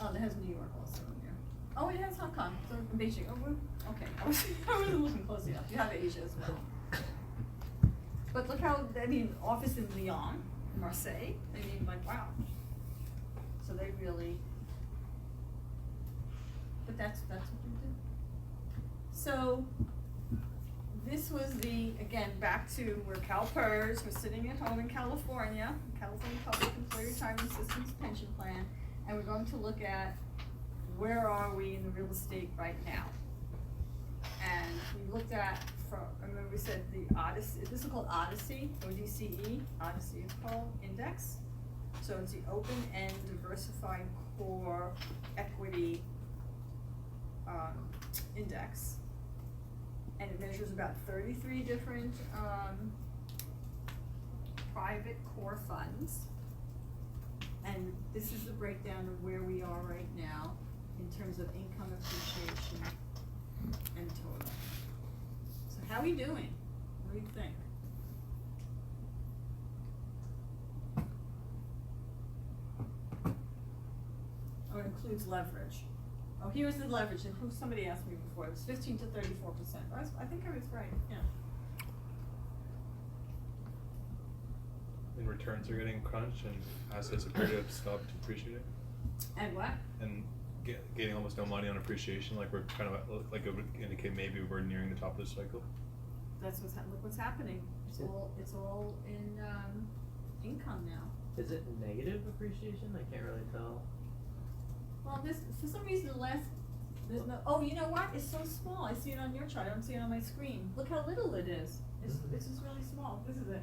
Oh, that has New York also in there. Oh, it has Hong Kong, so Beijing. Oh, okay, I wasn't looking close enough. You have Asia as well. But look how, I mean, office in Lyon, Marseille, I mean, like, wow. So they really but that's what you do. So, this was again, back to where CalPERS, we're sitting at home in California Public Employee Retirement Systems Pension Plan, and we're going to look at where are we in the real estate right now. And we looked at, remember we said the Odyssey, this is called Odyssey, ODCE, Odyssey is called, index. So it's the open-end diversified core equity index. And it measures about 33 different private core funds. And this is the breakdown of where we are right now in terms of income appreciation and total. So how are we doing? What do you think? Oh, it includes leverage. Oh, here's the leverage, and somebody asked me before, it was 15 to 34%. I think I was right, yeah. And returns are getting crunched and assets appear to have stopped appreciating. And what? And gaining almost no money on appreciation, like we're kind of, like it would indicate maybe we're nearing the top of the cycle. That's look what's happening. It's all in income now. Is it negative appreciation? I can't really tell. Well, for some reason there's no, oh, you know what? It's so small. I see it on your chart. I don't see it on my screen. Look how little it is. This is really small. This is it.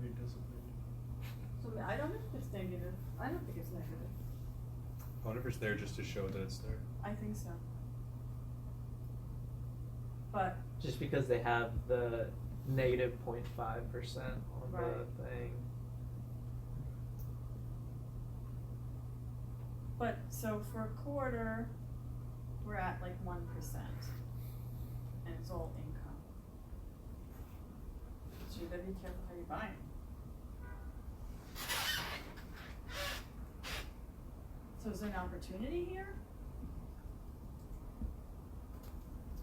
It doesn't really. So I don't know if it's negative. I don't think it's negative. I wonder if it's there just to show that it's there. I think so. But Just because they have the negative 0.5% on Right. the thing. But, so for a quarter, we're at like 1%, and it's all income. So you better be careful how you buy it. So is there an opportunity here?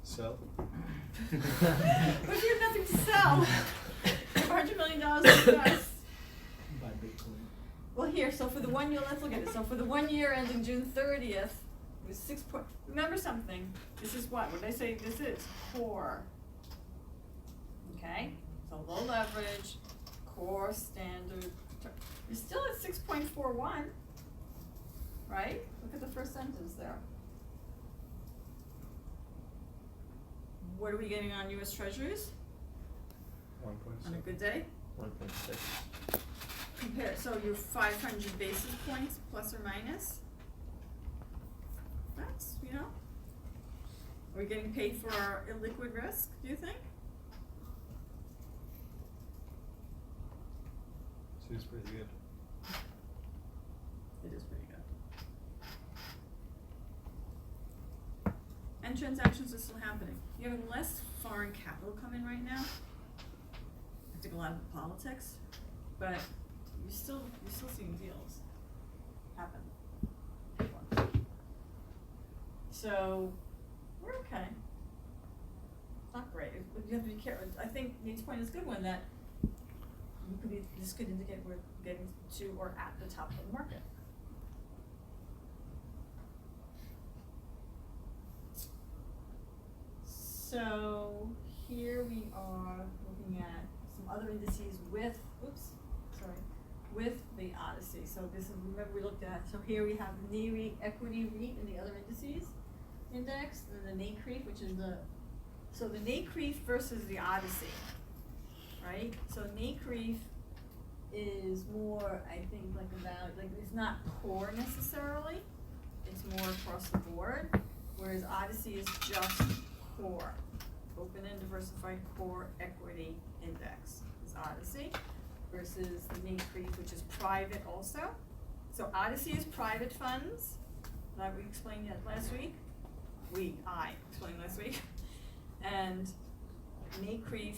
Sell. But you have nothing to sell. You have $100 million to invest. Buy Bitcoin. Well, here, so for the 1 year, let's look at it. So for the 1 year ending June 30th, it was remember something, this is what did I say this is? Core. Okay, so low leverage, core standard, you're still at 6.41, right? Look at the first sentence there. What are we getting on US Treasuries 1.6. on a good day? 1.6. Compare, so you're 500 basis points plus or minus. That's, are we getting paid for our illiquid risk, do you think? Seems pretty good. It is pretty good. And transactions are still happening. You're having less foreign capital come in right now. I think a lot of the politics, but you're still seeing deals happen. So we're okay. Not great. You have to be careful. I think Nate's point is a good one, that this could indicate we're getting to or at the top of the market. So here we are looking at some other indices with the Odyssey. So this is, remember we looked at, so here we have the NAREIT, Equity REIT, and the other indices index, and the NACREIF, which is so the NACREIF versus the Odyssey, right? So NACREIF is more, I think, it's not core necessarily, it's more across the board, whereas Odyssey is just core, open and diversified core equity index is Odyssey, versus the NACREIF, which is private also. So Odyssey is private funds, that we explained last week. I explained last week. And NACREIF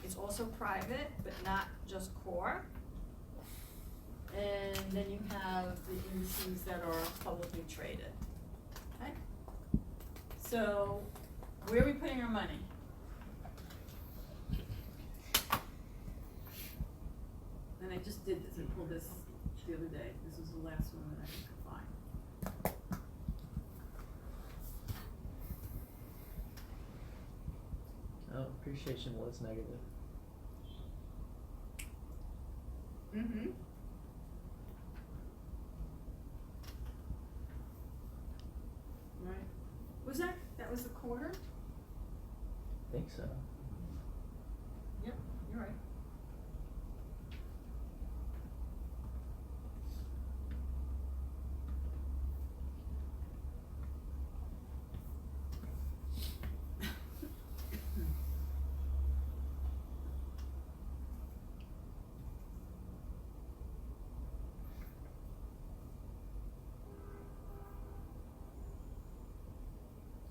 is also private, but not just core. And then you have the indices that are publicly traded. Okay? So where are we putting our money? And I just did this, I pulled this the other day. This was the last one that I could find. No, appreciation was negative. Mm-hmm. Right. Was that was the quarter? I think so. Yep, you're right.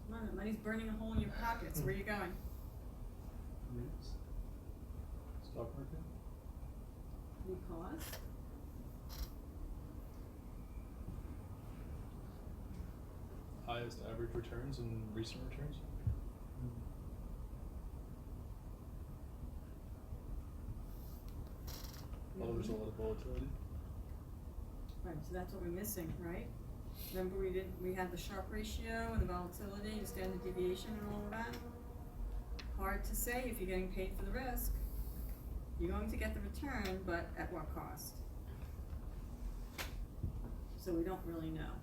Come on, the money's burning a hole in your pockets. Where are you going? REITs. Stock market. Because? Highest average returns and recent returns. Although there's a lot of volatility. Right, so that's what we're missing, right? Remember we had the Sharpe ratio and the volatility and standard deviation and all of that? Hard to say if you're getting paid for the risk. You're going to get the return, but at what cost? So we don't really know.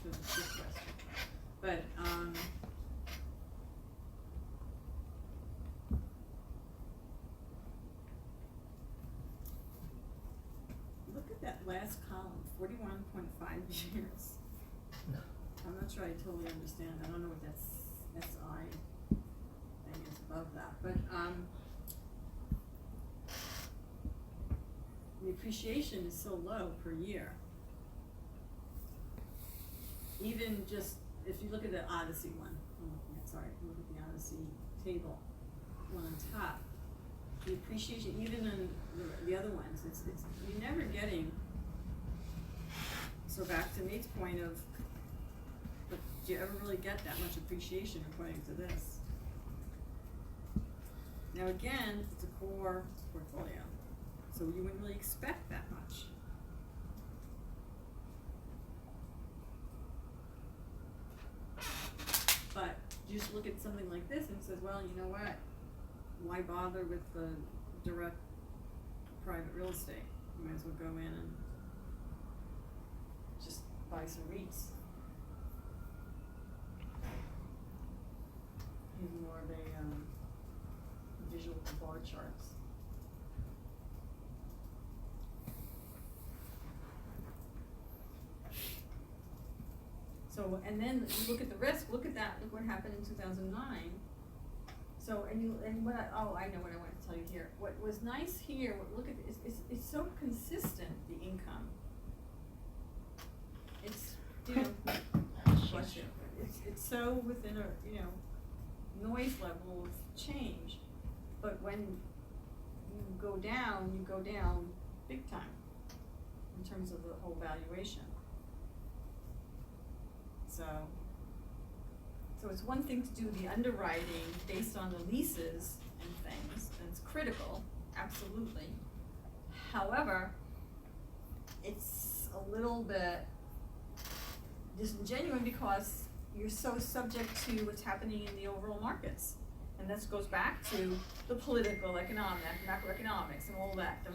So it's a good question. But, look at that last column, 41.5 years. I'm not sure I totally understand. I don't know what that SI thing is above that, but the appreciation is so low per year. Even just if you look at the Odyssey one, look at the Odyssey table, one on top. The appreciation, even in the other ones, it's you're never getting. So back to Nate's point of, but do you ever really get that much appreciation according to this? Now again, it's a core portfolio, so you wouldn't really expect that much. But you just look at something like this and says, well, you know what? Why bother with the direct private real estate? You might as well go in and just buy some REITs. Use more of a visual bar charts. So, and then you look at the risk, look at that, look what happened in 2009. So, I know what I wanted to tell you here. What was nice here, look at it's so consistent, the income. It's, bless you. It's so within a, noise level of change. But when you go down big time in terms of the whole valuation. So it's one thing to do the underwriting based on the leases and things, and it's critical, absolutely. However, it's a little bit disingenuous because you're so subject to what's happening in the overall markets. And this goes back to the political, economic, macroeconomics, and all that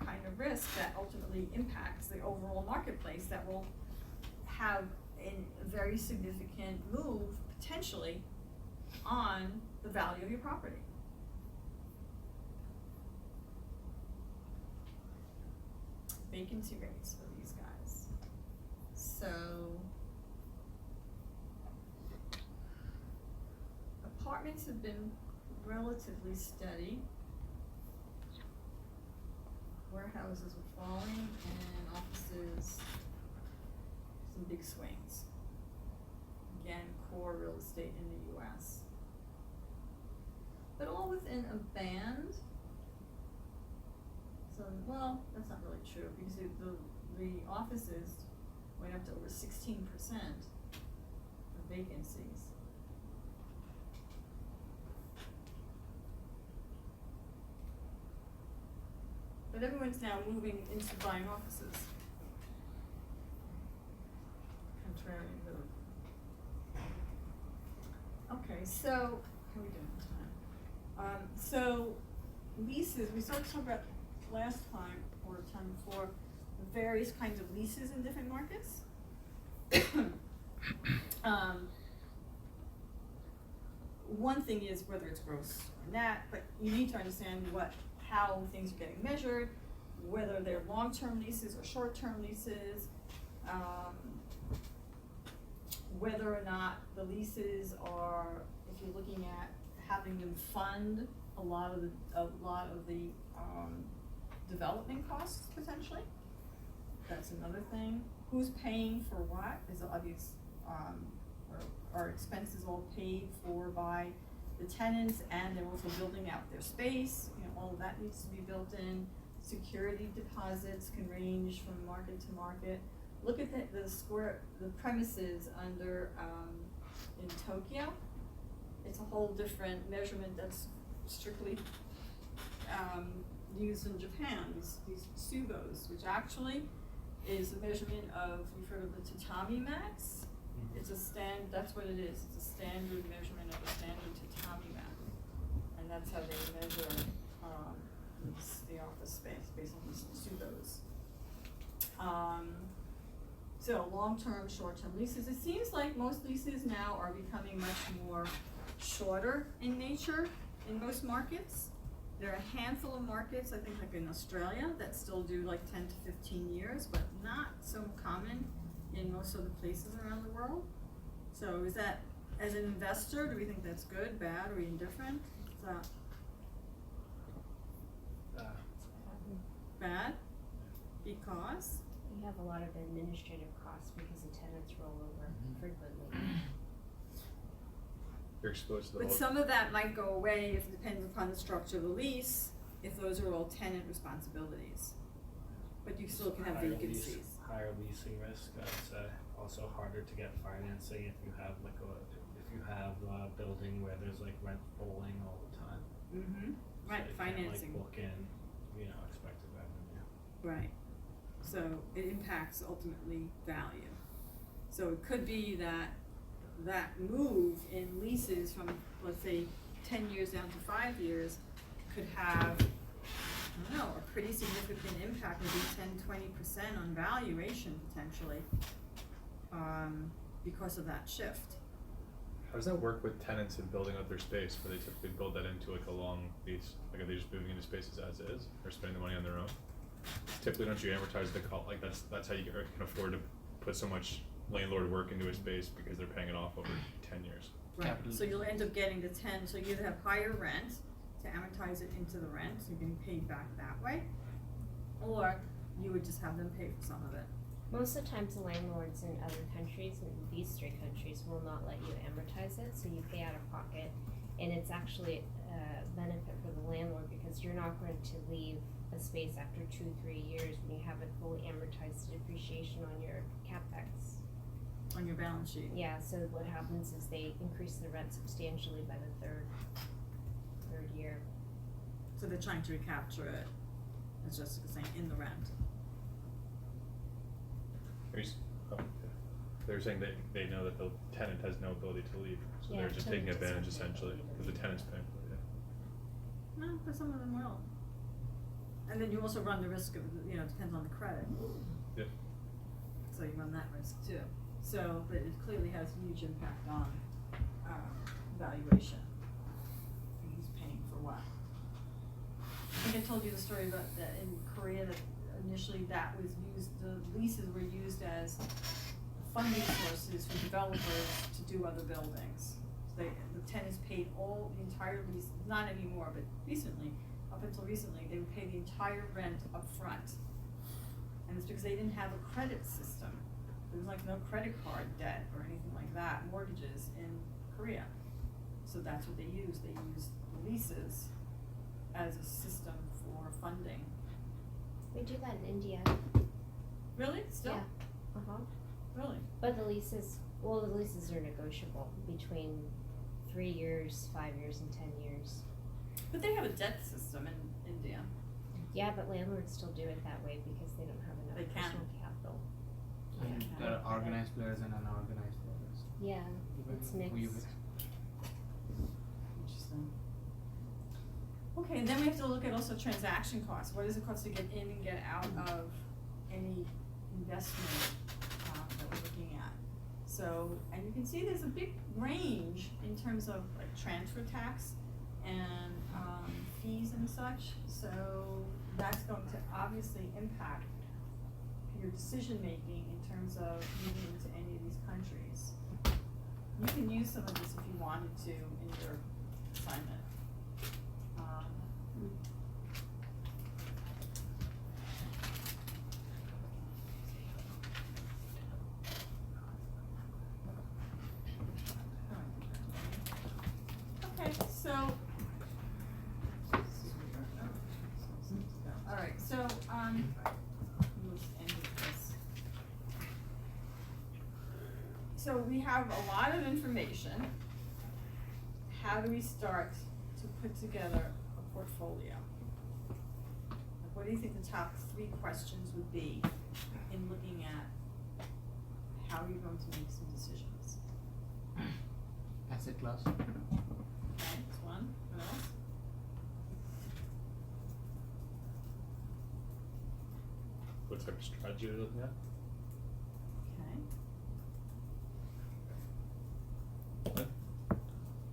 kind of risk that ultimately impacts the overall marketplace that will have a very significant move, potentially, on the value of your property. Vacancy rates for these guys. So, apartments have been relatively steady. Warehouses were falling, and offices, some big swings. Again, core real estate in the US. But all within a band. So, well, that's not really true because the offices went up to over 16% of vacancies. But everyone's now moving into buying offices. Contrary move. Okay, so How are we doing on time? So leases, we started to talk about last time or the time before, the various kinds of leases in different markets. One thing is whether it's gross or net, but you need to understand how things are getting measured, whether they're long-term leases or short-term leases, whether or not the leases are, if you're looking at having them fund a lot of the development costs potentially. That's another thing. Who's paying for what is obvious. Are expenses all paid for by the tenants, and they're also building out their space. All of that needs to be built in. Security deposits can range from market to market. Look at the premises under in Tokyo. It's a whole different measurement that's strictly used in Japan. These tsubos, which actually is a measurement of, you've heard of the tatami mats. It's that's what it is. It's a standard measurement of a standard tatami mat, and that's how they measure the office space based on these tsubos. So long-term, short-term leases. It seems like most leases now are becoming much more shorter in nature in most markets. There are a handful of markets, I think like in Australia, that still do like 10 to 15 years, but not so common in most of the places around the world. So is that, as an investor, do we think that's good, bad, or indifferent? Is that bad? Because? You have a lot of administrative costs because the tenants roll over frequently. You're exposed to the But whole. some of that might go away if it depends upon the structure of the lease, if those are all tenant responsibilities. But you still can have vacancies. Higher leasing risk, I'd say. Also harder to get financing if you have a building where there's like rent rolling all the time. Mm-hmm. Right, So financing. You can't, book in, expected revenue. Right. So it impacts ultimately value. So it could be that move in leases from, let's say, 10 years down to 5 years could have, a pretty significant impact, maybe 10-20% on valuation potentially, because of that shift. How does that work with tenants and building out their space, where they typically build that into like a long lease? Like, are they just moving into spaces as is, or spending the money on their own? Typically, don't you amortize the cost? Like that's how you can afford to put so much landlord work into a space because they're paying it off over 10 years. Right. Capital. So you'll end up getting the 10. So you either have higher rent to amortize it into the rent, so you're getting paid back that way, or you would just have them pay for some of it. Most of the times, the landlords in other countries, in these 3 countries, will not let you amortize it, so you pay out of pocket, and it's actually a benefit for the landlord because you're not going to leave a space after 2-3 years when you haven't fully amortized the depreciation on your capex. On your balance sheet. Yeah, so what happens is they increase the rent substantially by the third year. So they're trying to recapture it, as Jessica's saying, in the rent. They're saying they know that the tenant has no ability to leave, so Yeah, they're just taking tenant doesn't advantage have the essentially, ability to because the leave. tenant's paying for it. Yeah. No, but some of them will. And then you also run the risk of, it depends on the credit. Yep. So you run that risk too. So, but it clearly has huge impact on valuation. Who's paying for what? I think I told you the story about that in Korea, that initially that was used, the leases were used as funding sources for developers to do other buildings. So the tenants paid all the entire lease, not anymore, but recently, up until recently, they would pay the entire rent up front. And it's because they didn't have a credit system. There was like no credit card debt or anything like that, mortgages in Korea. So that's what they used. They used leases as a system for funding. We do that in India. Really? Still? Yeah. Really? But the leases are negotiable between 3 years, 5 years, and 10 years. But they have a debt system in India. Yeah, but landlords still do it that way because they don't have enough They can. personal capital. And there are organized players and unorganized players. Yeah, it's Who you mixed. with? Okay, and then we have to look at also transaction costs. What does it cost to get in and get out of any investment that we're looking at? So, and you can see there's a big range in terms of like transfer tax and fees and such. So that's going to obviously impact your decision making in terms of moving into any of these countries. You can use some of this if you wanted to in your assignment. Okay, so, all right, so, let's end with this. So we have a lot of information. How do we start to put together a portfolio? Like, what do you think the top 3 questions would be in looking at how you're going to make some decisions? Asset class. Okay, that's one. What else? What type of strategy are you looking at? Okay.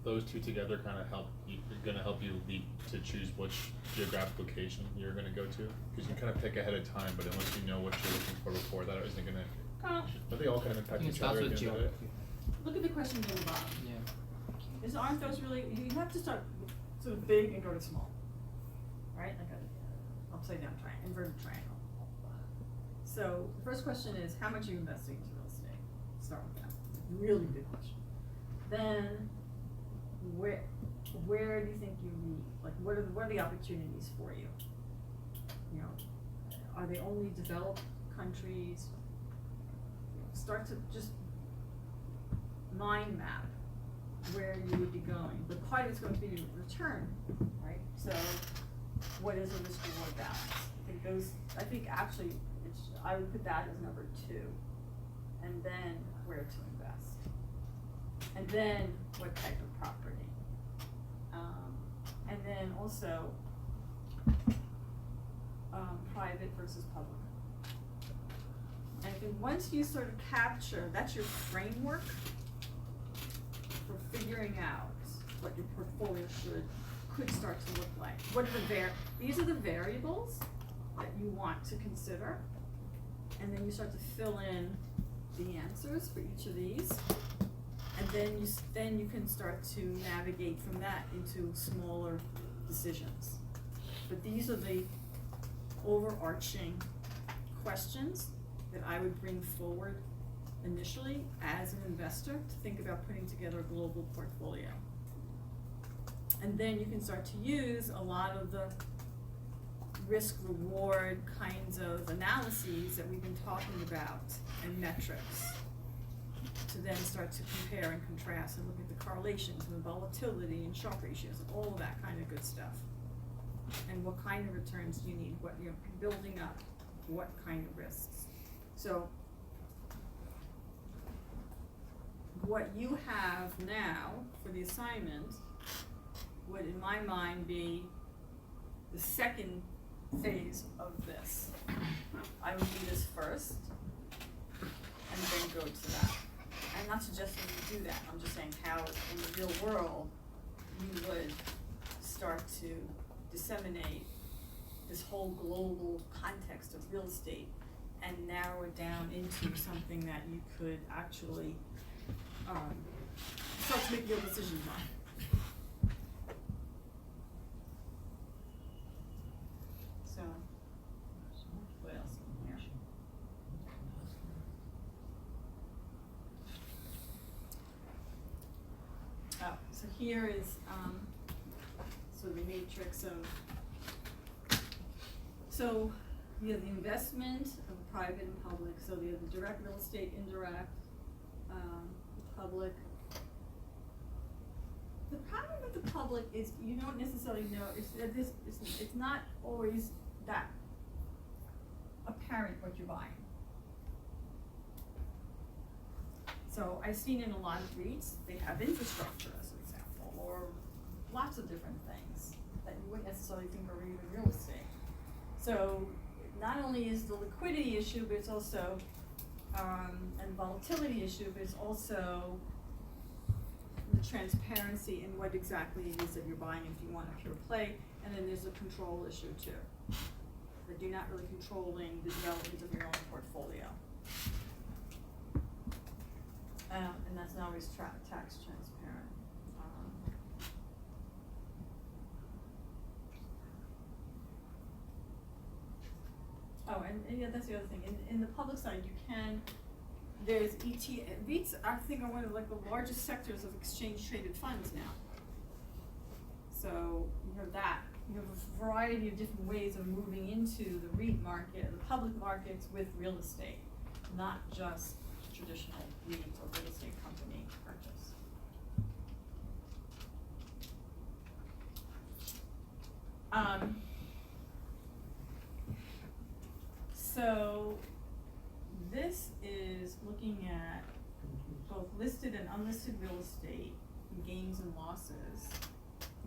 Those two together kind of gonna help you lead to choose which geographic location you're gonna go to, because you kind of pick ahead of time, but unless you know what you're looking for before that, isn't gonna. But they all kind of I impact think it each other starts at the with end of it. geography. Look at the questions on the bottom. Yeah. Aren't those really, you have to start sort of big and go to small, right? Like a upside down triangle, inverted triangle. So the first question is, how much are you investing into real estate? Start with that, really big question. Then, where do you think you need, like what are the opportunities for you? You know, are they only developed countries? Start to just mind map where you would be going. But part of it's going to be return, right? So what is a risk reward balance? I think actually I would put that as number 2. And then where to invest. And then what type of property. And then also private versus public. And I think once you sort of capture, that's your framework for figuring out what your portfolio could start to look like. What are these are the variables that you want to consider, and then you start to fill in the answers for each of these, and then you can start to navigate from that into smaller decisions. But these are the overarching questions that I would bring forward initially as an investor to think about putting together a global portfolio. And then you can start to use a lot of the risk-reward kinds of analyses that we've been talking about and metrics to then start to compare and contrast and look at the correlations and the volatility and Sharpe ratios and all of that kind of good stuff. And what kind of returns do you need? What you're building up, what kind of risks. So what you have now for the assignment would, in my mind, be the second phase of this. I would do this first, and then go to that. I'm not suggesting you do that, I'm just saying how in the real world you would start to disseminate this whole global context of real estate and narrow it down into something that you could actually start to make real decisions on. So, what else in here? Oh, so here is sort of a matrix of, so you have the investment of private and public, so you have the direct real estate, indirect, public. The problem with the public is you don't necessarily know, it's not always that apparent what you're buying. So I've seen in a lot of REITs, they have infrastructure as an example, or lots of different things that you wouldn't necessarily think are even real estate. So not only is the liquidity issue, but it's also and volatility issue, but it's also the transparency in what exactly it is that you're buying if you want a pure play, and then there's a control issue too. That you're not really controlling the development of your own portfolio. And that's not always tax transparent. Oh, and yeah, that's the other thing. In the public side, you can, there's REITs, I think, are one of like the largest sectors of exchange traded funds now. So you have that. You have a variety of different ways of moving into the REIT market, the public markets with real estate, not just traditional REIT or real estate company purchase. So this is looking at both listed and unlisted real estate, gains and losses.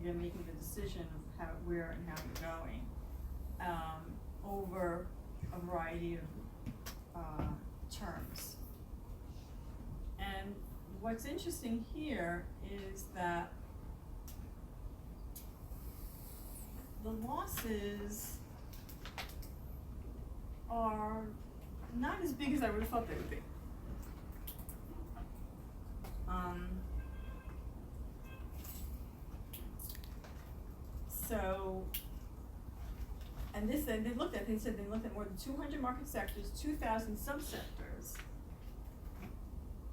You're making the decision of how, where and how you're going, over a variety of terms. And what's interesting here is that the losses are not as big as I would have thought they would be. So, and this, they looked at more than 200 market sectors, 2,000 subsectors,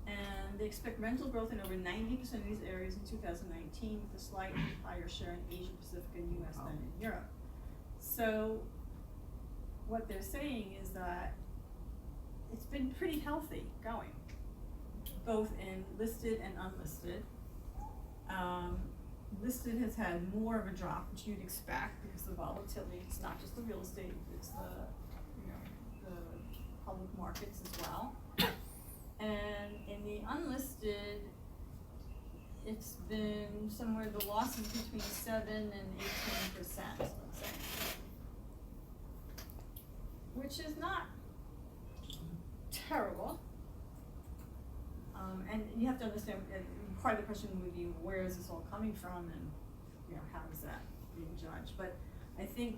and they expect rental growth in over 90% of these areas in 2019, with a slightly higher share in Asia Pacific and US than in Europe. So, what they're saying is that it's been pretty healthy going, both in listed and unlisted. Listed has had more of a drop, which you'd expect because of the volatility. It's not just the real estate; it's the public markets as well. And in the unlisted, it's been somewhere the losses between 7 and 18%, let's say, which is not terrible. And you have to understand, part of the question would be, where is this all coming from, and how is that being judged? But I think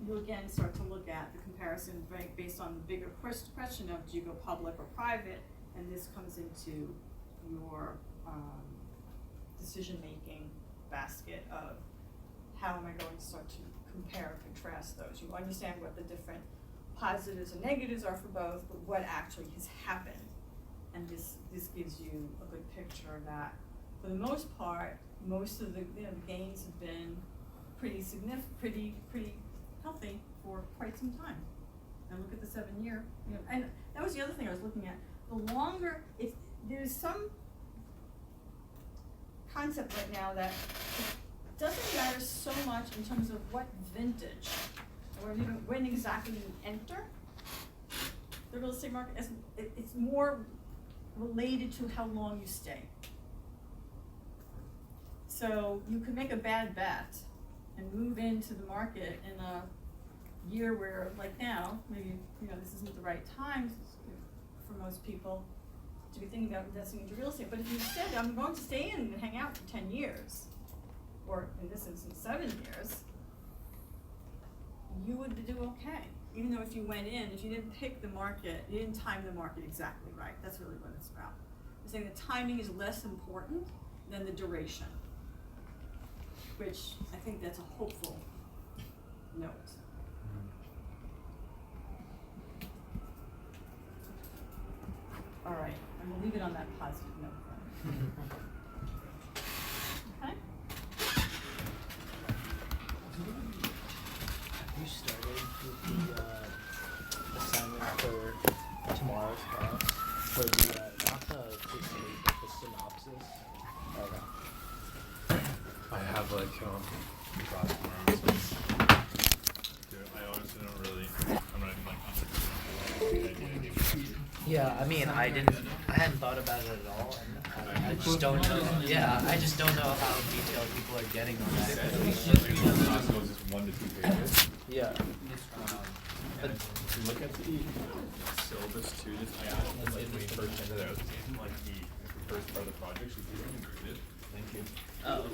you again start to look at the comparison based on the bigger question of, do you go public or private, and this comes into your decision-making basket of how am I going to start to compare and contrast those. You understand what the different positives and negatives are for both, but what actually has happened. And this gives you a good picture of that. For the most part, most of the gains have been pretty significant, pretty healthy for quite some time. And look at the 7-year, and that was the other thing I was looking at. The longer, there's some concept right now that it doesn't matter so much in terms of what vintage or even when exactly you enter the real estate market. It's more related to how long you stay. So you could make a bad bet and move into the market in a year where, like now, maybe this isn't the right time for most people to be thinking about investing into real estate. But if you said, I'm going to stay in and hang out for 10 years, or in this instance 7 years, you would do okay. Even though if you went in, if you didn't pick the market, you didn't time the market exactly right. That's really what it's about. I'm saying the timing is less important than the duration, which I think that's a hopeful note. All right, I'm gonna leave it on that positive note then. Okay? Have you started with the assignment for tomorrow's class? For the, not the synopsis? Okay. I have class tomorrow, so dude, I honestly don't really, I'm not even Yeah, I mean, I hadn't thought about it at all, and I just don't know. Yeah, I just don't know how detailed people are getting on that. Costco is just 1 to 2 pages. Yeah. But if you look at the syllabus too, just I asked them like when we first handed out like the first part of the project, she's even graded. Thank you. Oh.